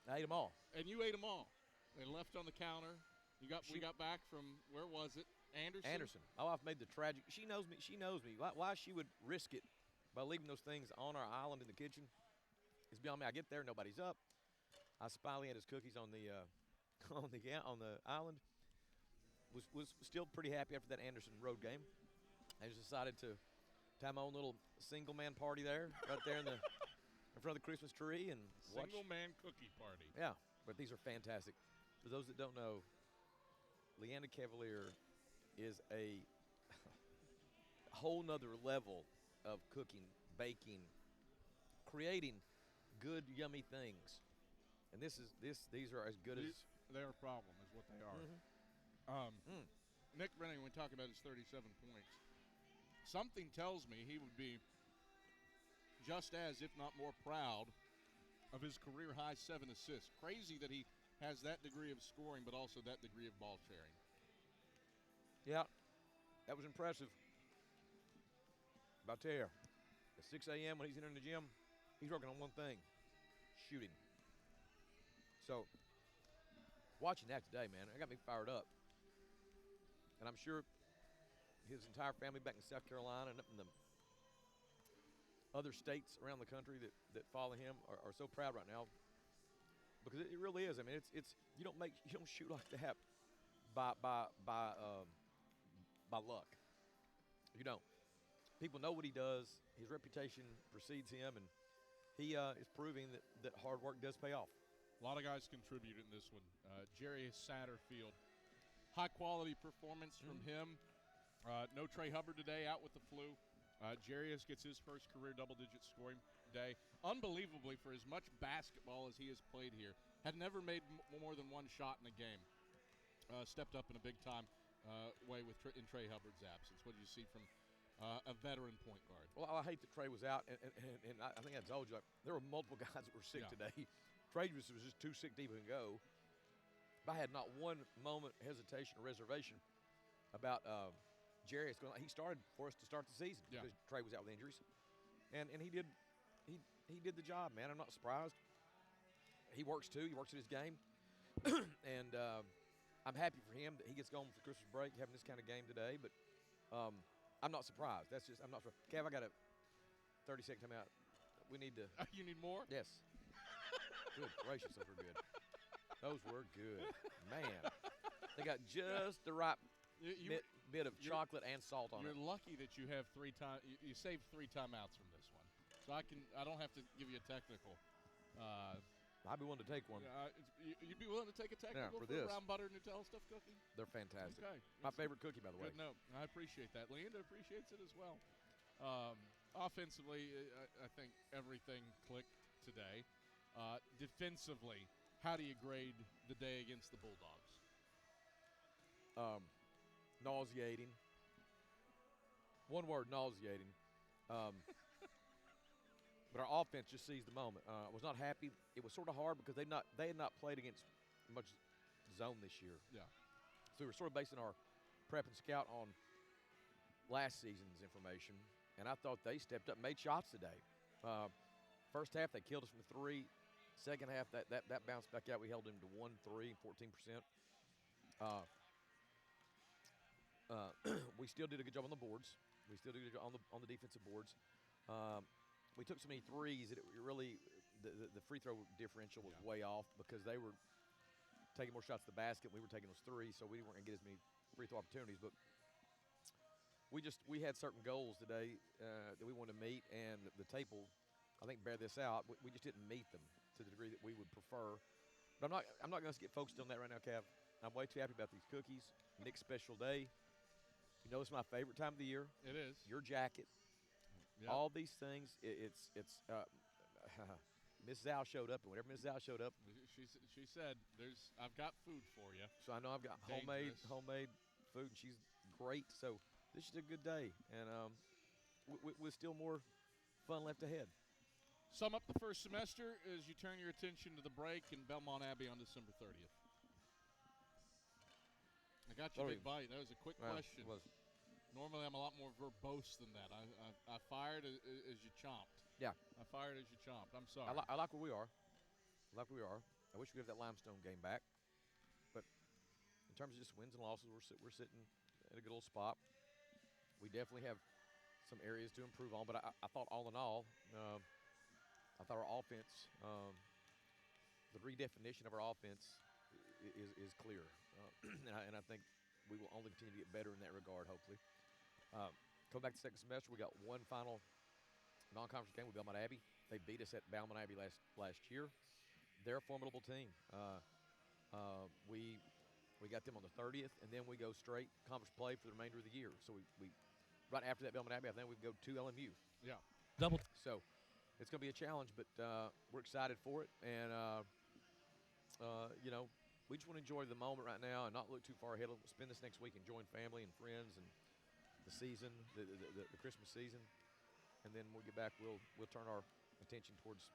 H: I ate them all.
C: And you ate them all. They left on the counter. We got back from, where was it? Anderson.
H: My wife made the tragic. She knows me. Why she would risk it by leaving those things on our island in the kitchen is beyond me. I get there, nobody's up. I spy Leanda's cookies on the island. Was still pretty happy after that Anderson road game. I just decided to have my own little single-man party there, right there in front of the Christmas tree, and watch.
C: Single-man cookie party.
H: Yeah, but these are fantastic. For those that don't know, Leanda Cavalier is a whole nother level of cooking, baking, creating good, yummy things. And these are as good as
C: they're a problem, is what they are.
H: Mm-hmm.
C: Nick Brennan, when we talk about his 37 points, something tells me he would be just as, if not more, proud of his career-high 7 assists. Crazy that he has that degree of scoring, but also that degree of ball sharing.
H: Yeah, that was impressive. But I tell you, at 6 a.m. when he's in the gym, he's working on one thing: shooting. So, watching that today, man, it got me fired up. And I'm sure his entire family back in South Carolina and up in the other states around the country that follow him are so proud right now, because it really is. I mean, it's you don't shoot like that by luck. You don't. People know what he does. His reputation precedes him, and he is proving that hard work does pay off.
C: A lot of guys contributed in this one. Jerry Satterfield, high-quality performance from him. No Trey Hubbard today, out with the flu. Jarius gets his first career double-digit scoring day. Unbelievably, for as much basketball as he has played here, had never made more than one shot in a game. Stepped up in a big-time way in Trey Hubbard's absence. What did you see from a veteran point guard?
H: Well, I hate that Trey was out, and I think I told you, there were multiple guys that were sick today. Trey was just too sick to even go. But I had not one moment hesitation or reservation about Jarius going. He started for us to start the season because Trey was out with injuries, and he did the job, man. I'm not surprised. He works too. He works at his game, and I'm happy for him that he gets going for Christmas break, having this kind of game today. But I'm not surprised. I'm not surprised. Kev, I got a 30-second timeout. We need to.
C: You need more?
H: Yes. Good gracious, those were good. Those were good, man. They got just the right bit of chocolate and salt on it.
C: You're lucky that you have you saved 3 timeouts from this one, so I don't have to give you a technical.
H: I'd be willing to take one.
C: You'd be willing to take a technical
H: for this.
C: brown butter Nutella stuffed cookie?
H: They're fantastic.
C: Okay.
H: My favorite cookie, by the way.
C: Good note. I appreciate that. Leander appreciates it as well. Offensively, I think everything clicked today. Defensively, how do you grade the day against the Bulldogs?
H: Nauseating. One word, nauseating. But our offense just seized the moment. I was not happy. It was sort of hard because they had not played against much zone this year.
C: Yeah.
H: So we were sort of basing our prep and scout on last season's information, and I thought they stepped up and made shots today. First half, they killed us from 3. Second half, that bounced back out. We held them to 1-3, 14%. We still did a good job on the boards. We still did a good job on the defensive boards. We took so many threes that it really the free throw differential was way off because they were taking more shots at the basket. We were taking those threes, so we weren't going to get as many free throw opportunities. But we had certain goals today that we wanted to meet, and the table, I think, bear this out. We just didn't meet them to the degree that we would prefer. But I'm not going to get focused on that right now, Cav. I'm way too happy about these cookies. Nick's special day. You know, it's my favorite time of the year.
C: It is.
H: Your jacket. Yep. All these things, it's Mrs. Al showed up, and whenever Mrs. Al showed up,
C: she said, I've got food for you.
H: So I know I've got homemade food, and she's great. So this is a good day, and with still more fun left ahead.
C: Sum up the first semester as you turn your attention to the break in Belmont Abbey on December 30th. I got your big bite. That was a quick question. Normally, I'm a lot more verbose than that. I fired as you chomped.
H: Yeah.
C: I fired as you chomped. I'm sorry.
H: I like where we are. I wish we had that Limestone game back. But in terms of just wins and losses, we're sitting at a good old spot. We definitely have some areas to improve on. But I thought all in all, I thought our offense, the redefinition of our offense is clear. And I think we will only continue to get better in that regard, hopefully. Coming back to the second semester, we got one final non-conference game with Belmont Abbey. They beat us at Belmont Abbey last year. They're a formidable team. We got them on the 30th, and then we go straight conference play for the remainder of the year. So we right after that Belmont Abbey, I think we go to LMU.
C: Yeah.
Q: Double.
H: So it's going to be a challenge, but we're excited for it. And, we just want to enjoy the moment right now and not look too far ahead. We'll spend this next week enjoying family and friends and the season, the Christmas season. And then when we get back, we'll turn our attention towards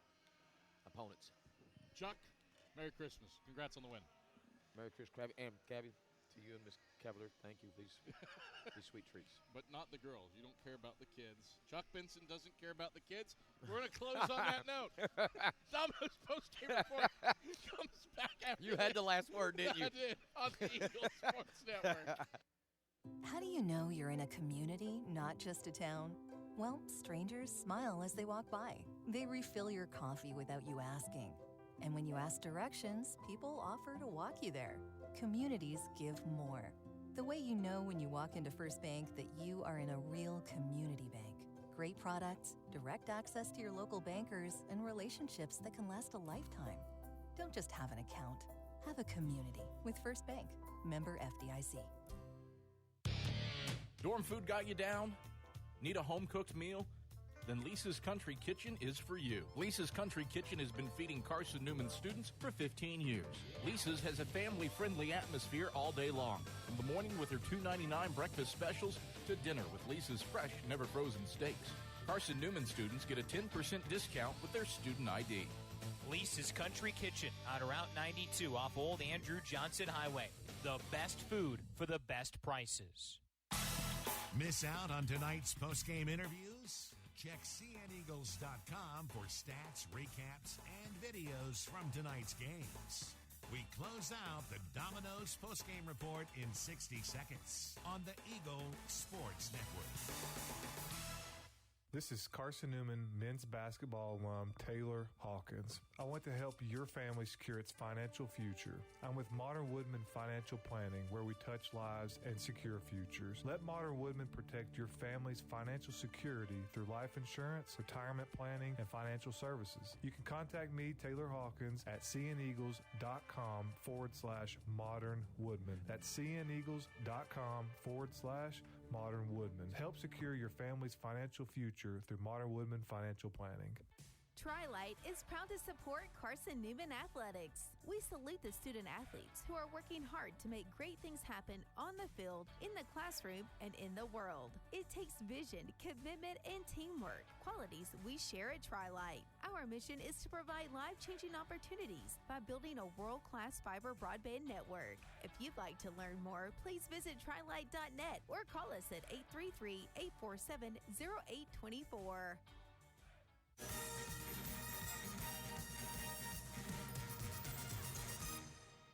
H: opponents.
C: Chuck, Merry Christmas. Congrats on the win.
H: Merry Christmas, and Cabby, to you and Miss Cavalier, thank you for these sweet treats.
C: But not the girls. You don't care about the kids. Chuck Benson doesn't care about the kids. We're going to close on that note. Domino's post-game report comes back after
H: You had the last word, didn't you?
C: I did, on the Eagles Sports Network.
G: How do you know you're in a community, not just a town? Well, strangers smile as they walk by. They refill your coffee without you asking. And when you ask directions, people offer to walk you there. Communities give more. The way you know when you walk into First Bank that you are in a real community bank. Great products, direct access to your local bankers, and relationships that can last a lifetime. Don't just have an account. Have a community with First Bank. Member FDIC.
I: Dorm food got you down? Need a home-cooked meal? Then Lisa's Country Kitchen is for you. Lisa's Country Kitchen has been feeding Carson-Newman students for 15 years. Lisa's has a family-friendly atmosphere all day long. From the morning with her $2.99 breakfast specials to dinner with Lisa's fresh, never-frozen steaks. Carson-Newman students get a 10% discount with their student ID.
Q: Lisa's Country Kitchen on Route 92 off Old Andrew Johnson Highway. The best food for the best prices.
T: Miss out on tonight's post-game interviews? Check cneagles.com for stats, recaps, and videos from tonight's games. We close out the Domino's post-game report in 60 seconds on the Eagle Sports Network.
D: This is Carson-Newman men's basketball alum Taylor Hawkins. I want to help your family secure its financial future. I'm with Modern Woodman Financial Planning, where we touch lives and secure futures. Let Modern Woodman protect your family's financial security through life insurance, retirement planning, and financial services. You can contact me, Taylor Hawkins, at cneagles.com/Modern Woodman. That's cneagles.com/Modern Woodman. Help secure your family's financial future through Modern Woodman Financial Planning.
R: Trilight is proud to support Carson-Newman Athletics. We salute the student athletes who are working hard to make great things happen on the field, in the classroom, and in the world. It takes vision, commitment, and teamwork, qualities we share at Trilight. Our mission is to provide life-changing opportunities by building a world-class fiber broadband network. If you'd like to learn more, please visit trilight.net or call us at 833-847-0824.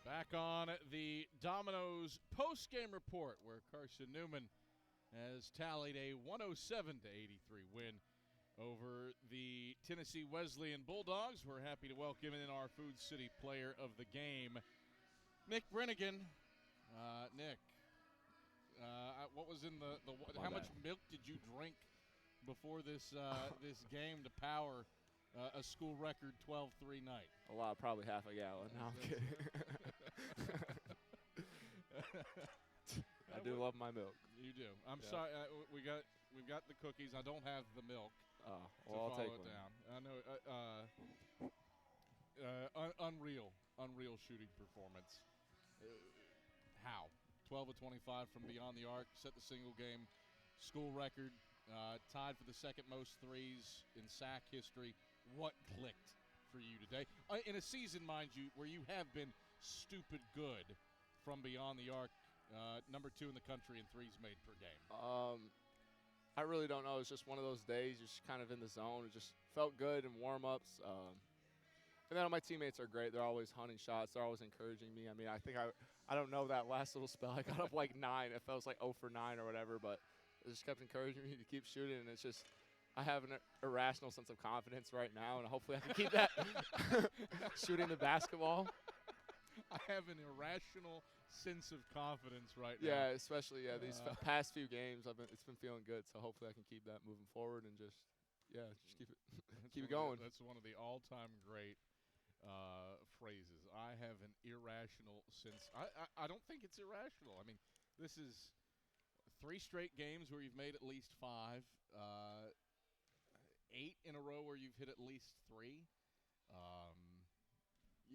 C: Back on the Domino's post-game report, where Carson-Newman has tallied a 107-83 win over the Tennessee Wesleyan Bulldogs. We're happy to welcome in our Food City player of the game, Nick Brennigan. Nick, what was in the how much milk did you drink before this this game to power a school record 12-3 night?
L: A lot, probably half a gallon. No, I'm kidding. I do love my milk.
C: You do. I'm sorry. We've got the cookies. I don't have the milk.
L: Oh, well, I'll take one.
C: Down. I know. Unreal shooting performance. How? 12 of 25 from beyond the arc. Set the single game school record. Tied for the second most threes in SAC history. What clicked for you today? In a season, mind you, where you have been stupid good from beyond the arc, number 2 in the country in threes made per game.
L: I really don't know. It's just one of those days, just kind of in the zone. It just felt good in warm-ups. And then my teammates are great. They're always hunting shots. They're always encouraging me. I mean, I think I don't know that last little spell. I got up like 9. It felt like 0 for 9 or whatever, but it just kept encouraging me to keep shooting. And it's just, I have an irrational sense of confidence right now, and hopefully I can keep that shooting the basketball.
C: I have an irrational sense of confidence right now.
L: Yeah, especially these past few games, it's been feeling good. So hopefully I can keep that moving forward and just keep it keep it going.
C: That's one of the all-time great phrases. I have an irrational sense. I don't think it's irrational. I mean, this is 3 straight games where you've made at least 5. 8 in a row where you've hit at least 3.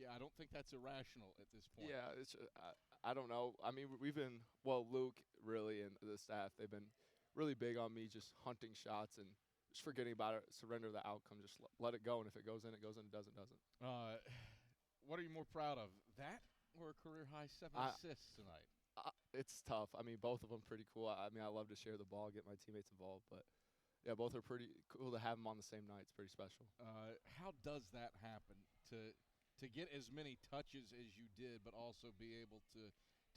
C: I don't think that's irrational at this point.
L: Yeah, I don't know. I mean, Luke really and the staff, they've been really big on me just hunting shots and just forgetting about it, surrender the outcome, just let it go. And if it goes in, it goes in. It doesn't, doesn't.
C: What are you more proud of, that or a career-high 7 assists tonight?
L: It's tough. I mean, both of them pretty cool. I mean, I love to share the ball, get my teammates involved, but yeah, both are pretty cool to have them on the same night. It's pretty special.
C: How does that happen to get as many touches as you did, but also be able to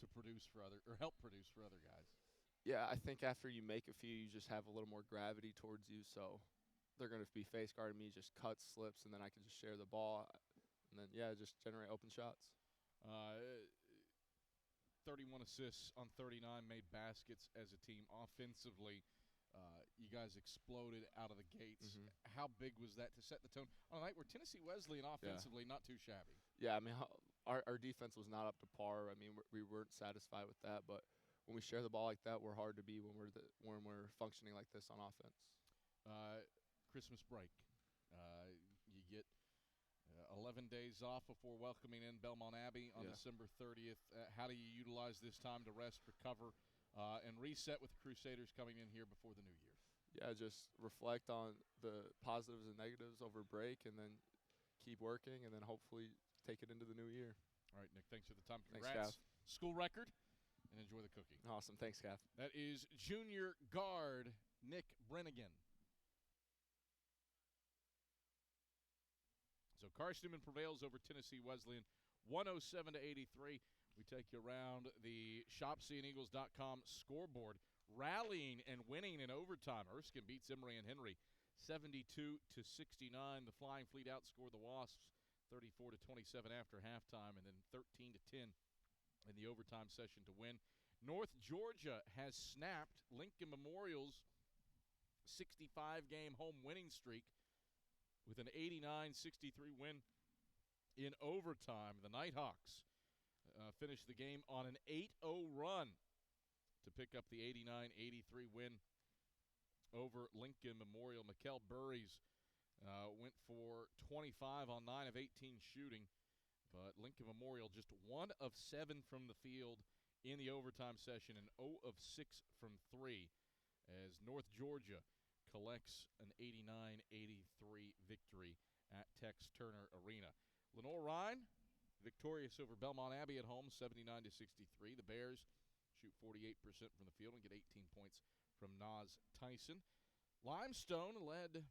C: produce for help produce for other guys?
L: Yeah, I think after you make a few, you just have a little more gravity towards you, so they're going to be face guarding me, just cuts, slips, and then I can just share the ball, and then just generate open shots.
C: 31 assists on 39 made baskets as a team. Offensively, you guys exploded out of the gates.
L: Mm-hmm.
C: How big was that to set the tone on a night where Tennessee Wesleyan offensively not too shabby?
L: Yeah, I mean, our defense was not up to par. I mean, we weren't satisfied with that, but when we share the ball like that, we're hard to beat when we're functioning like this on offense.
C: Christmas break. You get 11 days off before welcoming in Belmont Abbey on December 30th. How do you utilize this time to rest, recover, and reset with the Crusaders coming in here before the new year?
L: Yeah, just reflect on the positives and negatives over break, and then keep working, and then hopefully take it into the new year.
C: All right, Nick, thanks for the time.
L: Congrats.
C: Thanks, School record, and enjoy the cookie.
L: Awesome. Thanks, Gaff.
C: That is junior guard Nick Brennigan. So Carson-Newman prevails over Tennessee Wesleyan 107-83. We take you around the ShopCNEagles.com scoreboard rallying and winning in overtime. Erskine beats Emory and Henry 72-69. The Flying Fleet outscored the Wasps 34-27 after halftime, and then 13-10 in the overtime session to win. North Georgia has snapped Lincoln Memorial's 65-game home winning streak with an 89-63 win in overtime. The Nighthawks finished the game on an 8-0 run to pick up the 89-83 win over Lincoln Memorial. Mikkel Burries went for 25 on 9 of 18 shooting, but Lincoln Memorial just 1 of 7 from the field in the overtime session and 0 of 6 from 3 as North Georgia collects an 89-83 victory at Tex Turner Arena. Lenore Rhine victorious over Belmont Abbey at home 79-63. The Bears shoot 48% from the field and get 18 points from Nas Tyson. Limestone led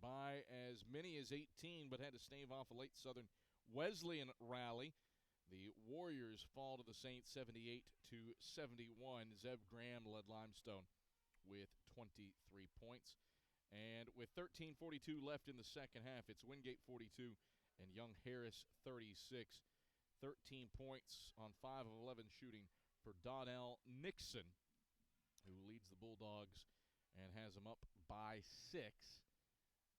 C: by as many as 18 but had to stave off a late Southern Wesleyan rally. The Warriors fall to the Saints 78-71. Zeb Graham led Limestone with 23 points. And with 13:42 left in the second half, it's Wingate 42 and Young Harris 36. 13 points on 5 of 11 shooting for Donnell Nixon, who leads the Bulldogs and has them up by 6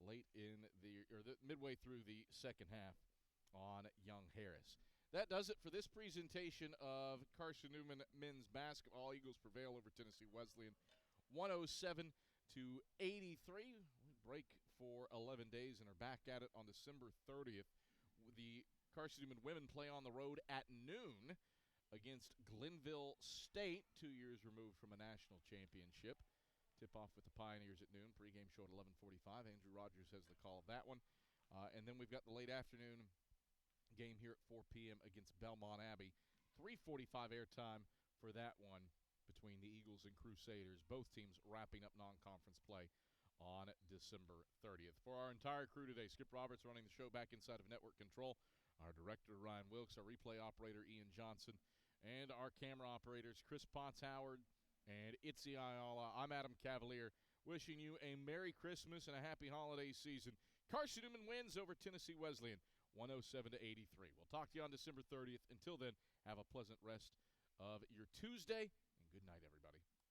C: late in the midway through the second half on Young Harris. That does it for this presentation of Carson-Newman men's basketball. Eagles prevail over Tennessee Wesleyan 107-83. We break for 11 days and are back at it on December 30th. The Carson-Newman women play on the road at noon against Glenville State, 2 years removed from a national championship. Tip-off with the Pioneers at noon. Pre-game show at 11:45. Andrew Rogers has the call of that one. And then we've got the late afternoon game here at 4 p.m. against Belmont Abbey. 3:45 airtime for that one between the Eagles and Crusaders. Both teams wrapping up non-conference play on December 30th. For our entire crew today, Skip Roberts running the show back inside of network control, our director Ryan Wilkes, our replay operator Ian Johnson, and our camera operators Chris Potts Howard and Itzi Ayala. I'm Adam Cavalier, wishing you a Merry Christmas and a Happy Holiday season. Carson-Newman wins over Tennessee Wesleyan 107-83. We'll talk to you on December 30th. Until then, have a pleasant rest of your Tuesday, and good night, everyone.